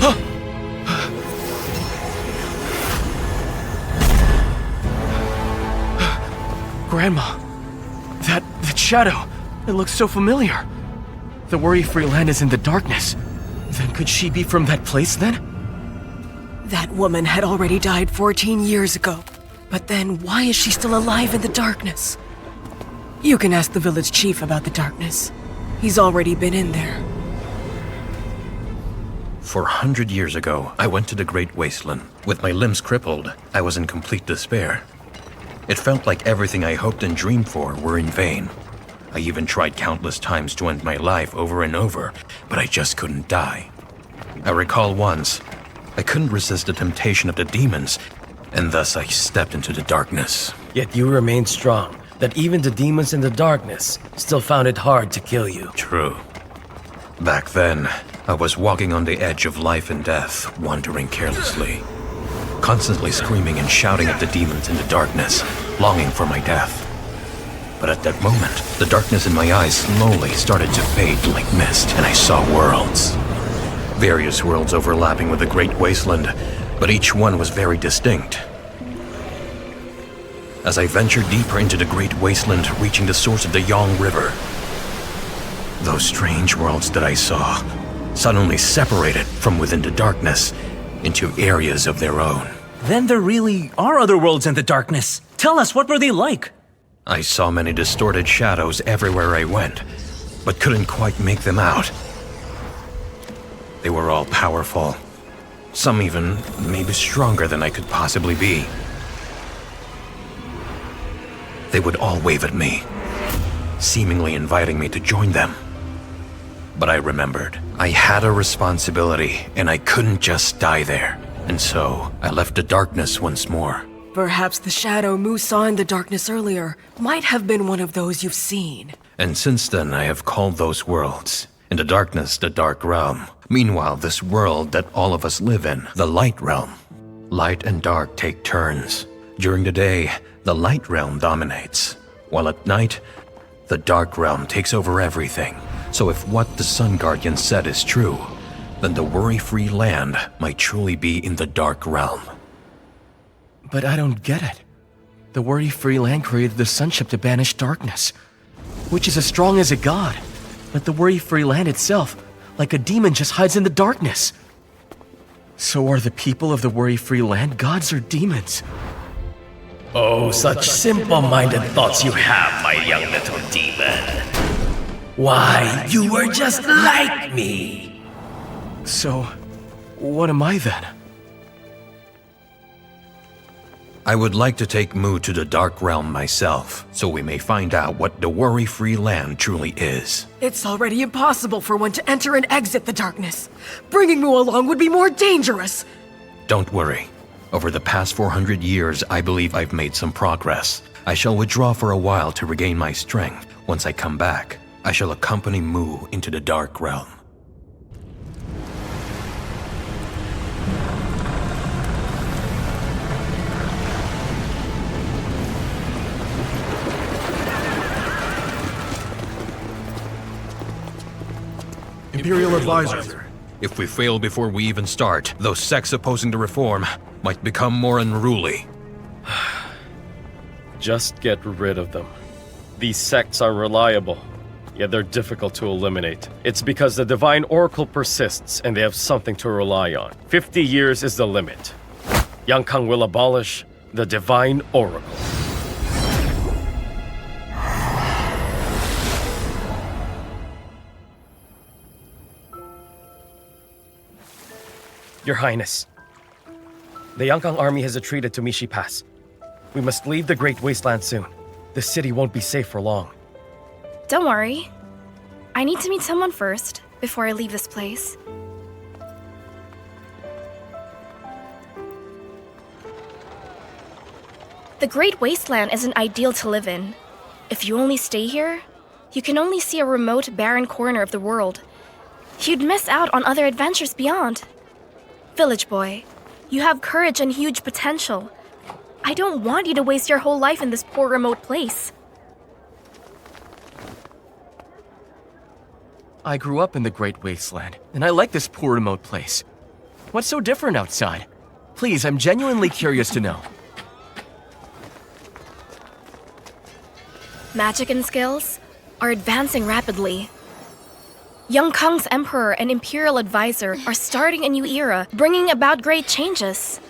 Grandma, that shadow, it looks so familiar. The Worry-Free Land is in the darkness. Then could she be from that place then? That woman had already died 14 years ago. But then why is she still alive in the darkness? You can ask the village chief about the darkness. He's already been in there. 400 years ago, I went to the Great Wasteland. With my limbs crippled, I was in complete despair. It felt like everything I hoped and dreamed for were in vain. I even tried countless times to end my life over and over, but I just couldn't die. I recall once, I couldn't resist the temptation of the demons, and thus I stepped into the darkness. Yet you remained strong, that even the demons in the darkness still found it hard to kill you. True. Back then, I was walking on the edge of life and death, wandering carelessly, constantly screaming and shouting at the demons in the darkness, longing for my death. But at that moment, the darkness in my eyes slowly started to fade like mist, and I saw worlds. Various worlds overlapping with the Great Wasteland, but each one was very distinct. As I ventured deeper into the Great Wasteland, reaching the source of the Yang River, those strange worlds that I saw suddenly separated from within the darkness into areas of their own. Then there really are other worlds in the darkness. Tell us, what were they like? I saw many distorted shadows everywhere I went, but couldn't quite make them out. They were all powerful. Some even maybe stronger than I could possibly be. They would all wave at me, seemingly inviting me to join them. But I remembered, I had a responsibility and I couldn't just die there. And so, I left the darkness once more. Perhaps the shadow Mu saw in the darkness earlier might have been one of those you've seen. And since then, I have called those worlds. In the darkness, the Dark Realm. Meanwhile, this world that all of us live in, the Light Realm. Light and dark take turns. During the day, the Light Realm dominates, while at night, the Dark Realm takes over everything. So if what the Sun Guardian said is true, then the worry-free land might truly be in the Dark Realm. But I don't get it. The worry-free land created the sunship to banish darkness, which is as strong as a god. But the worry-free land itself, like a demon, just hides in the darkness. So are the people of the worry-free land gods or demons? Oh, such simple-minded thoughts you have, my young little demon. Why, you were just like me. So, what am I then? I would like to take Mu to the Dark Realm myself, so we may find out what the worry-free land truly is. It's already impossible for one to enter and exit the darkness. Bringing Mu along would be more dangerous. Don't worry. Over the past 400 years, I believe I've made some progress. I shall withdraw for a while to regain my strength. Once I come back, I shall accompany Mu into the Dark Realm. Imperial Advisor. If we fail before we even start, those sects opposing the reform might become more unruly. Just get rid of them. These sects are reliable, yet they're difficult to eliminate. It's because the Divine Oracle persists and they have something to rely on. 50 years is the limit. Yang Kang will abolish the Divine Oracle. Your Highness, the Yankang army has retreated to Mishi Pass. We must leave the Great Wasteland soon. The city won't be safe for long. Don't worry. I need to meet someone first, before I leave this place. The Great Wasteland isn't ideal to live in. If you only stay here, you can only see a remote, barren corner of the world. You'd miss out on other adventures beyond. Village boy, you have courage and huge potential. I don't want you to waste your whole life in this poor remote place. I grew up in the Great Wasteland, and I like this poor remote place. What's so different outside? Please, I'm genuinely curious to know. Magic and skills are advancing rapidly. Young Kang's Emperor and Imperial Advisor are starting a new era, bringing about great changes.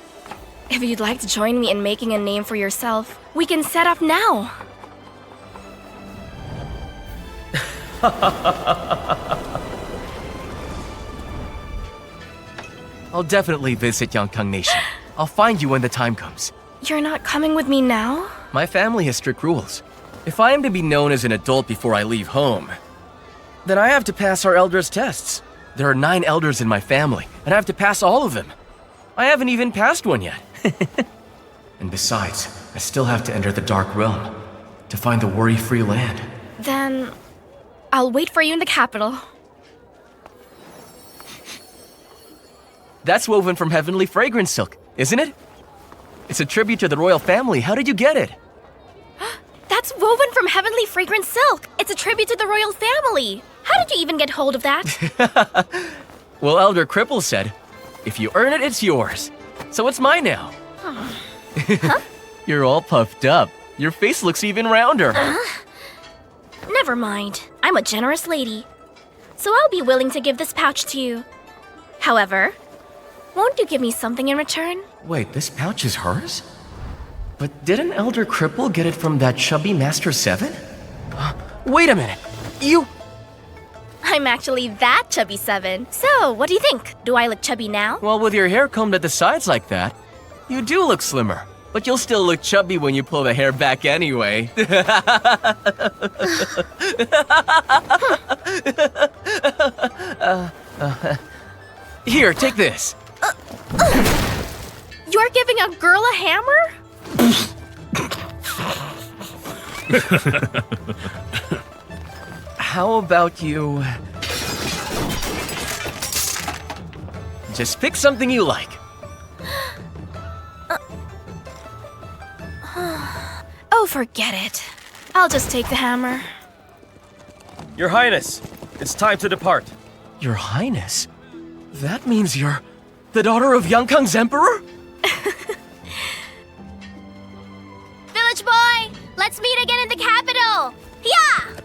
If you'd like to join me in making a name for yourself, we can set up now. I'll definitely visit Yangkang Nation. I'll find you when the time comes. You're not coming with me now? My family has strict rules. If I am to be known as an adult before I leave home, then I have to pass our elders' tests. There are 9 elders in my family, and I have to pass all of them. I haven't even passed one yet. And besides, I still have to enter the Dark Realm to find the worry-free land. Then I'll wait for you in the capital. That's woven from Heavenly Fragrance Silk, isn't it? It's a tribute to the royal family. How did you get it? That's woven from Heavenly Fragrance Silk. It's a tribute to the royal family. How did you even get hold of that? Well, Elder Cripple said, if you earn it, it's yours. So it's mine now. Huh? You're all puffed up. Your face looks even rounder. Never mind. I'm a generous lady. So I'll be willing to give this pouch to you. However, won't you give me something in return? Wait, this pouch is hers? But didn't Elder Cripple get it from that chubby Master 7? Wait a minute. You... I'm actually that chubby 7. So, what do you think? Do I look chubby now? Well, with your hair combed at the sides like that, you do look slimmer. But you'll still look chubby when you pull the hair back anyway. Here, take this. You're giving a girl a hammer? How about you... just pick something you like. Oh, forget it. I'll just take the hammer. Your Highness, it's time to depart. Your Highness? That means you're the daughter of Yankang's emperor? Village boy, let's meet again in the capital. Yeah!